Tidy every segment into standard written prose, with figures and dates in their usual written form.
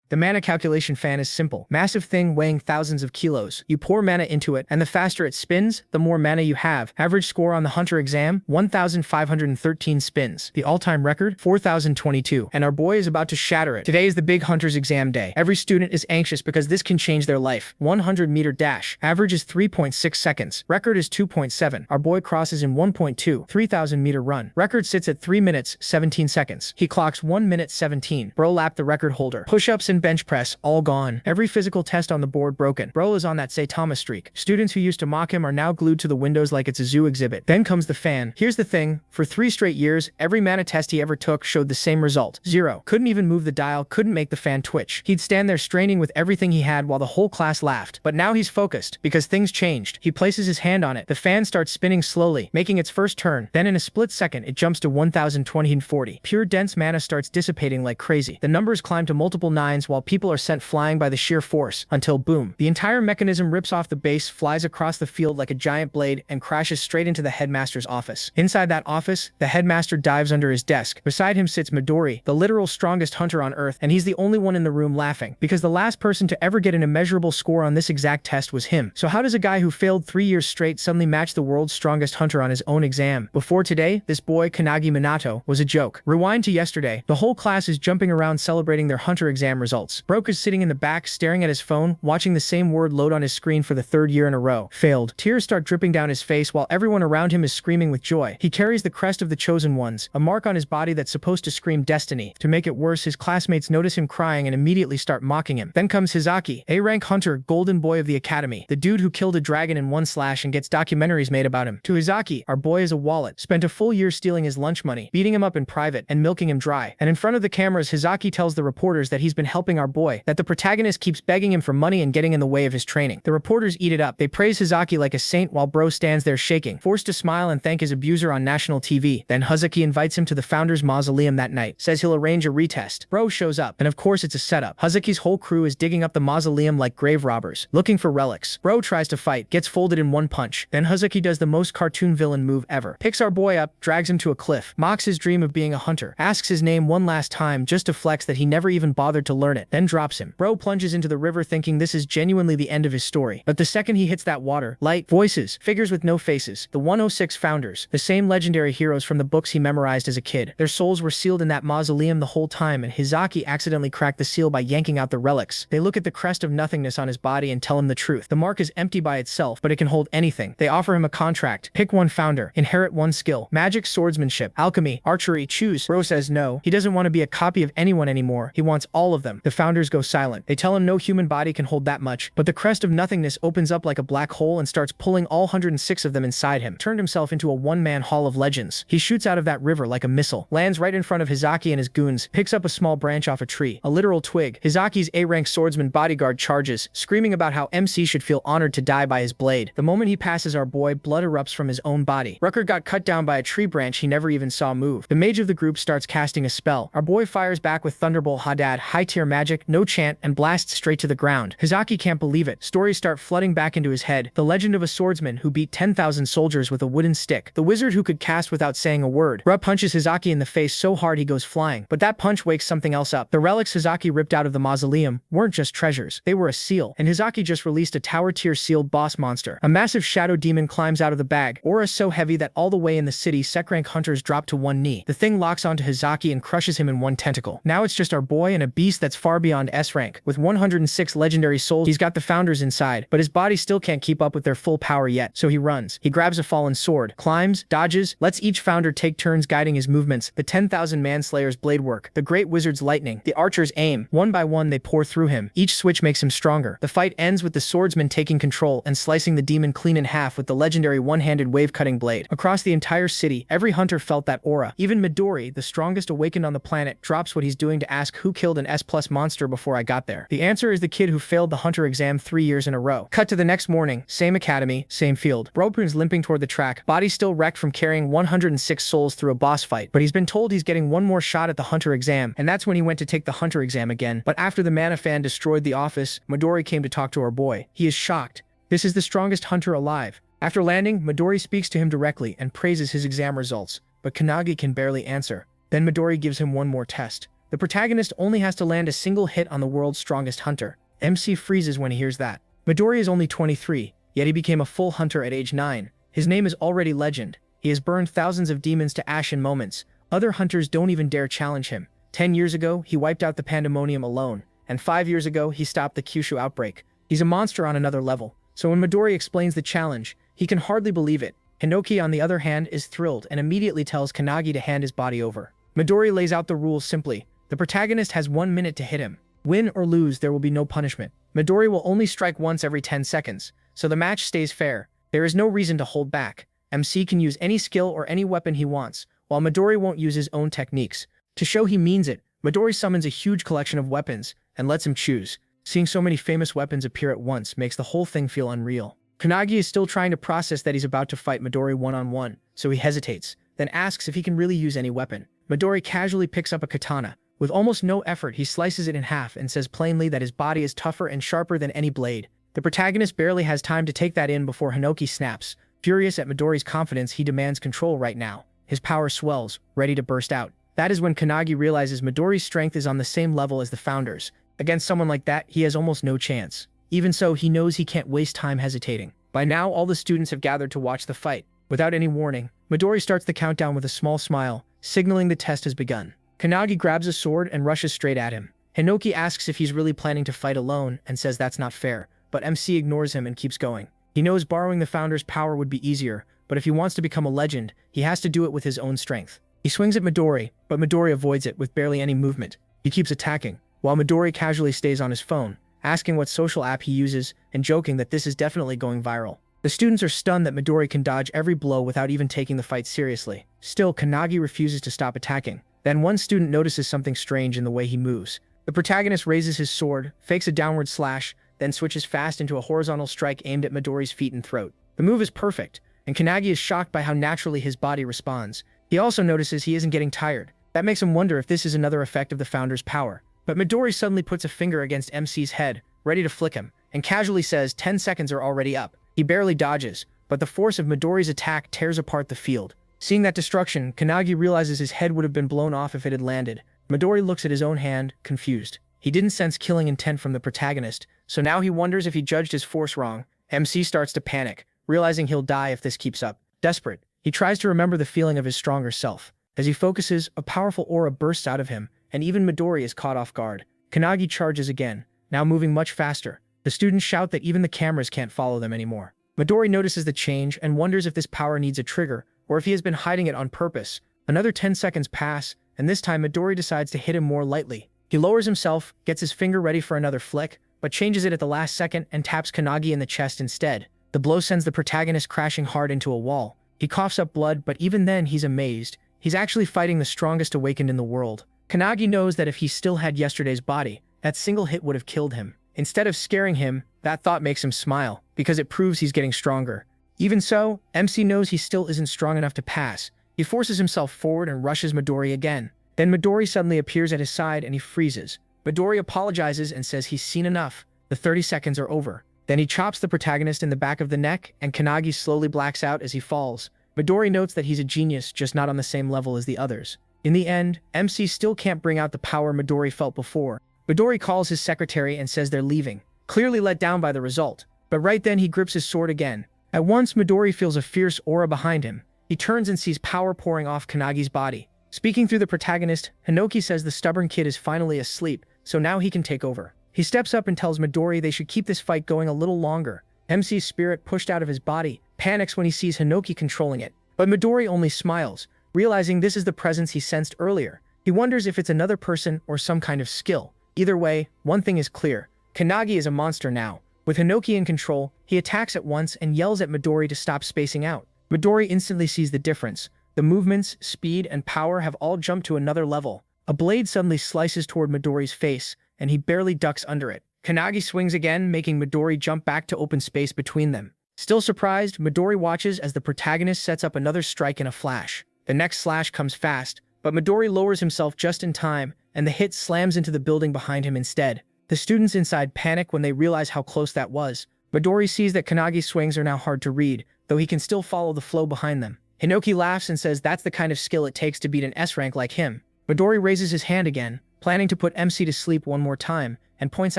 The mana calculation fan is simple. Massive thing weighing thousands of kilos. You pour mana into it, and the faster it spins, the more mana you have. Average score on the Hunter exam, 1,513 spins. The all-time record, 4,022. And our boy is about to shatter it. Today is the big Hunter's exam day. Every student is anxious because this can change their life. 100-meter dash. Average is 3.6 seconds. Record is 2.7. Our boy crosses in 1.2. 3,000-meter run. Record sits at 3 minutes, 17 seconds. He clocks 1 minute 17. Bro lapped the record holder. Push-ups and bench press, all gone. Every physical test on the board broken. Bro is on that Saitama streak. Students who used to mock him are now glued to the windows like it's a zoo exhibit. Then comes the fan. Here's the thing. For 3 straight years, every mana test he ever took showed the same result. 0. Couldn't even move the dial, couldn't make the fan twitch. He'd stand there straining with everything he had while the whole class laughed. But now he's focused, because things changed. He places his hand on it. The fan starts spinning slowly, making its first turn. Then in a split second, it jumps to 1,020. Pure dense mana starts dissipating like crazy. The numbers climb to multiple 9s while people are sent flying by the sheer force, until boom. The entire mechanism rips off the base, flies across the field like a giant blade, and crashes straight into the headmaster's office. Inside that office, the headmaster dives under his desk. Beside him sits Midori, the literal strongest hunter on Earth, and he's the only one in the room laughing, because the last person to ever get an immeasurable score on this exact test was him. So how does a guy who failed 3 years straight suddenly match the world's strongest hunter on his own exam? Before today, this boy, Kanagi Minato, was a joke. Rewind to yesterday. The whole class is jumping around celebrating their hunter exam results. Broke is sitting in the back staring at his phone, watching the same word load on his screen for the 3rd year in a row. Failed. Tears start dripping down his face while everyone around him is screaming with joy. He carries the crest of the chosen ones, a mark on his body that's supposed to scream destiny. To make it worse, his classmates notice him crying and immediately start mocking him. Then comes Hizaki, A-rank hunter, golden boy of the academy, the dude who killed a dragon in 1 slash and gets documentaries made about him. To Hizaki, our boy is a wallet, spent a full year stealing his lunch money, beating him up in private, and milking him dry. And in front of the cameras, Hizaki tells the reporters that he's been helping our boy, that the protagonist keeps begging him for money and getting in the way of his training. The reporters eat it up. They praise Hizaki like a saint while bro stands there shaking, forced to smile and thank his abuser on national TV. Then Hizaki invites him to the founder's mausoleum that night, says he'll arrange a retest. Bro shows up, and of course it's a setup. Hizaki's whole crew is digging up the mausoleum like grave robbers, looking for relics. Bro tries to fight, gets folded in 1 punch. Then Hizaki does the most cartoon villain move ever. Picks our boy up, drags him to a cliff, mocks his dream of being a hunter, asks his name one last time just to flex that he never even bothered to learn it, then drops him. Bro plunges into the river thinking this is genuinely the end of his story. But the second he hits that water, light, voices, figures with no faces, the 106 founders, the same legendary heroes from the books he memorized as a kid. Their souls were sealed in that mausoleum the whole time, and Hizaki accidentally cracked the seal by yanking out the relics. They look at the crest of nothingness on his body and tell him the truth. The mark is empty by itself, but it can hold anything. They offer him a contract. Pick 1 founder, inherit 1 skill, magic, swordsmanship, alchemy, archery, choose. Bro says no. He doesn't want to be a copy of anyone anymore. He wants all of them. The founders go silent. They tell him no human body can hold that much, but the crest of nothingness opens up like a black hole and starts pulling all 106 of them inside him. Turned himself into a one-man hall of legends. He shoots out of that river like a missile, lands right in front of Hizaki and his goons, picks up a small branch off a tree, a literal twig. Hizaki's A-rank swordsman bodyguard charges, screaming about how MC should feel honored to die by his blade. The moment he passes our boy, blood erupts from his own body. Rucker got cut down by a tree branch he never even saw move. The mage of the group starts casting a spell. Our boy fires back with Thunderbolt Hadad, high-tier magic, no chant, and blasts straight to the ground. Hizaki can't believe it. Stories start flooding back into his head. The legend of a swordsman who beat 10,000 soldiers with a wooden stick. The wizard who could cast without saying a word. Rupp punches Hizaki in the face so hard he goes flying. But that punch wakes something else up. The relics Hizaki ripped out of the mausoleum weren't just treasures. They were a seal. And Hizaki just released a tower-tier sealed boss monster. A massive shadow demon climbs out of the bag. Aura so heavy that all the way in the city, sec-rank hunters drop to 1 knee. The thing locks onto Hizaki and crushes him in 1 tentacle. Now it's just our boy and a beast that's far beyond S-rank. With 106 legendary souls, he's got the founders inside, but his body still can't keep up with their full power yet, so he runs. He grabs a fallen sword, climbs, dodges, lets each founder take turns guiding his movements, the 10,000 manslayers blade work, the great wizard's lightning, the archer's aim. One by one they pour through him. Each switch makes him stronger. The fight ends with the swordsman taking control and slicing the demon clean in half with the legendary one-handed wave-cutting blade. Across the entire city, every hunter felt that aura. Even Midori, the strongest awakened on the planet, drops what he's doing to ask who killed an S+ monster before I got there. The answer is the kid who failed the hunter exam 3 years in a row. Cut to the next morning, same academy, same field. Bropun's limping toward the track, body still wrecked from carrying 106 souls through a boss fight, but he's been told he's getting 1 more shot at the hunter exam, and that's when he went to take the hunter exam again. But after the mana fan destroyed the office, Midori came to talk to our boy. He is shocked. This is the strongest hunter alive. After landing, Midori speaks to him directly and praises his exam results, but Kanagi can barely answer. Then Midori gives him 1 more test. The protagonist only has to land a single hit on the world's strongest hunter. MC freezes when he hears that. Midori is only 23, yet he became a full hunter at age 9. His name is already legend. He has burned thousands of demons to ash in moments. Other hunters don't even dare challenge him. 10 years ago, he wiped out the pandemonium alone, and 5 years ago, he stopped the Kyushu outbreak. He's a monster on another level, so when Midori explains the challenge, he can hardly believe it. Hinoki, on the other hand, is thrilled and immediately tells Kanagi to hand his body over. Midori lays out the rules simply. The protagonist has 1 minute to hit him. Win or lose, there will be no punishment. Midori will only strike once every 10 seconds, so the match stays fair. There is no reason to hold back. MC can use any skill or any weapon he wants, while Midori won't use his own techniques. To show he means it, Midori summons a huge collection of weapons and lets him choose. Seeing so many famous weapons appear at once makes the whole thing feel unreal. Kanagi is still trying to process that he's about to fight Midori one-on-one, so he hesitates, then asks if he can really use any weapon. Midori casually picks up a katana. With almost no effort, he slices it in half and says plainly that his body is tougher and sharper than any blade. The protagonist barely has time to take that in before Hinoki snaps. Furious at Midori's confidence, he demands control right now. His power swells, ready to burst out. That is when Kanagi realizes Midori's strength is on the same level as the Founder's. Against someone like that, he has almost no chance. Even so, he knows he can't waste time hesitating. By now, all the students have gathered to watch the fight. Without any warning, Midori starts the countdown with a small smile, signaling the test has begun. Kanagi grabs a sword and rushes straight at him. Hinoki asks if he's really planning to fight alone and says that's not fair, but MC ignores him and keeps going. He knows borrowing the Founder's power would be easier, but if he wants to become a legend, he has to do it with his own strength. He swings at Midori, but Midori avoids it with barely any movement. He keeps attacking, while Midori casually stays on his phone, asking what social app he uses and joking that this is definitely going viral. The students are stunned that Midori can dodge every blow without even taking the fight seriously. Still, Kanagi refuses to stop attacking. Then one student notices something strange in the way he moves. The protagonist raises his sword, fakes a downward slash, then switches fast into a horizontal strike aimed at Midori's feet and throat. The move is perfect, and Kanagi is shocked by how naturally his body responds. He also notices he isn't getting tired. That makes him wonder if this is another effect of the Founder's power. But Midori suddenly puts a finger against MC's head, ready to flick him, and casually says 10 seconds are already up. He barely dodges, but the force of Midori's attack tears apart the field. Seeing that destruction, Kanagi realizes his head would have been blown off if it had landed. Midori looks at his own hand, confused. He didn't sense killing intent from the protagonist, so now he wonders if he judged his force wrong. MC starts to panic, realizing he'll die if this keeps up. Desperate, he tries to remember the feeling of his stronger self. As he focuses, a powerful aura bursts out of him, and even Midori is caught off guard. Kanagi charges again, now moving much faster. The students shout that even the cameras can't follow them anymore. Midori notices the change and wonders if this power needs a trigger, or if he has been hiding it on purpose. Another 10 seconds pass, and this time Midori decides to hit him more lightly. He lowers himself, gets his finger ready for another flick, but changes it at the last second and taps Kanagi in the chest instead. The blow sends the protagonist crashing hard into a wall. He coughs up blood, but even then he's amazed. He's actually fighting the strongest awakened in the world. Kanagi knows that if he still had yesterday's body, that single hit would have killed him. Instead of scaring him, that thought makes him smile, because it proves he's getting stronger. Even so, MC knows he still isn't strong enough to pass. He forces himself forward and rushes Midori again. Then Midori suddenly appears at his side and he freezes. Midori apologizes and says he's seen enough. The 30 seconds are over. Then he chops the protagonist in the back of the neck and Kanagi slowly blacks out as he falls. Midori notes that he's a genius, just not on the same level as the others. In the end, MC still can't bring out the power Midori felt before. Midori calls his secretary and says they're leaving, clearly let down by the result. But right then he grips his sword again. At once, Midori feels a fierce aura behind him. He turns and sees power pouring off Kanagi's body. Speaking through the protagonist, Hinoki says the stubborn kid is finally asleep, so now he can take over. He steps up and tells Midori they should keep this fight going a little longer. MC's spirit, pushed out of his body, panics when he sees Hinoki controlling it. But Midori only smiles, realizing this is the presence he sensed earlier. He wonders if it's another person or some kind of skill. Either way, one thing is clear. Kanagi is a monster now. With Hinoki in control, he attacks at once and yells at Midori to stop spacing out. Midori instantly sees the difference. The movements, speed, and power have all jumped to another level. A blade suddenly slices toward Midori's face, and he barely ducks under it. Kanagi swings again, making Midori jump back to open space between them. Still surprised, Midori watches as the protagonist sets up another strike in a flash. The next slash comes fast, but Midori lowers himself just in time, and the hit slams into the building behind him instead. The students inside panic when they realize how close that was. Midori sees that Kanagi's swings are now hard to read, though he can still follow the flow behind them. Hinoki laughs and says that's the kind of skill it takes to beat an S rank like him. Midori raises his hand again, planning to put MC to sleep one more time, and points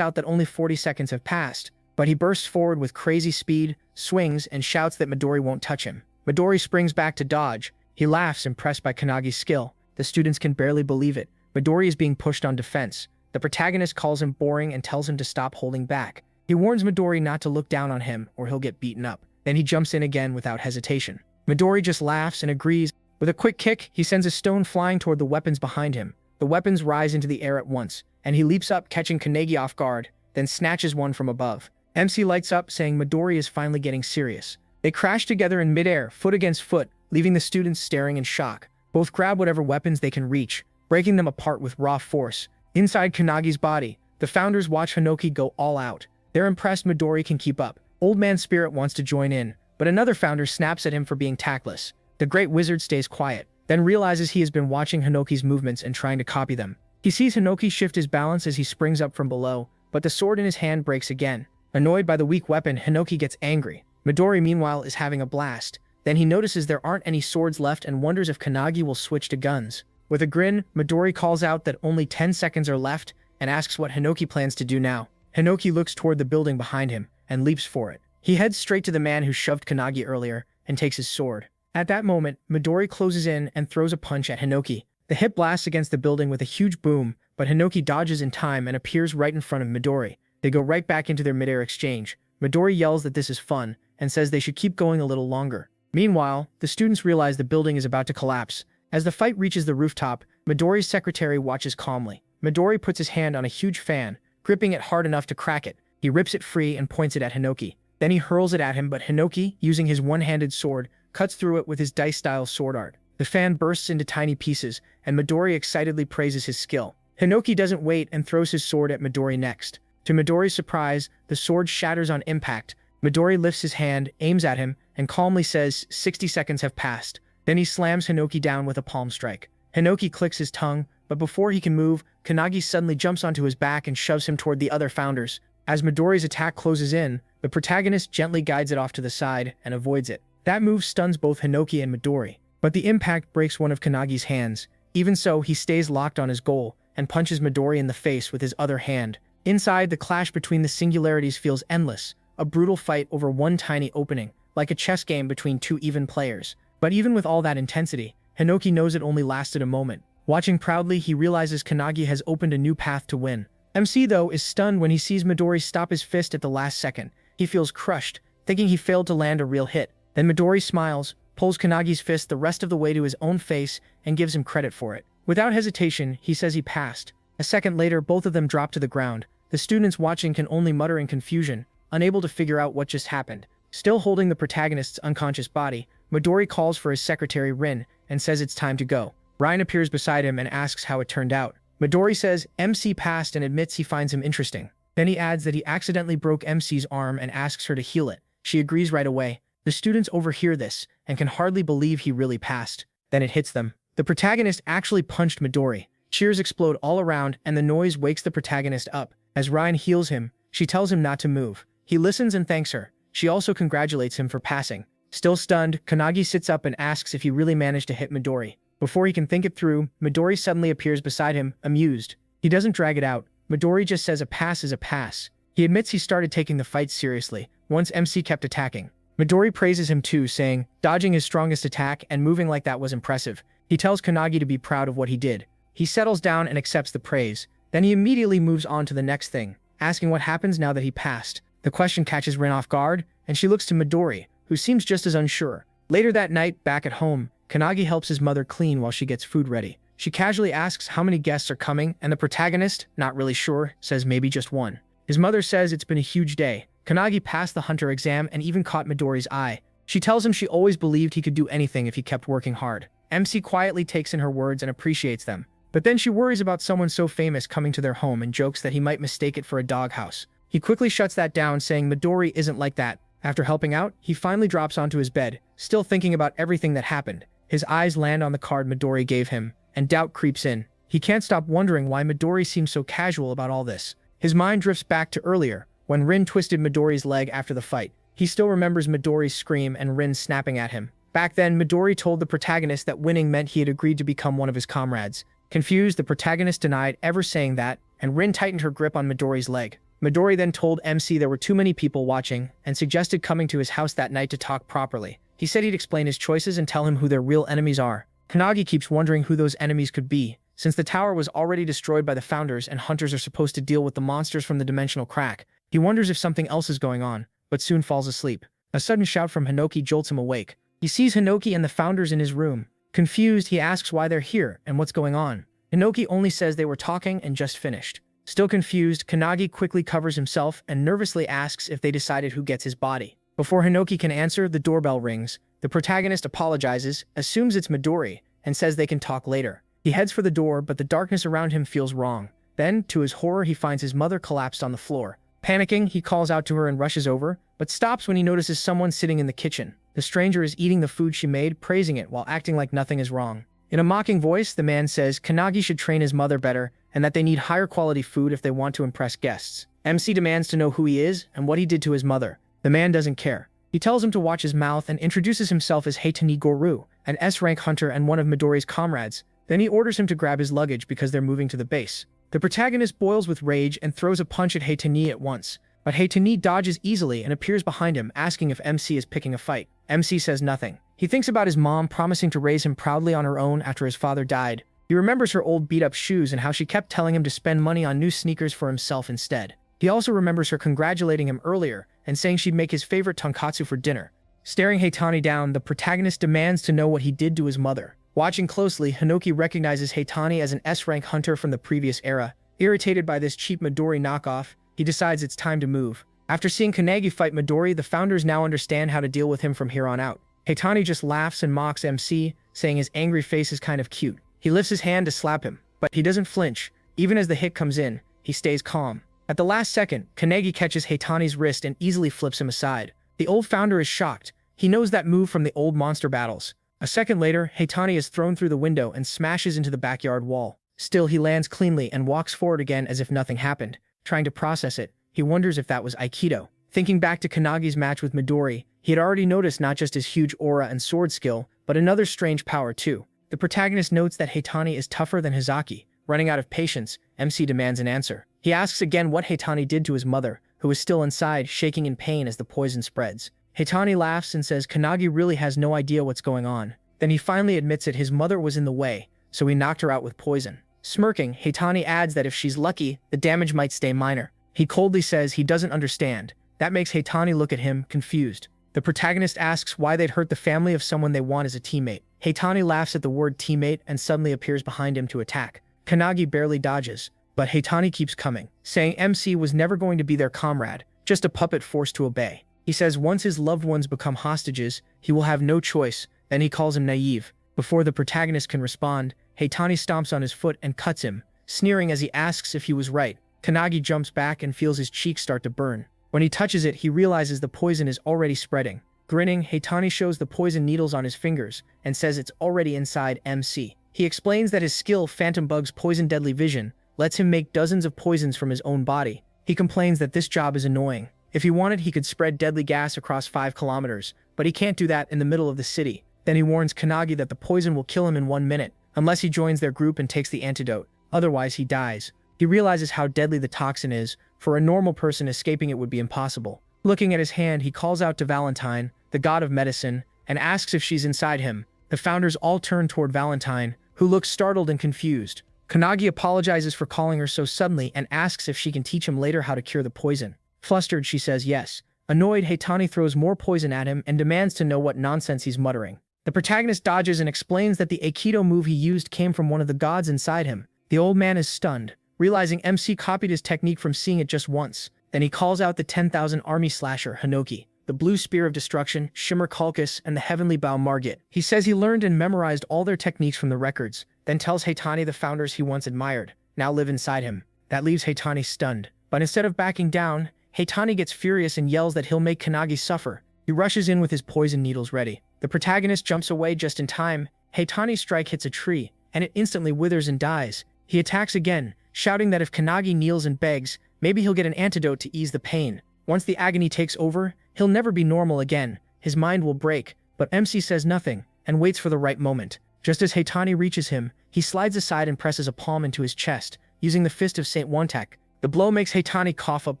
out that only 40 seconds have passed. But he bursts forward with crazy speed, swings, and shouts that Midori won't touch him. Midori springs back to dodge. He laughs, impressed by Kanagi's skill. The students can barely believe it. Midori is being pushed on defense. The protagonist calls him boring and tells him to stop holding back. He warns Midori not to look down on him or he'll get beaten up. Then he jumps in again without hesitation. Midori just laughs and agrees. With a quick kick, he sends a stone flying toward the weapons behind him. The weapons rise into the air at once, and he leaps up, catching Kanagi off guard, then snatches one from above. MC lights up, saying Midori is finally getting serious. They crash together in midair, foot against foot, leaving the students staring in shock. Both grab whatever weapons they can reach, breaking them apart with raw force. Inside Kanagi's body, the founders watch Hinoki go all out. They're impressed Midori can keep up. Old Man Spirit wants to join in, but another founder snaps at him for being tactless. The Great Wizard stays quiet, then realizes he has been watching Hinoki's movements and trying to copy them. He sees Hinoki shift his balance as he springs up from below, but the sword in his hand breaks again. Annoyed by the weak weapon, Hinoki gets angry. Midori, meanwhile, is having a blast. Then he notices there aren't any swords left and wonders if Kanagi will switch to guns. With a grin, Midori calls out that only 10 seconds are left and asks what Hinoki plans to do now. Hinoki looks toward the building behind him and leaps for it. He heads straight to the man who shoved Kanagi earlier and takes his sword. At that moment, Midori closes in and throws a punch at Hinoki. The hit blasts against the building with a huge boom, but Hinoki dodges in time and appears right in front of Midori. They go right back into their midair exchange. Midori yells that this is fun and says they should keep going a little longer. Meanwhile, the students realize the building is about to collapse. As the fight reaches the rooftop, Midori's secretary watches calmly. Midori puts his hand on a huge fan, gripping it hard enough to crack it. He rips it free and points it at Hinoki. Then he hurls it at him, but Hinoki, using his one-handed sword, cuts through it with his dice-style sword art. The fan bursts into tiny pieces, and Midori excitedly praises his skill. Hinoki doesn't wait and throws his sword at Midori next. To Midori's surprise, the sword shatters on impact. Midori lifts his hand, aims at him, and calmly says 60 seconds have passed. Then he slams Hinoki down with a palm strike. Hinoki clicks his tongue, but before he can move, Kanagi suddenly jumps onto his back and shoves him toward the other founders. As Midori's attack closes in, the protagonist gently guides it off to the side and avoids it. That move stuns both Hinoki and Midori, but the impact breaks one of Kanagi's hands. Even so, he stays locked on his goal and punches Midori in the face with his other hand. Inside, the clash between the singularities feels endless, a brutal fight over one tiny opening, like a chess game between two even players. But even with all that intensity, Hinoki knows it only lasted a moment. Watching proudly, he realizes Kanagi has opened a new path to win. MC, though, is stunned when he sees Midori stop his fist at the last second. He feels crushed, thinking he failed to land a real hit. Then Midori smiles, pulls Kanagi's fist the rest of the way to his own face, and gives him credit for it. Without hesitation, he says he passed. A second later, both of them drop to the ground. The students watching can only mutter in confusion, unable to figure out what just happened. Still holding the protagonist's unconscious body, Midori calls for his secretary Rin and says it's time to go. Ryan appears beside him and asks how it turned out. Midori says MC passed and admits he finds him interesting. Then he adds that he accidentally broke MC's arm and asks her to heal it. She agrees right away. The students overhear this and can hardly believe he really passed. Then it hits them. The protagonist actually punched Midori. Cheers explode all around and the noise wakes the protagonist up. As Ryan heals him, she tells him not to move. He listens and thanks her. She also congratulates him for passing. Still stunned, Kanagi sits up and asks if he really managed to hit Midori. Before he can think it through, Midori suddenly appears beside him, amused. He doesn't drag it out. Midori just says a pass is a pass. He admits he started taking the fight seriously, once MC kept attacking. Midori praises him too, saying, dodging his strongest attack and moving like that was impressive. He tells Kanagi to be proud of what he did. He settles down and accepts the praise. Then he immediately moves on to the next thing, asking what happens now that he passed. The question catches Rin off guard, and she looks to Midori, who seems just as unsure. Later that night, back at home, Kanagi helps his mother clean while she gets food ready. She casually asks how many guests are coming, and the protagonist, not really sure, says maybe just one. His mother says it's been a huge day. Kanagi passed the hunter exam and even caught Midori's eye. She tells him she always believed he could do anything if he kept working hard. MC quietly takes in her words and appreciates them. But then she worries about someone so famous coming to their home and jokes that he might mistake it for a doghouse. He quickly shuts that down, saying Midori isn't like that. After helping out, he finally drops onto his bed, still thinking about everything that happened. His eyes land on the card Midori gave him, and doubt creeps in. He can't stop wondering why Midori seems so casual about all this. His mind drifts back to earlier, when Rin twisted Midori's leg after the fight. He still remembers Midori's scream and Rin snapping at him. Back then, Midori told the protagonist that winning meant he had agreed to become one of his comrades. Confused, the protagonist denied ever saying that, and Rin tightened her grip on Midori's leg. Midori then told MC there were too many people watching, and suggested coming to his house that night to talk properly. He said he'd explain his choices and tell him who their real enemies are. Kannagi keeps wondering who those enemies could be, since the tower was already destroyed by the founders and hunters are supposed to deal with the monsters from the dimensional crack. He wonders if something else is going on, but soon falls asleep. A sudden shout from Hinoki jolts him awake. He sees Hinoki and the founders in his room. Confused, he asks why they're here and what's going on. Hinoki only says they were talking and just finished. Still confused, Kannagi quickly covers himself and nervously asks if they decided who gets his body. Before Hinoki can answer, the doorbell rings. The protagonist apologizes, assumes it's Midori, and says they can talk later. He heads for the door, but the darkness around him feels wrong. Then, to his horror, he finds his mother collapsed on the floor. Panicking, he calls out to her and rushes over, but stops when he notices someone sitting in the kitchen. The stranger is eating the food she made, praising it while acting like nothing is wrong. In a mocking voice, the man says Kannagi should train his mother better and that they need higher quality food if they want to impress guests. MC demands to know who he is and what he did to his mother. The man doesn't care. He tells him to watch his mouth and introduces himself as Heitani Goru, an S-rank hunter and one of Midori's comrades. Then he orders him to grab his luggage because they're moving to the base. The protagonist boils with rage and throws a punch at Heitani at once, but Heitani dodges easily and appears behind him, asking if MC is picking a fight. MC says nothing. He thinks about his mom promising to raise him proudly on her own after his father died. He remembers her old beat-up shoes and how she kept telling him to spend money on new sneakers for himself instead. He also remembers her congratulating him earlier and saying she'd make his favorite tonkatsu for dinner. Staring Heitani down, the protagonist demands to know what he did to his mother. Watching closely, Hinoki recognizes Heitani as an S-rank hunter from the previous era. Irritated by this cheap Midori knockoff, he decides it's time to move. After seeing Kannagi fight Midori, the founders now understand how to deal with him from here on out. Heitani just laughs and mocks MC, saying his angry face is kind of cute. He lifts his hand to slap him, but he doesn't flinch. Even as the hit comes in, he stays calm. At the last second, Kannagi catches Heitani's wrist and easily flips him aside. The old founder is shocked. He knows that move from the old monster battles. A second later, Heitani is thrown through the window and smashes into the backyard wall. Still, he lands cleanly and walks forward again as if nothing happened. Trying to process it, he wonders if that was Aikido. Thinking back to Kannagi's match with Midori, he had already noticed not just his huge aura and sword skill, but another strange power too. The protagonist notes that Heitani is tougher than Hizaki. Running out of patience, MC demands an answer. He asks again what Heitani did to his mother, who is still inside, shaking in pain as the poison spreads. Heitani laughs and says Kannagi really has no idea what's going on. Then he finally admits it, his mother was in the way, so he knocked her out with poison. Smirking, Heitani adds that if she's lucky, the damage might stay minor. He coldly says he doesn't understand. That makes Heitani look at him, confused. The protagonist asks why they'd hurt the family of someone they want as a teammate. Heitani laughs at the word teammate and suddenly appears behind him to attack. Kannagi barely dodges, but Heitani keeps coming, saying MC was never going to be their comrade, just a puppet forced to obey. He says once his loved ones become hostages, he will have no choice, then he calls him naive. Before the protagonist can respond, Heitani stomps on his foot and cuts him, sneering as he asks if he was right. Kannagi jumps back and feels his cheeks start to burn. When he touches it, he realizes the poison is already spreading. Grinning, Heitani shows the poison needles on his fingers and says it's already inside MC. He explains that his skill, Phantom Bug's Poison Deadly Vision, lets him make dozens of poisons from his own body. He complains that this job is annoying. If he wanted, he could spread deadly gas across 5 kilometers, but he can't do that in the middle of the city. Then he warns Kannagi that the poison will kill him in 1 minute, unless he joins their group and takes the antidote. Otherwise, he dies. He realizes how deadly the toxin is. For a normal person, escaping it would be impossible. Looking at his hand, he calls out to Valentine, the god of medicine, and asks if she's inside him. The founders all turn toward Valentine, who looks startled and confused. Kannagi apologizes for calling her so suddenly and asks if she can teach him later how to cure the poison. Flustered, she says yes. Annoyed, Heitani throws more poison at him and demands to know what nonsense he's muttering. The protagonist dodges and explains that the Aikido move he used came from one of the gods inside him. The old man is stunned, realizing MC copied his technique from seeing it just once. Then he calls out the 10,000 army slasher, Hinoki, the blue spear of destruction, Shimmer Kalkus, and the heavenly bow Margit. He says he learned and memorized all their techniques from the records, then tells Heitani the founders he once admired now live inside him. That leaves Heitani stunned. But instead of backing down, Heitani gets furious and yells that he'll make Kannagi suffer. He rushes in with his poison needles ready. The protagonist jumps away just in time. Heitani's strike hits a tree, and it instantly withers and dies. He attacks again, shouting that if Kannagi kneels and begs, maybe he'll get an antidote to ease the pain. Once the agony takes over, he'll never be normal again. His mind will break, but MC says nothing and waits for the right moment. Just as Heitani reaches him, he slides aside and presses a palm into his chest, using the fist of Saint Wontak. The blow makes Heitani cough up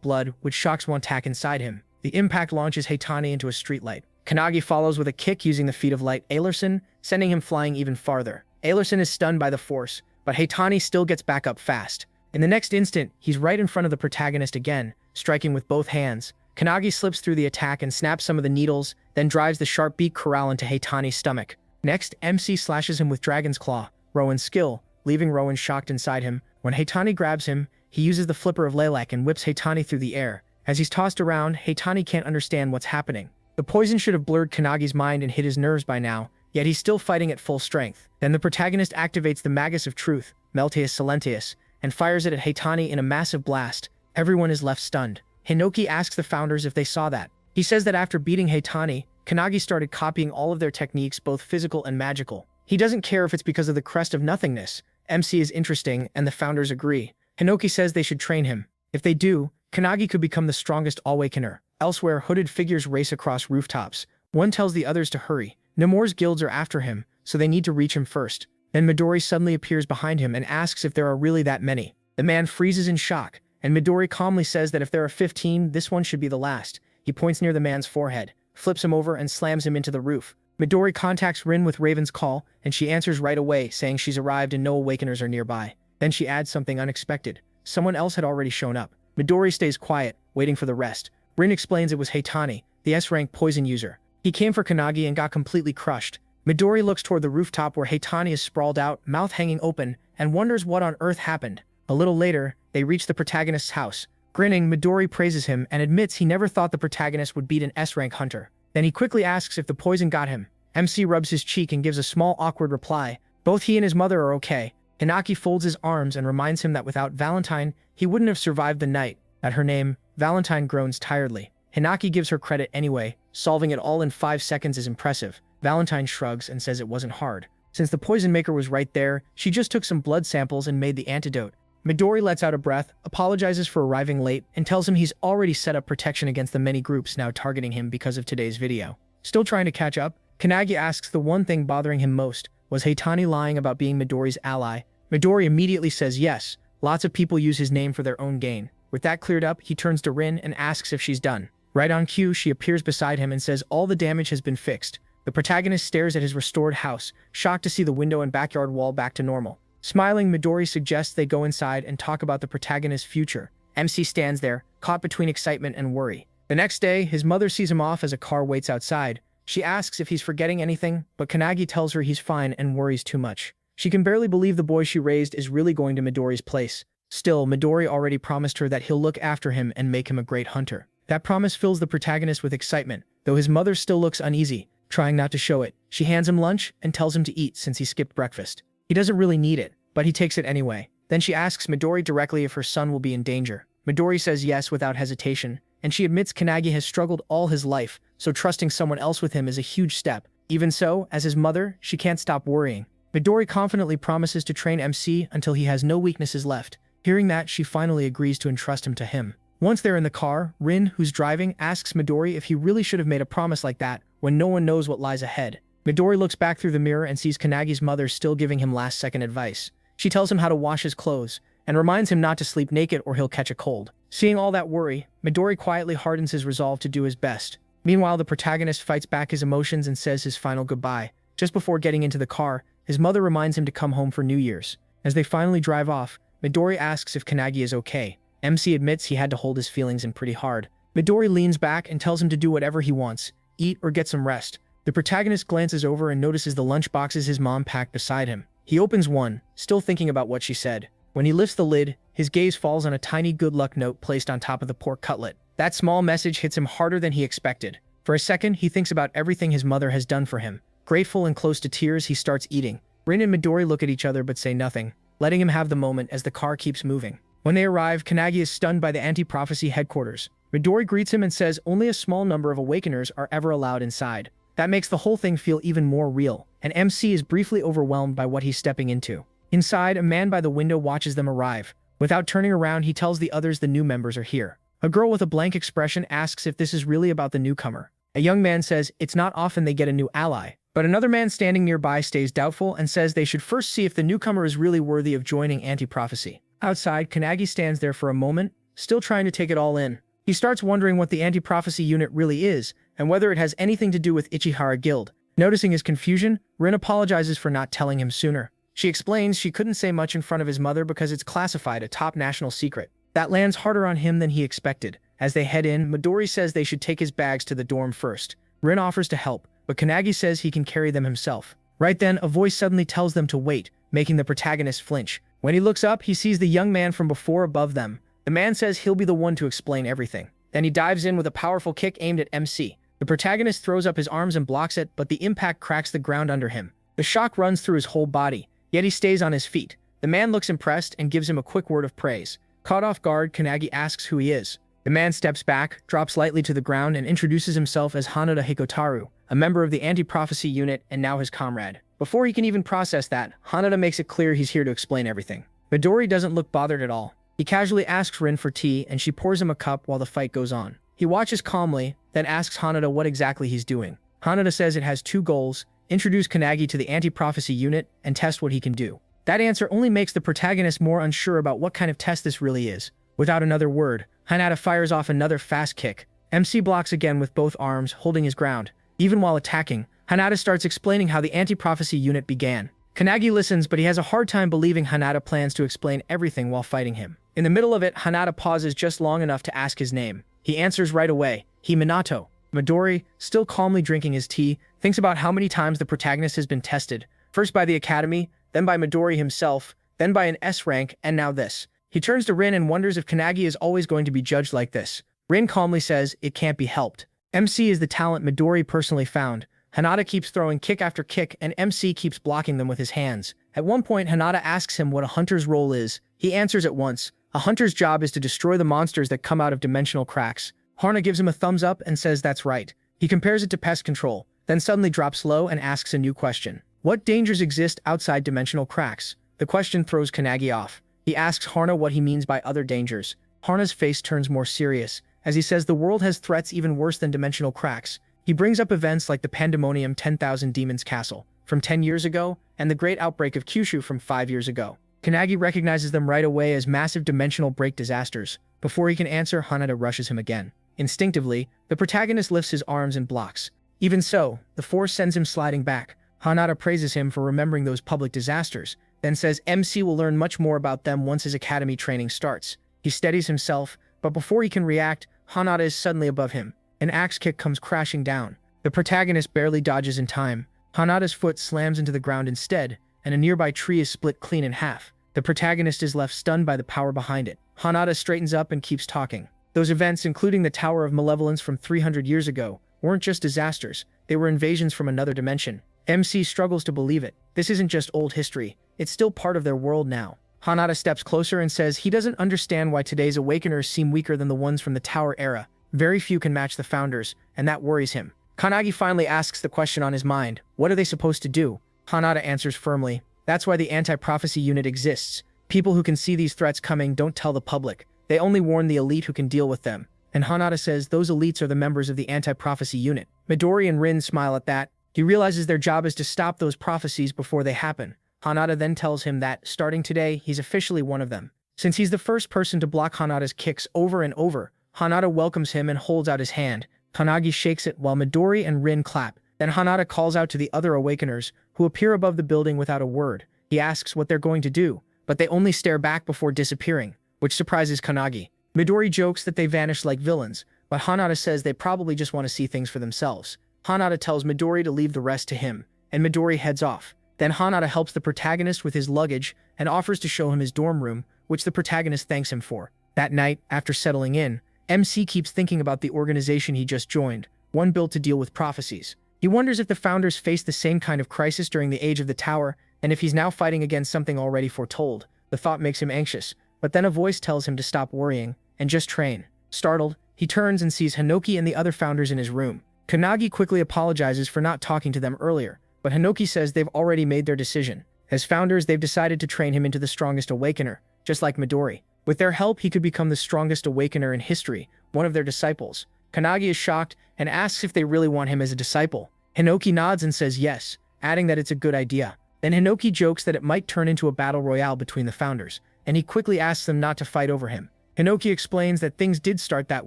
blood, which shocks Wontak inside him. The impact launches Heitani into a streetlight. Kannagi follows with a kick using the feet of Light Alerson, sending him flying even farther. Alerson is stunned by the force, but Heitani still gets back up fast. In the next instant, he's right in front of the protagonist again, striking with both hands. Kannagi slips through the attack and snaps some of the needles, then drives the sharp beak corral into Heitani's stomach. Next, MC slashes him with Dragon's Claw, Rowan's skill, leaving Rowan shocked inside him. When Heitani grabs him, he uses the flipper of Lilac and whips Heitani through the air. As he's tossed around, Heitani can't understand what's happening. The poison should have blurred Kannagi's mind and hit his nerves by now, yet he's still fighting at full strength. Then the protagonist activates the Magus of Truth, Melteus Silentius, and fires it at Heitani in a massive blast. Everyone is left stunned. Hinoki asks the founders if they saw that. He says that after beating Heitani, Kannagi started copying all of their techniques, both physical and magical. He doesn't care if it's because of the crest of nothingness. MC is interesting, and the founders agree. Hinoki says they should train him. If they do, Kannagi could become the strongest Awakener. Elsewhere, hooded figures race across rooftops. One tells the others to hurry. Nemours guilds are after him, so they need to reach him first. Then Midori suddenly appears behind him and asks if there are really that many. The man freezes in shock, and Midori calmly says that if there are 15, this one should be the last. He points near the man's forehead, flips him over, and slams him into the roof. Midori contacts Rin with Raven's call, and she answers right away, saying she's arrived and no Awakeners are nearby. Then she adds something unexpected. Someone else had already shown up. Midori stays quiet, waiting for the rest. Rin explains it was Heitani, the S-rank poison user. He came for Kannagi and got completely crushed. Midori looks toward the rooftop where Heitani is sprawled out, mouth hanging open, and wonders what on earth happened. A little later, they reach the protagonist's house. Grinning, Midori praises him and admits he never thought the protagonist would beat an S-rank hunter. Then he quickly asks if the poison got him. MC rubs his cheek and gives a small awkward reply. Both he and his mother are okay. Hinaki folds his arms and reminds him that without Valentine, he wouldn't have survived the night. At her name, Valentine groans tiredly. Hinaki gives her credit anyway. Solving it all in 5 seconds is impressive. Valentine shrugs and says it wasn't hard. Since the poison maker was right there, she just took some blood samples and made the antidote. Midori lets out a breath, apologizes for arriving late, and tells him he's already set up protection against the many groups now targeting him because of today's video. Still trying to catch up, Kannagi asks the one thing bothering him most. Was Heitani lying about being Midori's ally? Midori immediately says yes. Lots of people use his name for their own gain. With that cleared up, he turns to Rin and asks if she's done. Right on cue, she appears beside him and says all the damage has been fixed. The protagonist stares at his restored house, shocked to see the window and backyard wall back to normal. Smiling, Midori suggests they go inside and talk about the protagonist's future. MC stands there, caught between excitement and worry. The next day, his mother sees him off as a car waits outside. She asks if he's forgetting anything, but Kannagi tells her he's fine and worries too much. She can barely believe the boy she raised is really going to Midori's place. Still, Midori already promised her that he'll look after him and make him a great hunter. That promise fills the protagonist with excitement, though his mother still looks uneasy, trying not to show it. She hands him lunch and tells him to eat since he skipped breakfast. He doesn't really need it, but he takes it anyway. Then she asks Midori directly if her son will be in danger. Midori says yes without hesitation, and she admits Kannagi has struggled all his life, so trusting someone else with him is a huge step. Even so, as his mother, she can't stop worrying. Midori confidently promises to train MC until he has no weaknesses left. Hearing that, she finally agrees to entrust him to him. Once they're in the car, Rin, who's driving, asks Midori if he really should have made a promise like that when no one knows what lies ahead. Midori looks back through the mirror and sees Kannagi's mother still giving him last-second advice. She tells him how to wash his clothes and reminds him not to sleep naked or he'll catch a cold. Seeing all that worry, Midori quietly hardens his resolve to do his best. Meanwhile, the protagonist fights back his emotions and says his final goodbye. Just before getting into the car, his mother reminds him to come home for New Year's. As they finally drive off, Midori asks if Kannagi is okay. MC admits he had to hold his feelings in pretty hard. Midori leans back and tells him to do whatever he wants, eat or get some rest. The protagonist glances over and notices the lunch boxes his mom packed beside him. He opens one, still thinking about what she said. When he lifts the lid, his gaze falls on a tiny good luck note placed on top of the pork cutlet. That small message hits him harder than he expected. For a second, he thinks about everything his mother has done for him. Grateful and close to tears, he starts eating. Rin and Midori look at each other but say nothing, letting him have the moment as the car keeps moving. When they arrive, Kannagi is stunned by the anti-prophecy headquarters. Midori greets him and says only a small number of Awakeners are ever allowed inside. That makes the whole thing feel even more real, and MC is briefly overwhelmed by what he's stepping into. Inside, a man by the window watches them arrive. Without turning around, he tells the others the new members are here. A girl with a blank expression asks if this is really about the newcomer. A young man says it's not often they get a new ally, But another man standing nearby stays doubtful and says they should first see if the newcomer is really worthy of joining Anti-Prophecy. Outside, Kannagi stands there for a moment, still trying to take it all in. He starts wondering what the Anti-Prophecy unit really is, and whether it has anything to do with Ichihara Guild. Noticing his confusion, Rin apologizes for not telling him sooner. She explains she couldn't say much in front of his mother because it's classified a top national secret. That lands harder on him than he expected. As they head in, Midori says they should take his bags to the dorm first. Rin offers to help, but Kannagi says he can carry them himself. Right then, a voice suddenly tells them to wait, making the protagonist flinch. When he looks up, he sees the young man from before above them. The man says he'll be the one to explain everything. Then he dives in with a powerful kick aimed at MC. The protagonist throws up his arms and blocks it, but the impact cracks the ground under him. The shock runs through his whole body, yet he stays on his feet. The man looks impressed and gives him a quick word of praise. Caught off guard, Kannagi asks who he is. The man steps back, drops lightly to the ground, and introduces himself as Hanada Hikotaru, a member of the Anti-Prophecy unit and now his comrade. Before he can even process that, Hanada makes it clear he's here to explain everything. Midori doesn't look bothered at all. He casually asks Rin for tea, and she pours him a cup while the fight goes on. He watches calmly, then asks Hanada what exactly he's doing. Hanada says it has two goals: introduce Kannagi to the Anti-Prophecy unit and test what he can do. That answer only makes the protagonist more unsure about what kind of test this really is. Without another word, Hanada fires off another fast kick. MC blocks again with both arms, holding his ground. Even while attacking, Hanada starts explaining how the Anti-Prophecy unit began. Kannagi listens, but he has a hard time believing Hanada plans to explain everything while fighting him. In the middle of it, Hanada pauses just long enough to ask his name. He answers right away, Minato. Midori, still calmly drinking his tea, thinks about how many times the protagonist has been tested, first by the academy, then by Midori himself, then by an S rank, and now this. He turns to Rin and wonders if Kannagi is always going to be judged like this. Rin calmly says it can't be helped. MC is the talent Midori personally found. Hanada keeps throwing kick after kick, and MC keeps blocking them with his hands. At one point, Hanada asks him what a hunter's role is. He answers at once. A hunter's job is to destroy the monsters that come out of dimensional cracks. Harna gives him a thumbs up and says that's right. He compares it to pest control, then suddenly drops low and asks a new question. What dangers exist outside dimensional cracks? The question throws Kannagi off. He asks Harna what he means by other dangers. Harna's face turns more serious, as he says the world has threats even worse than dimensional cracks. He brings up events like the Pandemonium 10,000 Demons Castle from 10 years ago and the Great Outbreak of Kyushu from 5 years ago. Kannagi recognizes them right away as massive dimensional break disasters. Before he can answer, Hanada rushes him again. Instinctively, the protagonist lifts his arms and blocks. Even so, the force sends him sliding back. Hanada praises him for remembering those public disasters, then says MC will learn much more about them once his academy training starts. He steadies himself, but before he can react, Hanada is suddenly above him. An axe kick comes crashing down. The protagonist barely dodges in time. Hanada's foot slams into the ground instead, and a nearby tree is split clean in half. The protagonist is left stunned by the power behind it. Hanada straightens up and keeps talking. Those events, including the Tower of Malevolence from 300 years ago, weren't just disasters. They were invasions from another dimension. MC struggles to believe it. This isn't just old history. It's still part of their world now. Hanada steps closer and says he doesn't understand why today's Awakeners seem weaker than the ones from the Tower era. Very few can match the Founders, and that worries him. Kannagi finally asks the question on his mind. What are they supposed to do? Hanada answers firmly. That's why the Anti-Prophecy unit exists. People who can see these threats coming don't tell the public. They only warn the elite who can deal with them. And Hanada says those elites are the members of the Anti-Prophecy unit. Midori and Rin smile at that. He realizes their job is to stop those prophecies before they happen. Hanada then tells him that, starting today, he's officially one of them. Since he's the first person to block Hanada's kicks over and over, Hanada welcomes him and holds out his hand. Kannagi shakes it while Midori and Rin clap. Then Hanada calls out to the other Awakeners, who appear above the building without a word. He asks what they're going to do, but they only stare back before disappearing, which surprises Kannagi. Midori jokes that they vanish like villains, but Hanada says they probably just want to see things for themselves. Hanada tells Midori to leave the rest to him, and Midori heads off. Then Hanada helps the protagonist with his luggage and offers to show him his dorm room, which the protagonist thanks him for. That night, after settling in, MC keeps thinking about the organization he just joined, one built to deal with prophecies. He wonders if the Founders faced the same kind of crisis during the Age of the Tower, and if he's now fighting against something already foretold. The thought makes him anxious, but then a voice tells him to stop worrying and just train. Startled, he turns and sees Hinoki and the other Founders in his room. Kannagi quickly apologizes for not talking to them earlier, but Hinoki says they've already made their decision. As Founders, they've decided to train him into the strongest Awakener, just like Midori. With their help, he could become the strongest Awakener in history, one of their disciples. Kannagi is shocked and asks if they really want him as a disciple. Hinoki nods and says yes, adding that it's a good idea. Then Hinoki jokes that it might turn into a battle royale between the founders, and he quickly asks them not to fight over him. Hinoki explains that things did start that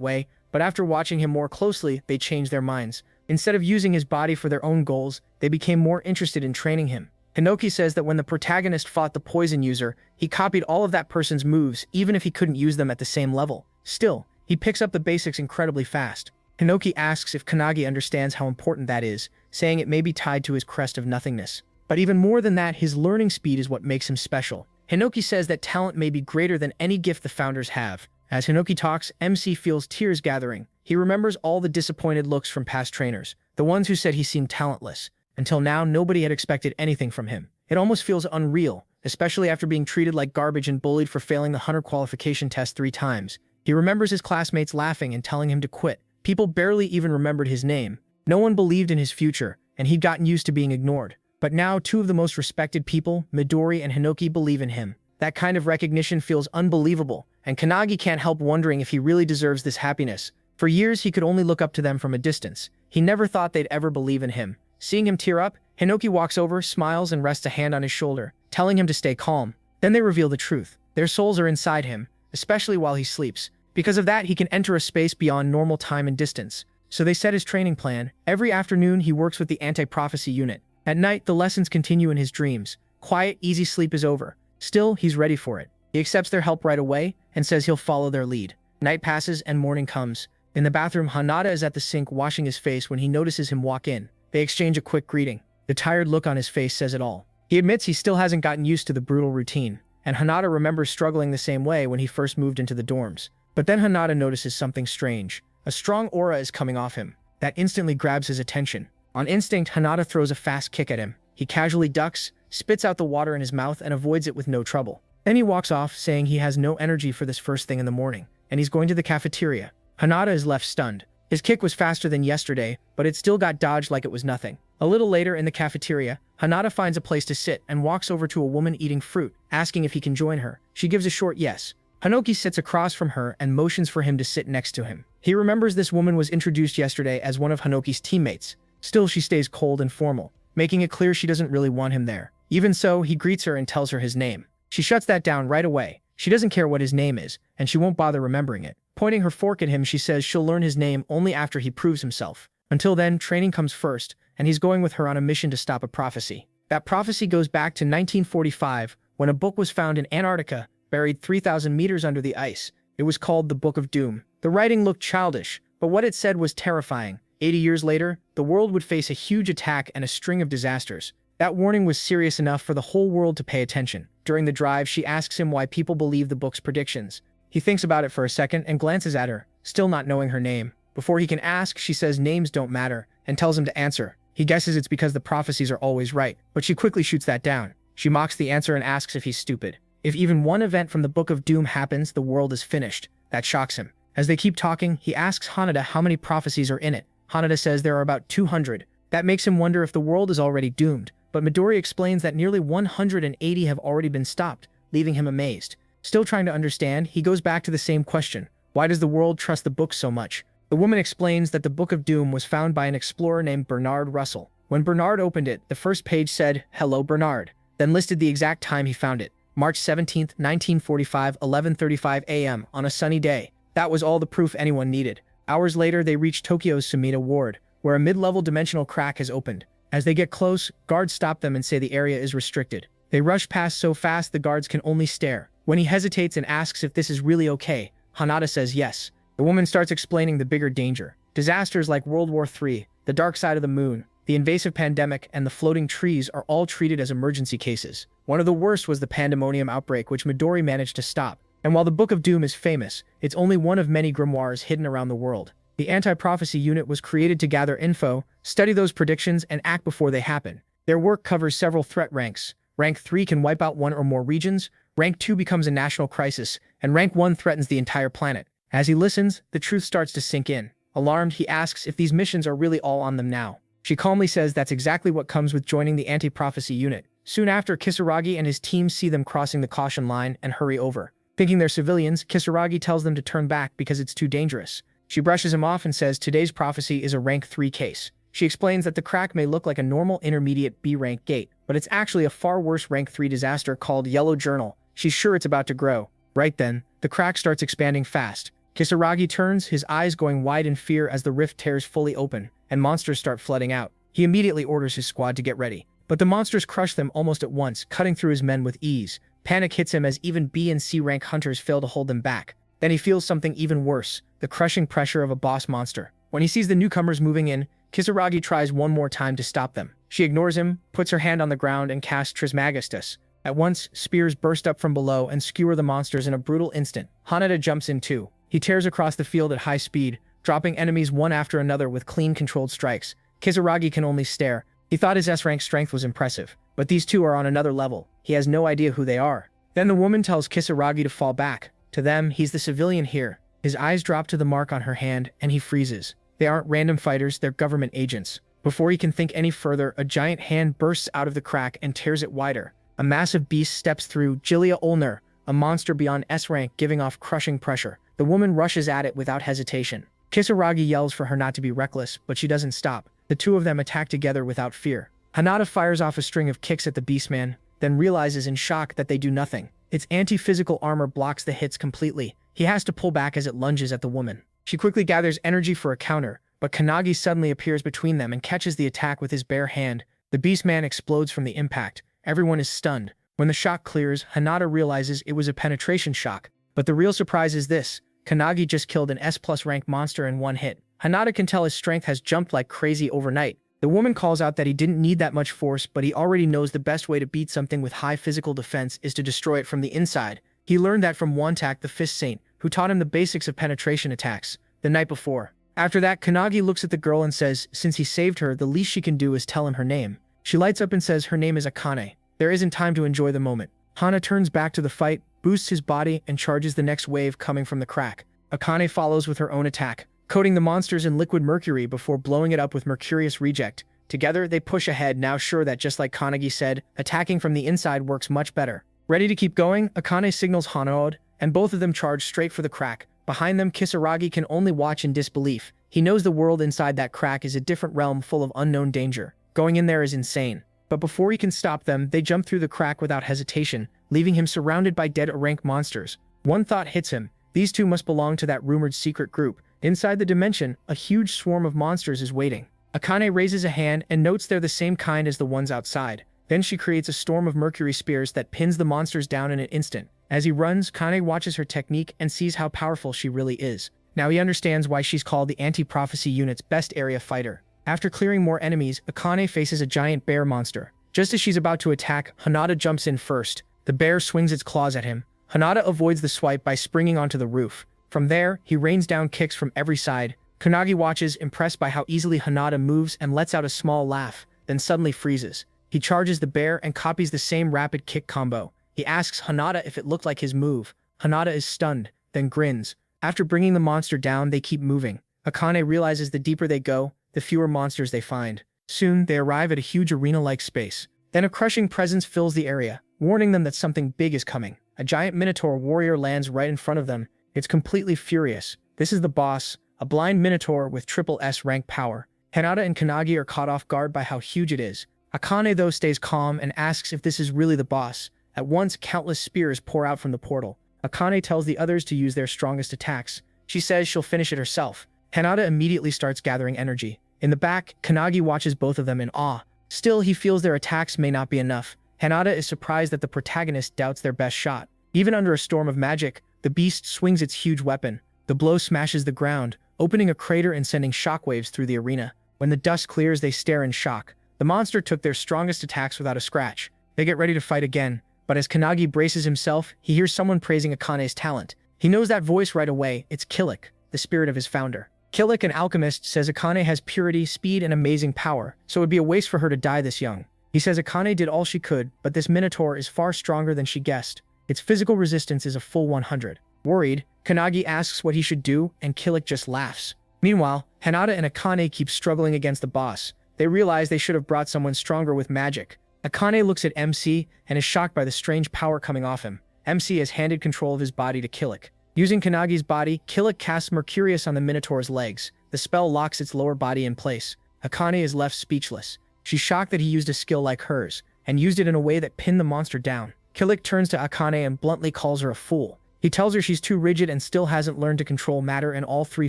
way, but after watching him more closely, they changed their minds. Instead of using his body for their own goals, they became more interested in training him. Hinoki says that when the protagonist fought the poison user, he copied all of that person's moves, even if he couldn't use them at the same level. Still, he picks up the basics incredibly fast. Hinoki asks if Kanagi understands how important that is, saying it may be tied to his crest of nothingness. But even more than that, his learning speed is what makes him special. Hinoki says that talent may be greater than any gift the founders have. As Hinoki talks, MC feels tears gathering. He remembers all the disappointed looks from past trainers, the ones who said he seemed talentless. Until now, nobody had expected anything from him. It almost feels unreal, especially after being treated like garbage and bullied for failing the hunter qualification test 3 times. He remembers his classmates laughing and telling him to quit. People barely even remembered his name. No one believed in his future, and he'd gotten used to being ignored. But now, 2 of the most respected people, Midori and Hinoki, believe in him. That kind of recognition feels unbelievable, and Kanagi can't help wondering if he really deserves this happiness. For years, he could only look up to them from a distance. He never thought they'd ever believe in him. Seeing him tear up, Hinoki walks over, smiles, and rests a hand on his shoulder, telling him to stay calm. Then they reveal the truth. Their souls are inside him, especially while he sleeps. Because of that, he can enter a space beyond normal time and distance. So they set his training plan. Every afternoon, he works with the anti-prophecy unit. At night, the lessons continue in his dreams. Quiet, easy sleep is over. Still, he's ready for it. He accepts their help right away and says he'll follow their lead. Night passes and morning comes. In the bathroom, Hanada is at the sink washing his face when he notices him walk in. They exchange a quick greeting. The tired look on his face says it all. He admits he still hasn't gotten used to the brutal routine, and Hanada remembers struggling the same way when he first moved into the dorms. But then Hanada notices something strange. A strong aura is coming off him. That instantly grabs his attention. On instinct, Hanada throws a fast kick at him. He casually ducks, spits out the water in his mouth, and avoids it with no trouble. Then he walks off, saying he has no energy for this first thing in the morning, and he's going to the cafeteria. Hanada is left stunned. His kick was faster than yesterday, but it still got dodged like it was nothing. A little later in the cafeteria, Hanada finds a place to sit and walks over to a woman eating fruit, asking if he can join her. She gives a short yes. Hinoki sits across from her and motions for him to sit next to him. He remembers this woman was introduced yesterday as one of Hinoki's teammates. Still, she stays cold and formal, making it clear she doesn't really want him there. Even so, he greets her and tells her his name. She shuts that down right away. She doesn't care what his name is, and she won't bother remembering it. Pointing her fork at him, she says she'll learn his name only after he proves himself. Until then, training comes first, and he's going with her on a mission to stop a prophecy. That prophecy goes back to 1945, when a book was found in Antarctica, buried 3,000 meters under the ice. It was called the Book of Doom. The writing looked childish, but what it said was terrifying. 80 years later, the world would face a huge attack and a string of disasters. That warning was serious enough for the whole world to pay attention. During the drive, she asks him why people believe the book's predictions. He thinks about it for a second and glances at her, still not knowing her name. Before he can ask, she says names don't matter, and tells him to answer. He guesses it's because the prophecies are always right, but she quickly shoots that down. She mocks the answer and asks if he's stupid. If even one event from the Book of Doom happens, the world is finished. That shocks him. As they keep talking, he asks Hanada how many prophecies are in it. Hanada says there are about 200. That makes him wonder if the world is already doomed, but Midori explains that nearly 180 have already been stopped, leaving him amazed. Still trying to understand, he goes back to the same question. Why does the world trust the book so much? The woman explains that the Book of Doom was found by an explorer named Bernard Russell. When Bernard opened it, the first page said, "Hello, Bernard," then listed the exact time he found it. March 17, 1945, 11:35 a.m. on a sunny day. That was all the proof anyone needed. Hours later, they reach Tokyo's Sumida Ward, where a mid-level dimensional crack has opened. As they get close, guards stop them and say the area is restricted. They rush past so fast the guards can only stare. When he hesitates and asks if this is really okay, Hanada says yes. The woman starts explaining the bigger danger. Disasters like World War III, the dark side of the moon, the invasive pandemic, and the floating trees are all treated as emergency cases. One of the worst was the pandemonium outbreak, which Midori managed to stop. And while the Book of Doom is famous, it's only one of many grimoires hidden around the world. The anti-prophecy unit was created to gather info, study those predictions, and act before they happen. Their work covers several threat ranks. Rank 3 can wipe out 1 or more regions, Rank 2 becomes a national crisis, and Rank 1 threatens the entire planet. As he listens, the truth starts to sink in. Alarmed, he asks if these missions are really all on them now. She calmly says that's exactly what comes with joining the anti-prophecy unit. Soon after, Kisaragi and his team see them crossing the caution line and hurry over. Thinking they're civilians, Kisaragi tells them to turn back because it's too dangerous. She brushes him off and says today's prophecy is a Rank 3 case. She explains that the crack may look like a normal intermediate B rank gate, but it's actually a far worse rank 3 disaster called Yellow Journal. She's sure it's about to grow. Right then, the crack starts expanding fast. Kisaragi turns, his eyes going wide in fear as the rift tears fully open, and monsters start flooding out. He immediately orders his squad to get ready. But the monsters crush them almost at once, cutting through his men with ease. Panic hits him as even B and C rank hunters fail to hold them back. Then he feels something even worse, the crushing pressure of a boss monster. When he sees the newcomers moving in, Kisaragi tries one more time to stop them. She ignores him, puts her hand on the ground, and casts Trismegistus. At once, spears burst up from below and skewer the monsters in a brutal instant. Hanada jumps in too. He tears across the field at high speed, dropping enemies one after another with clean controlled strikes. Kisaragi can only stare. He thought his S-rank strength was impressive, but these two are on another level. He has no idea who they are. Then the woman tells Kisaragi to fall back. To them, he's the civilian here. His eyes drop to the mark on her hand, and he freezes. They aren't random fighters, they're government agents. Before he can think any further, a giant hand bursts out of the crack and tears it wider. A massive beast steps through, Jilia Ulner, a monster beyond S-rank giving off crushing pressure. The woman rushes at it without hesitation. Kisaragi yells for her not to be reckless, but she doesn't stop. The two of them attack together without fear. Hanada fires off a string of kicks at the beastman, then realizes in shock that they do nothing. Its anti-physical armor blocks the hits completely. He has to pull back as it lunges at the woman. She quickly gathers energy for a counter, but Kanagi suddenly appears between them and catches the attack with his bare hand. The beastman explodes from the impact. Everyone is stunned. When the shock clears, Hanada realizes it was a penetration shock. But the real surprise is this. Kanagi just killed an S+ rank monster in one hit. Hanada can tell his strength has jumped like crazy overnight. The woman calls out that he didn't need that much force, but he already knows the best way to beat something with high physical defense is to destroy it from the inside. He learned that from Wontak, the Fist Saint, who taught him the basics of penetration attacks the night before. After that, Kanagi looks at the girl and says, since he saved her, the least she can do is tell him her name. She lights up and says her name is Akane. There isn't time to enjoy the moment. Hana turns back to the fight, boosts his body, and charges the next wave coming from the crack. Akane follows with her own attack, coating the monsters in liquid mercury before blowing it up with Mercurius Reject. Together, they push ahead, now sure that just like Kanagi said, attacking from the inside works much better. Ready to keep going, Akane signals Hanaod, and both of them charge straight for the crack. Behind them, Kisaragi can only watch in disbelief. He knows the world inside that crack is a different realm full of unknown danger. Going in there is insane. But before he can stop them, they jump through the crack without hesitation, leaving him surrounded by dead rank monsters. One thought hits him. These two must belong to that rumored secret group. Inside the dimension, a huge swarm of monsters is waiting. Akane raises a hand and notes they're the same kind as the ones outside. Then she creates a storm of mercury spears that pins the monsters down in an instant. As he runs, Kane watches her technique and sees how powerful she really is. Now he understands why she's called the anti-prophecy unit's best area fighter. After clearing more enemies, Akane faces a giant bear monster. Just as she's about to attack, Hanada jumps in first. The bear swings its claws at him. Hanada avoids the swipe by springing onto the roof. From there, he rains down kicks from every side. Kunagi watches, impressed by how easily Hanada moves, and lets out a small laugh, then suddenly freezes. He charges the bear and copies the same rapid kick combo. He asks Hanada if it looked like his move. Hanada is stunned, then grins. After bringing the monster down, they keep moving. Akane realizes the deeper they go, the fewer monsters they find. Soon, they arrive at a huge arena-like space. Then a crushing presence fills the area, warning them that something big is coming. A giant Minotaur warrior lands right in front of them. It's completely furious. This is the boss, a blind Minotaur with triple S rank power. Hanada and Kanagi are caught off guard by how huge it is. Akane, though, stays calm and asks if this is really the boss. At once, countless spears pour out from the portal. Akane tells the others to use their strongest attacks. She says she'll finish it herself. Hanada immediately starts gathering energy. In the back, Kanagi watches both of them in awe. Still, he feels their attacks may not be enough. Hanada is surprised that the protagonist doubts their best shot. Even under a storm of magic, the beast swings its huge weapon. The blow smashes the ground, opening a crater and sending shockwaves through the arena. When the dust clears, they stare in shock. The monster took their strongest attacks without a scratch. They get ready to fight again, but as Kanagi braces himself, he hears someone praising Akane's talent. He knows that voice right away. It's Killik, the spirit of his founder. Killik, an alchemist, says Akane has purity, speed, and amazing power, so it would be a waste for her to die this young. He says Akane did all she could, but this Minotaur is far stronger than she guessed. Its physical resistance is a full 100. Worried, Kanagi asks what he should do, and Killik just laughs. Meanwhile, Hanada and Akane keep struggling against the boss. They realize they should have brought someone stronger with magic. Akane looks at MC and is shocked by the strange power coming off him. MC has handed control of his body to Killik. Using Kanagi's body, Killik casts Mercurius on the Minotaur's legs. The spell locks its lower body in place. Akane is left speechless. She's shocked that he used a skill like hers, and used it in a way that pinned the monster down. Kilik turns to Akane and bluntly calls her a fool. He tells her she's too rigid and still hasn't learned to control matter in all three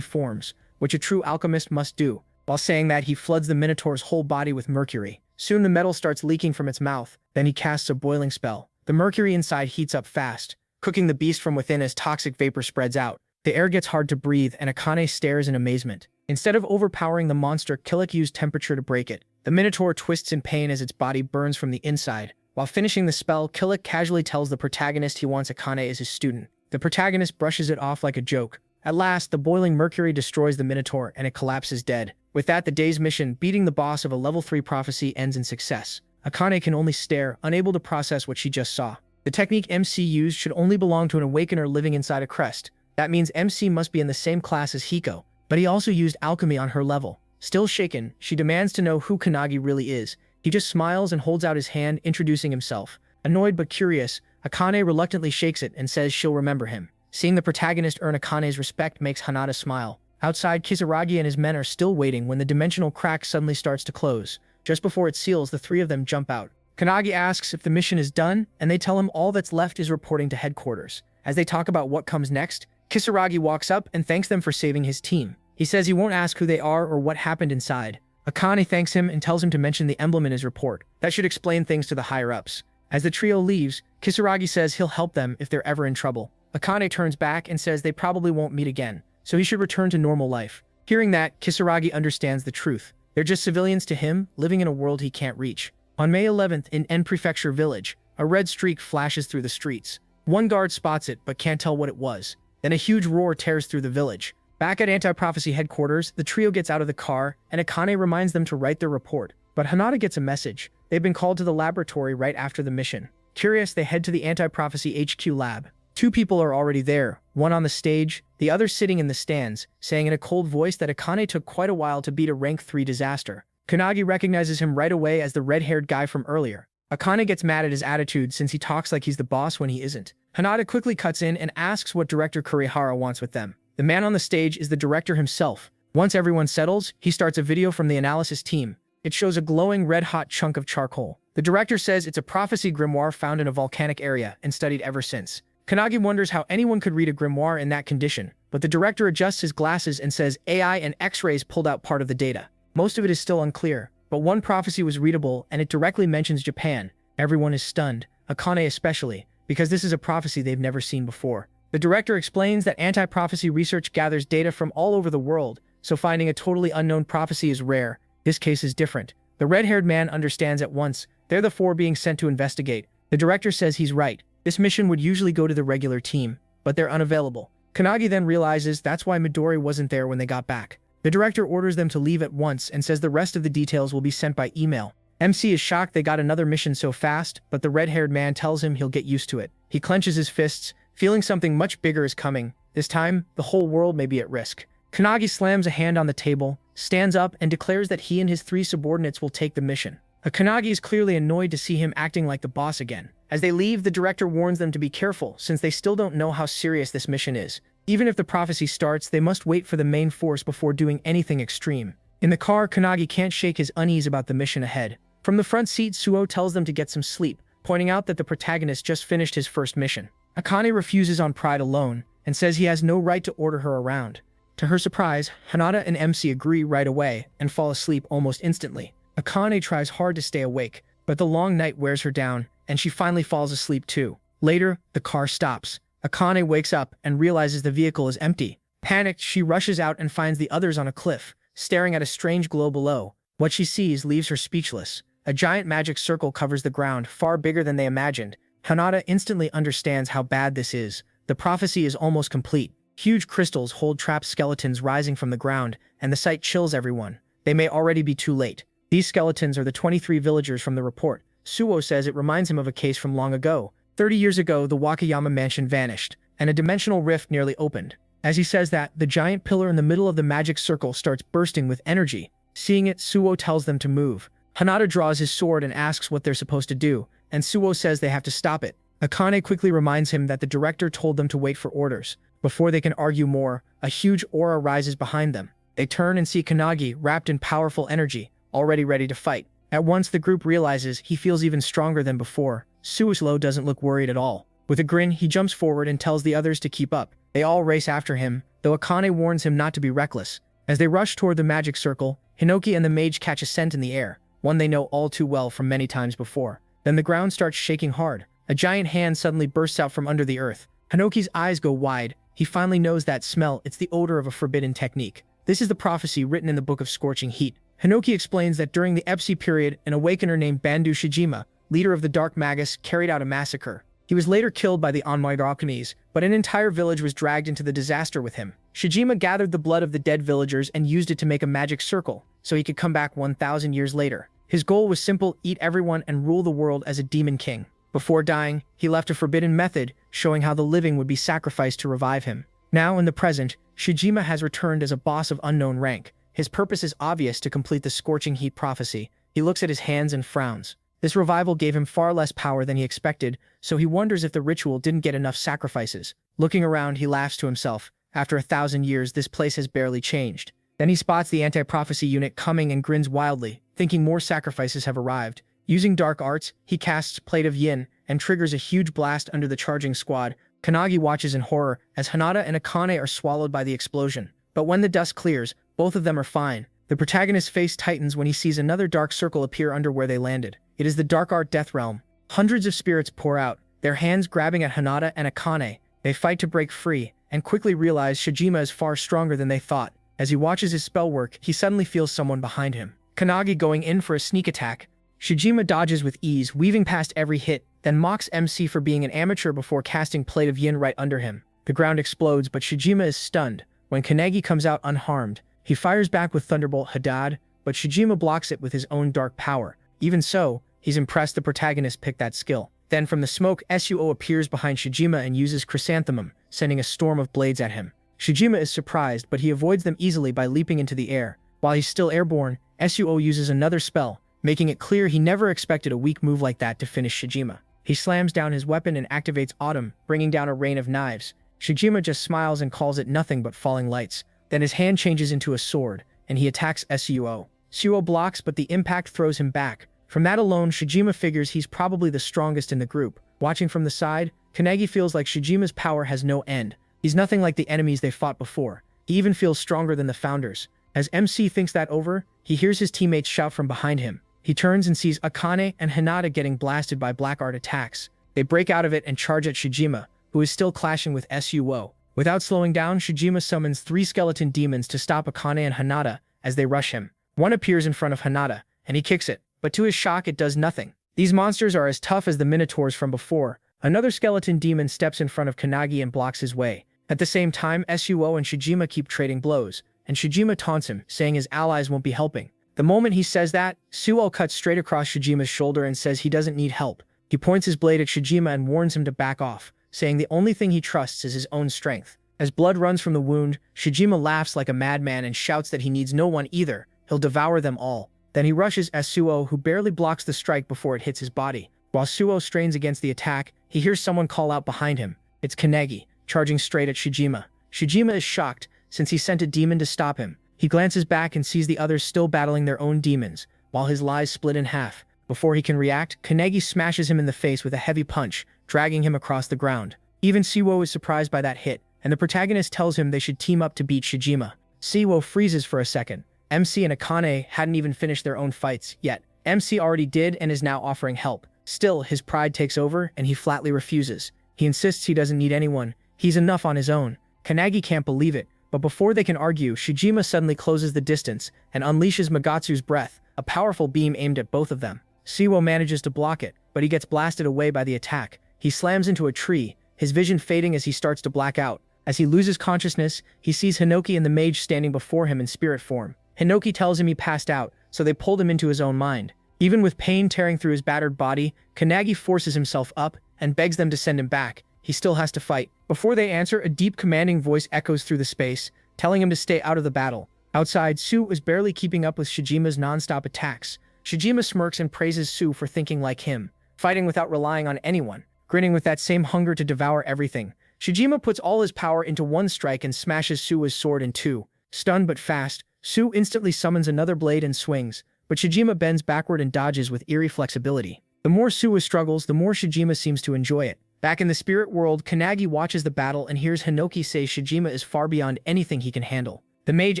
forms, which a true alchemist must do. While saying that, he floods the Minotaur's whole body with mercury. Soon the metal starts leaking from its mouth, then he casts a boiling spell. The mercury inside heats up fast, cooking the beast from within as toxic vapor spreads out. The air gets hard to breathe, and Akane stares in amazement. Instead of overpowering the monster, Kilik used temperature to break it. The Minotaur twists in pain as its body burns from the inside. While finishing the spell, Kilik casually tells the protagonist he wants Akane as his student. The protagonist brushes it off like a joke. At last, the boiling mercury destroys the Minotaur, and it collapses dead. With that, the day's mission, beating the boss of a level 3 prophecy, ends in success. Akane can only stare, unable to process what she just saw. The technique MC used should only belong to an awakener living inside a crest. That means MC must be in the same class as Hiko, but he also used alchemy on her level. Still shaken, she demands to know who Kanagi really is. He just smiles and holds out his hand, introducing himself. Annoyed but curious, Akane reluctantly shakes it and says she'll remember him. Seeing the protagonist earn Akane's respect makes Hanada smile. Outside, Kisaragi and his men are still waiting when the dimensional crack suddenly starts to close. Just before it seals, the three of them jump out. Kanagi asks if the mission is done, and they tell him all that's left is reporting to headquarters. As they talk about what comes next, Kisaragi walks up and thanks them for saving his team. He says he won't ask who they are or what happened inside. Akane thanks him and tells him to mention the emblem in his report. That should explain things to the higher-ups. As the trio leaves, Kisaragi says he'll help them if they're ever in trouble. Akane turns back and says they probably won't meet again, so he should return to normal life. Hearing that, Kisaragi understands the truth. They're just civilians to him, living in a world he can't reach. On May 11th, in En Prefecture Village, a red streak flashes through the streets. One guard spots it, but can't tell what it was. Then a huge roar tears through the village. Back at Anti-Prophecy headquarters, the trio gets out of the car, and Akane reminds them to write their report. But Hanada gets a message. They've been called to the laboratory right after the mission. Curious, they head to the Anti-Prophecy HQ lab. Two people are already there, one on the stage, the other sitting in the stands, saying in a cold voice that Akane took quite a while to beat a rank 3 disaster. Kanagi recognizes him right away as the red-haired guy from earlier. Akane gets mad at his attitude since he talks like he's the boss when he isn't. Hanada quickly cuts in and asks what Director Kurihara wants with them. The man on the stage is the director himself. Once everyone settles, he starts a video from the analysis team. It shows a glowing red-hot chunk of charcoal. The director says it's a prophecy grimoire found in a volcanic area and studied ever since. Kanagi wonders how anyone could read a grimoire in that condition, but the director adjusts his glasses and says AI and X-rays pulled out part of the data. Most of it is still unclear, but one prophecy was readable and it directly mentions Japan. Everyone is stunned, Akane especially, because this is a prophecy they've never seen before. The director explains that anti-prophecy research gathers data from all over the world, so finding a totally unknown prophecy is rare. This case is different. The red-haired man understands at once. They're the four being sent to investigate. The director says he's right. This mission would usually go to the regular team, but they're unavailable. Kanagi then realizes that's why Midori wasn't there when they got back. The director orders them to leave at once and says the rest of the details will be sent by email. MC is shocked they got another mission so fast, but the red-haired man tells him he'll get used to it. He clenches his fists, feeling something much bigger is coming. This time, the whole world may be at risk. Kanagi slams a hand on the table, stands up, and declares that he and his three subordinates will take the mission. Kanagi is clearly annoyed to see him acting like the boss again. As they leave, the director warns them to be careful, since they still don't know how serious this mission is. Even if the prophecy starts, they must wait for the main force before doing anything extreme. In the car, Kanagi can't shake his unease about the mission ahead. From the front seat, Suo tells them to get some sleep, pointing out that the protagonist just finished his first mission. Akane refuses on pride alone, and says he has no right to order her around. To her surprise, Hanada and MC agree right away, and fall asleep almost instantly. Akane tries hard to stay awake, but the long night wears her down, and she finally falls asleep too. Later, the car stops. Akane wakes up and realizes the vehicle is empty. Panicked, she rushes out and finds the others on a cliff, staring at a strange glow below. What she sees leaves her speechless. A giant magic circle covers the ground, far bigger than they imagined. Hanada instantly understands how bad this is. The prophecy is almost complete. Huge crystals hold trapped skeletons rising from the ground, and the sight chills everyone. They may already be too late. These skeletons are the 23 villagers from the report. Suo says it reminds him of a case from long ago. 30 years ago, the Wakayama mansion vanished, and a dimensional rift nearly opened. As he says that, the giant pillar in the middle of the magic circle starts bursting with energy. Seeing it, Suo tells them to move. Hanada draws his sword and asks what they're supposed to do, and Suo says they have to stop it. Akane quickly reminds him that the director told them to wait for orders. Before they can argue more, a huge aura rises behind them. They turn and see Kanagi wrapped in powerful energy, already ready to fight. At once the group realizes he feels even stronger than before. Suislo doesn't look worried at all. With a grin, he jumps forward and tells the others to keep up. They all race after him, though Akane warns him not to be reckless. As they rush toward the magic circle, Hinoki and the mage catch a scent in the air, one they know all too well from many times before. Then the ground starts shaking hard. A giant hand suddenly bursts out from under the earth. Hinoki's eyes go wide. He finally knows that smell. It's the odor of a forbidden technique. This is the prophecy written in the Book of Scorching Heat. Hinoki explains that during the Epsi period, an awakener named Bandu Shijima, leader of the Dark Magus, carried out a massacre. He was later killed by the Onmyodrakunis, but an entire village was dragged into the disaster with him. Shijima gathered the blood of the dead villagers and used it to make a magic circle, so he could come back 1,000 years later. His goal was simple: eat everyone and rule the world as a demon king. Before dying, he left a forbidden method, showing how the living would be sacrificed to revive him. Now, in the present, Shijima has returned as a boss of unknown rank. His purpose is obvious: to complete the Scorching Heat prophecy. He looks at his hands and frowns. This revival gave him far less power than he expected, so he wonders if the ritual didn't get enough sacrifices. Looking around, he laughs to himself. After 1,000 years, this place has barely changed. Then he spots the anti-prophecy unit coming and grins wildly, thinking more sacrifices have arrived. Using dark arts, he casts Plate of Yin and triggers a huge blast under the charging squad. Kanagi watches in horror as Hinata and Akane are swallowed by the explosion. But when the dust clears, both of them are fine. The protagonist's face tightens when he sees another dark circle appear under where they landed. It is the Dark Art Death Realm. Hundreds of spirits pour out, their hands grabbing at Hinata and Akane. They fight to break free, and quickly realize Shijima is far stronger than they thought. As he watches his spell work, he suddenly feels someone behind him. Kanagi going in for a sneak attack. Shijima dodges with ease, weaving past every hit, then mocks MC for being an amateur before casting Plate of Yin right under him. The ground explodes, but Shijima is stunned. When Kanagi comes out unharmed, he fires back with Thunderbolt Hadad, but Shijima blocks it with his own dark power. Even so, he's impressed the protagonist picked that skill. Then from the smoke, Suo appears behind Shijima and uses Chrysanthemum, sending a storm of blades at him. Shijima is surprised, but he avoids them easily by leaping into the air. While he's still airborne, Suo uses another spell, making it clear he never expected a weak move like that to finish Shijima. He slams down his weapon and activates Autumn, bringing down a rain of knives. Shijima just smiles and calls it nothing but falling lights. Then his hand changes into a sword, and he attacks Suo. Suo blocks, but the impact throws him back. From that alone, Shijima figures he's probably the strongest in the group. Watching from the side, Kanagi feels like Shijima's power has no end. He's nothing like the enemies they fought before. He even feels stronger than the founders. As MC thinks that over, he hears his teammates shout from behind him. He turns and sees Akane and Hinata getting blasted by black art attacks. They break out of it and charge at Shijima, who is still clashing with Suo. Without slowing down, Shijima summons 3 skeleton demons to stop Akane and Hinata as they rush him. One appears in front of Hinata, and he kicks it, but to his shock it does nothing. These monsters are as tough as the minotaurs from before. Another skeleton demon steps in front of Kanagi and blocks his way. At the same time, Suo and Shijima keep trading blows, and Shijima taunts him, saying his allies won't be helping. The moment he says that, Suo cuts straight across Shijima's shoulder and says he doesn't need help. He points his blade at Shijima and warns him to back off, saying the only thing he trusts is his own strength. As blood runs from the wound, Shijima laughs like a madman and shouts that he needs no one either. He'll devour them all. Then he rushes Suo, who barely blocks the strike before it hits his body. While Suo strains against the attack, he hears someone call out behind him. It's Kanagi, charging straight at Shijima. Shijima is shocked, since he sent a demon to stop him. He glances back and sees the others still battling their own demons, while his lies split in half. Before he can react, Kanagi smashes him in the face with a heavy punch, dragging him across the ground. Even Suo is surprised by that hit, and the protagonist tells him they should team up to beat Shijima. Suo freezes for a second. MC and Akane hadn't even finished their own fights yet. MC already did and is now offering help. Still, his pride takes over and he flatly refuses. He insists he doesn't need anyone. He's enough on his own. Kanagi can't believe it, but before they can argue, Shijima suddenly closes the distance and unleashes Magatsu's breath, a powerful beam aimed at both of them. Suo manages to block it, but he gets blasted away by the attack. He slams into a tree, his vision fading as he starts to black out. As he loses consciousness, he sees Hinoki and the mage standing before him in spirit form. Hinoki tells him he passed out, so they pulled him into his own mind. Even with pain tearing through his battered body, Kanagi forces himself up and begs them to send him back. He still has to fight. Before they answer, a deep commanding voice echoes through the space, telling him to stay out of the battle. Outside, Su is barely keeping up with Shijima's non-stop attacks. Shijima smirks and praises Su for thinking like him, fighting without relying on anyone, grinning with that same hunger to devour everything. Shijima puts all his power into one strike and smashes Su's sword in two. Stunned but fast, Su instantly summons another blade and swings, but Shijima bends backward and dodges with eerie flexibility. The more Suwa struggles, the more Shijima seems to enjoy it. Back in the spirit world, Kanagi watches the battle and hears Hinoki say Shijima is far beyond anything he can handle. The mage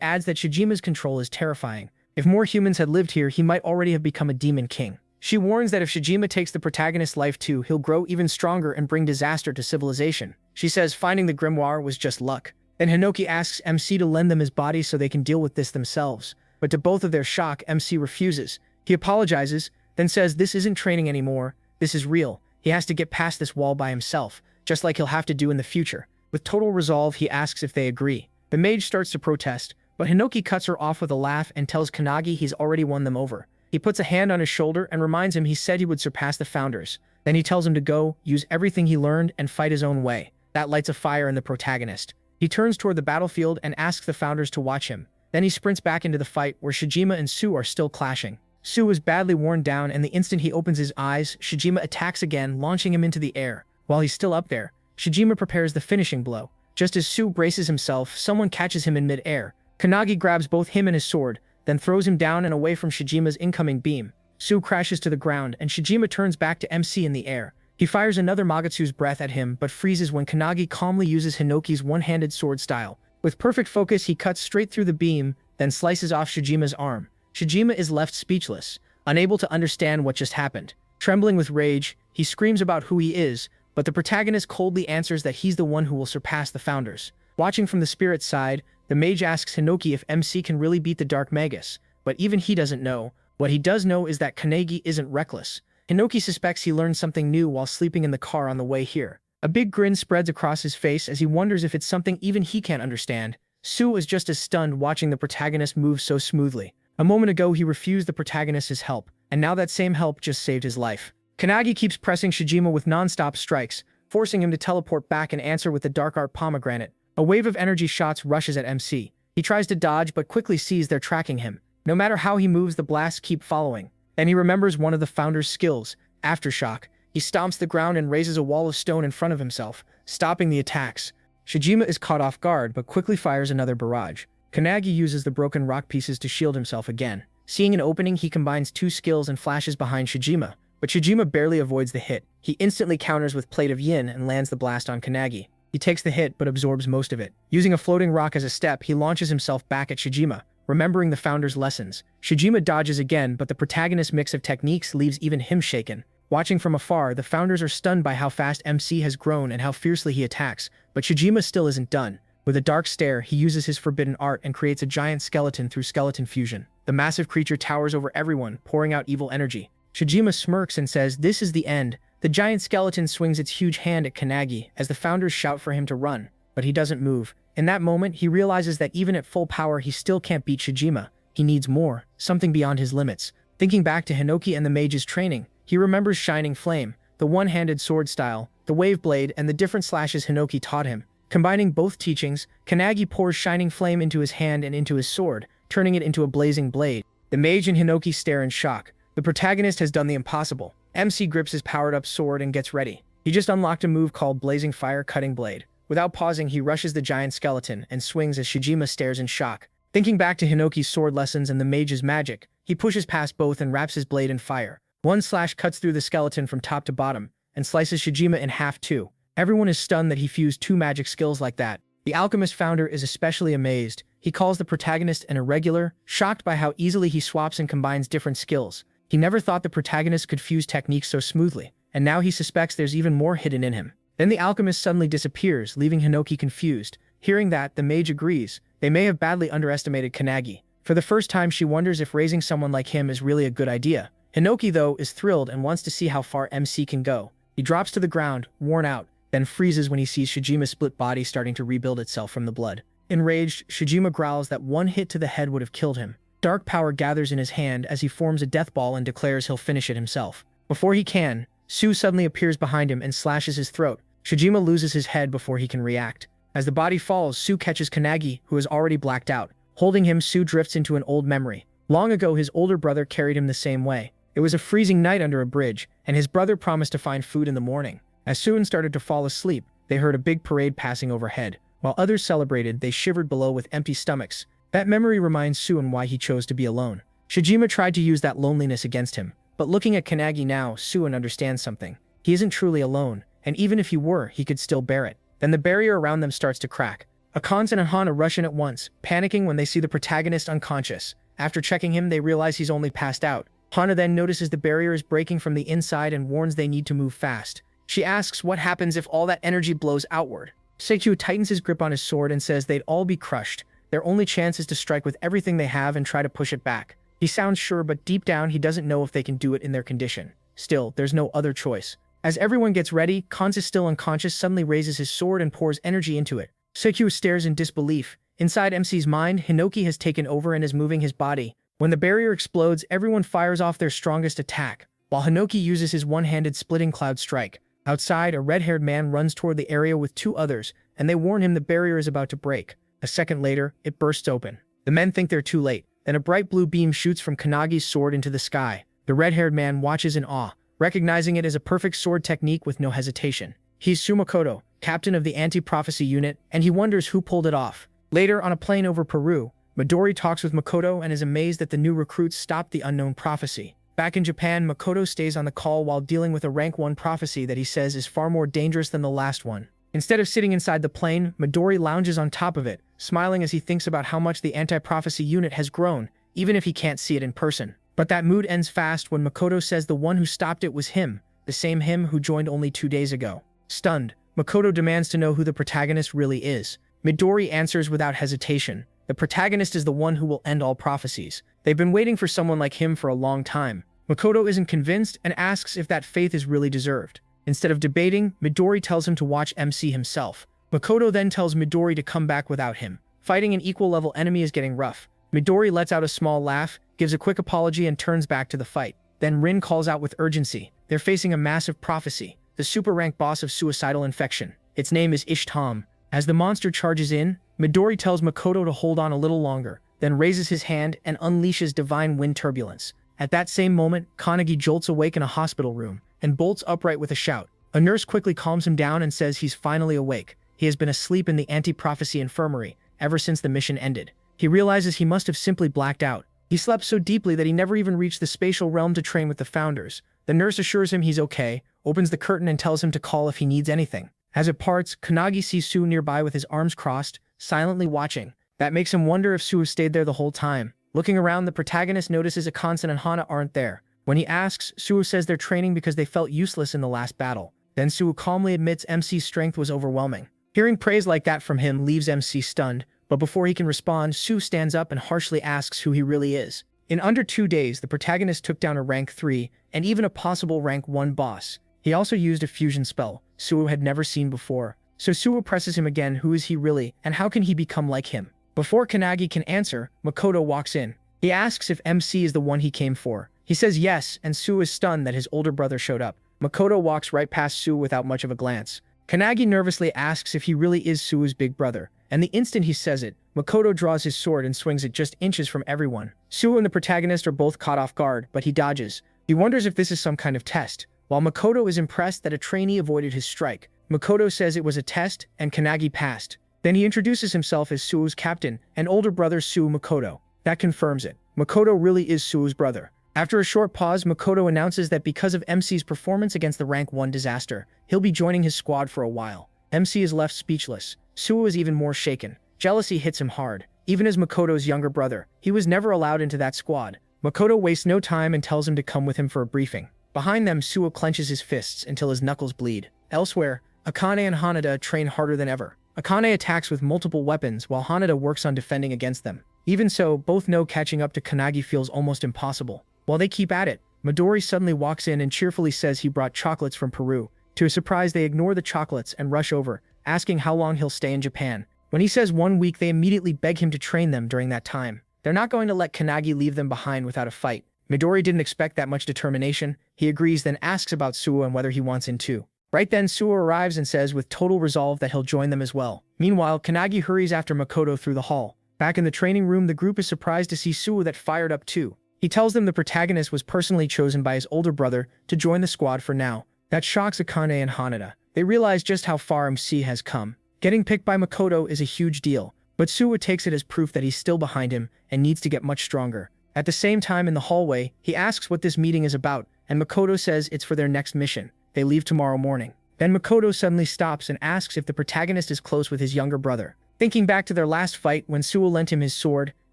adds that Shijima's control is terrifying. If more humans had lived here, he might already have become a demon king. She warns that if Shijima takes the protagonist's life too, he'll grow even stronger and bring disaster to civilization. She says finding the grimoire was just luck. Then Hinoki asks MC to lend them his body so they can deal with this themselves. But to both of their shock, MC refuses. He apologizes, then says this isn't training anymore, this is real. He has to get past this wall by himself, just like he'll have to do in the future. With total resolve, he asks if they agree. The mage starts to protest, but Hinoki cuts her off with a laugh and tells Kanagi he's already won them over. He puts a hand on his shoulder and reminds him he said he would surpass the founders. Then he tells him to go, use everything he learned, and fight his own way. That lights a fire in the protagonist. He turns toward the battlefield and asks the founders to watch him. Then he sprints back into the fight where Shijima and Su are still clashing. Su is badly worn down, and the instant he opens his eyes, Shijima attacks again, launching him into the air. While he's still up there, Shijima prepares the finishing blow. Just as Su braces himself, someone catches him in mid-air. Kanagi grabs both him and his sword, then throws him down and away from Shijima's incoming beam. Su crashes to the ground, and Shijima turns back to MC in the air. He fires another Magatsu's breath at him, but freezes when Kanagi calmly uses Hinoki's one-handed sword style. With perfect focus, he cuts straight through the beam, then slices off Shijima's arm. Shijima is left speechless, unable to understand what just happened. Trembling with rage, he screams about who he is, but the protagonist coldly answers that he's the one who will surpass the founders. Watching from the spirit side, the mage asks Hinoki if MC can really beat the Dark Magus, but even he doesn't know. What he does know is that Kanagi isn't reckless. Hinoki suspects he learned something new while sleeping in the car on the way here. A big grin spreads across his face as he wonders if it's something even he can't understand. Su is just as stunned watching the protagonist move so smoothly. A moment ago, he refused the protagonist's help, and now that same help just saved his life. Kanagi keeps pressing Shijima with non-stop strikes, forcing him to teleport back and answer with the Dark Art Pomegranate. A wave of energy shots rushes at MC. He tries to dodge but quickly sees they're tracking him. No matter how he moves, the blasts keep following. Then he remembers one of the founder's skills, Aftershock. He stomps the ground and raises a wall of stone in front of himself, stopping the attacks. Shijima is caught off guard but quickly fires another barrage. Kanagi uses the broken rock pieces to shield himself again. Seeing an opening, he combines two skills and flashes behind Shijima, but Shijima barely avoids the hit. He instantly counters with Plate of Yin and lands the blast on Kanagi. He takes the hit but absorbs most of it. Using a floating rock as a step, he launches himself back at Shijima, remembering the founder's lessons. Shijima dodges again, but the protagonist's mix of techniques leaves even him shaken. Watching from afar, the founders are stunned by how fast MC has grown and how fiercely he attacks, but Shijima still isn't done. With a dark stare, he uses his forbidden art and creates a giant skeleton through skeleton fusion. The massive creature towers over everyone, pouring out evil energy. Shijima smirks and says, "This is the end." The giant skeleton swings its huge hand at Kanagi as the founders shout for him to run, but he doesn't move. In that moment, he realizes that even at full power, he still can't beat Shijima. He needs more, something beyond his limits. Thinking back to Hinoki and the mage's training, he remembers Shining Flame, the one-handed sword style, the wave blade, and the different slashes Hinoki taught him. Combining both teachings, Kanagi pours Shining Flame into his hand and into his sword, turning it into a blazing blade. The mage and Hinoki stare in shock. The protagonist has done the impossible. MC grips his powered-up sword and gets ready. He just unlocked a move called Blazing Fire Cutting Blade. Without pausing, he rushes the giant skeleton and swings as Shijima stares in shock. Thinking back to Hinoki's sword lessons and the mage's magic, he pushes past both and wraps his blade in fire. One slash cuts through the skeleton from top to bottom and slices Shijima in half too. Everyone is stunned that he fused two magic skills like that. The alchemist founder is especially amazed. He calls the protagonist an irregular, shocked by how easily he swaps and combines different skills. He never thought the protagonist could fuse techniques so smoothly, and now he suspects there's even more hidden in him. Then the alchemist suddenly disappears, leaving Hinoki confused. Hearing that, the mage agrees. They may have badly underestimated Kanagi. For the first time, she wonders if raising someone like him is really a good idea. Hinoki, though, is thrilled and wants to see how far MC can go. He drops to the ground, worn out, then freezes when he sees Shijima's split body starting to rebuild itself from the blood. Enraged, Shijima growls that one hit to the head would have killed him. Dark power gathers in his hand as he forms a death ball and declares he'll finish it himself. Before he can, Su suddenly appears behind him and slashes his throat. Shijima loses his head before he can react. As the body falls, Su catches Kanagi, who is already blacked out. Holding him, Su drifts into an old memory. Long ago, his older brother carried him the same way. It was a freezing night under a bridge, and his brother promised to find food in the morning. As Su started to fall asleep, they heard a big parade passing overhead. While others celebrated, they shivered below with empty stomachs. That memory reminds Suin why he chose to be alone. Shijima tried to use that loneliness against him, but looking at Kanagi now, Suin understands something. He isn't truly alone, and even if he were, he could still bear it. Then the barrier around them starts to crack. Akane and Hana rush in at once, panicking when they see the protagonist unconscious. After checking him, they realize he's only passed out. Hana then notices the barrier is breaking from the inside and warns they need to move fast. She asks what happens if all that energy blows outward. Seikyu tightens his grip on his sword and says they'd all be crushed. Their only chance is to strike with everything they have and try to push it back. He sounds sure, but deep down he doesn't know if they can do it in their condition. Still, there's no other choice. As everyone gets ready, Kanz, still unconscious, suddenly raises his sword and pours energy into it. Seikyu stares in disbelief. Inside MC's mind, Hinoki has taken over and is moving his body. When the barrier explodes, everyone fires off their strongest attack, while Hinoki uses his one-handed splitting cloud strike. Outside, a red-haired man runs toward the area with two others, and they warn him the barrier is about to break. A second later, it bursts open. The men think they're too late. Then a bright blue beam shoots from Kanagi's sword into the sky. The red-haired man watches in awe, recognizing it as a perfect sword technique with no hesitation. He's Sumakoto, captain of the anti-prophecy unit, and he wonders who pulled it off. Later, on a plane over Peru, Midori talks with Makoto and is amazed that the new recruits stopped the unknown prophecy. Back in Japan, Makoto stays on the call while dealing with a rank 1 prophecy that he says is far more dangerous than the last one. Instead of sitting inside the plane, Midori lounges on top of it, smiling as he thinks about how much the anti-prophecy unit has grown, even if he can't see it in person. But that mood ends fast when Makoto says the one who stopped it was him, the same him who joined only 2 days ago. Stunned, Makoto demands to know who the protagonist really is. Midori answers without hesitation. The protagonist is the one who will end all prophecies. They've been waiting for someone like him for a long time. Makoto isn't convinced and asks if that faith is really deserved. Instead of debating, Midori tells him to watch MC himself. Makoto then tells Midori to come back without him. Fighting an equal-level enemy is getting rough. Midori lets out a small laugh, gives a quick apology, and turns back to the fight. Then Rin calls out with urgency. They're facing a massive prophecy, the super-rank boss of suicidal infection. Its name is Ishtam. As the monster charges in, Midori tells Makoto to hold on a little longer, then raises his hand and unleashes divine wind turbulence. At that same moment, Kanagi jolts awake in a hospital room and bolts upright with a shout. A nurse quickly calms him down and says he's finally awake. He has been asleep in the anti-prophecy infirmary ever since the mission ended. He realizes he must have simply blacked out. He slept so deeply that he never even reached the spatial realm to train with the founders. The nurse assures him he's okay, opens the curtain and tells him to call if he needs anything. As it parts, Kanagi sees Su nearby with his arms crossed, silently watching. That makes him wonder if Su stayed there the whole time. Looking around, the protagonist notices Akane and Hana aren't there. When he asks, Su says they're training because they felt useless in the last battle. Then Su calmly admits MC's strength was overwhelming. Hearing praise like that from him leaves MC stunned, but before he can respond, Su stands up and harshly asks who he really is. In under 2 days, the protagonist took down a rank 3 and even a possible rank 1 boss. He also used a fusion spell Su had never seen before. So Su presses him again, who is he really, and how can he become like him? Before Kanagi can answer, Makoto walks in. He asks if MC is the one he came for. He says yes, and Su is stunned that his older brother showed up. Makoto walks right past Su without much of a glance. Kanagi nervously asks if he really is Su's big brother, and the instant he says it, Makoto draws his sword and swings it just inches from everyone. Su and the protagonist are both caught off guard, but he dodges. He wonders if this is some kind of test. While Makoto is impressed that a trainee avoided his strike, Makoto says it was a test, and Kanagi passed. Then he introduces himself as Su's captain and older brother Su Makoto. That confirms it. Makoto really is Su's brother. After a short pause, Makoto announces that because of MC's performance against the rank 1 disaster, he'll be joining his squad for a while. MC is left speechless. Su is even more shaken. Jealousy hits him hard. Even as Makoto's younger brother, he was never allowed into that squad. Makoto wastes no time and tells him to come with him for a briefing. Behind them, Su clenches his fists until his knuckles bleed. Elsewhere, Akane and Hanada train harder than ever. Akane attacks with multiple weapons while Hanada works on defending against them. Even so, both know catching up to Kanagi feels almost impossible. While they keep at it, Midori suddenly walks in and cheerfully says he brought chocolates from Peru. To his surprise, they ignore the chocolates and rush over, asking how long he'll stay in Japan. When he says 1 week, they immediately beg him to train them during that time. They're not going to let Kanagi leave them behind without a fight. Midori didn't expect that much determination. He agrees, then asks about Suo and whether he wants in too. Right then, Suo arrives and says with total resolve that he'll join them as well. Meanwhile, Kanagi hurries after Makoto through the hall. Back in the training room, the group is surprised to see Suo that fired up too. He tells them the protagonist was personally chosen by his older brother to join the squad for now. That shocks Akane and Hanada. They realize just how far MC has come. Getting picked by Makoto is a huge deal, But Suwa takes it as proof that he's still behind him and needs to get much stronger. At the same time in the hallway, he asks what this meeting is about, and Makoto says it's for their next mission. They leave tomorrow morning. Then Makoto suddenly stops and asks if the protagonist is close with his younger brother. Thinking back to their last fight when Suwa lent him his sword,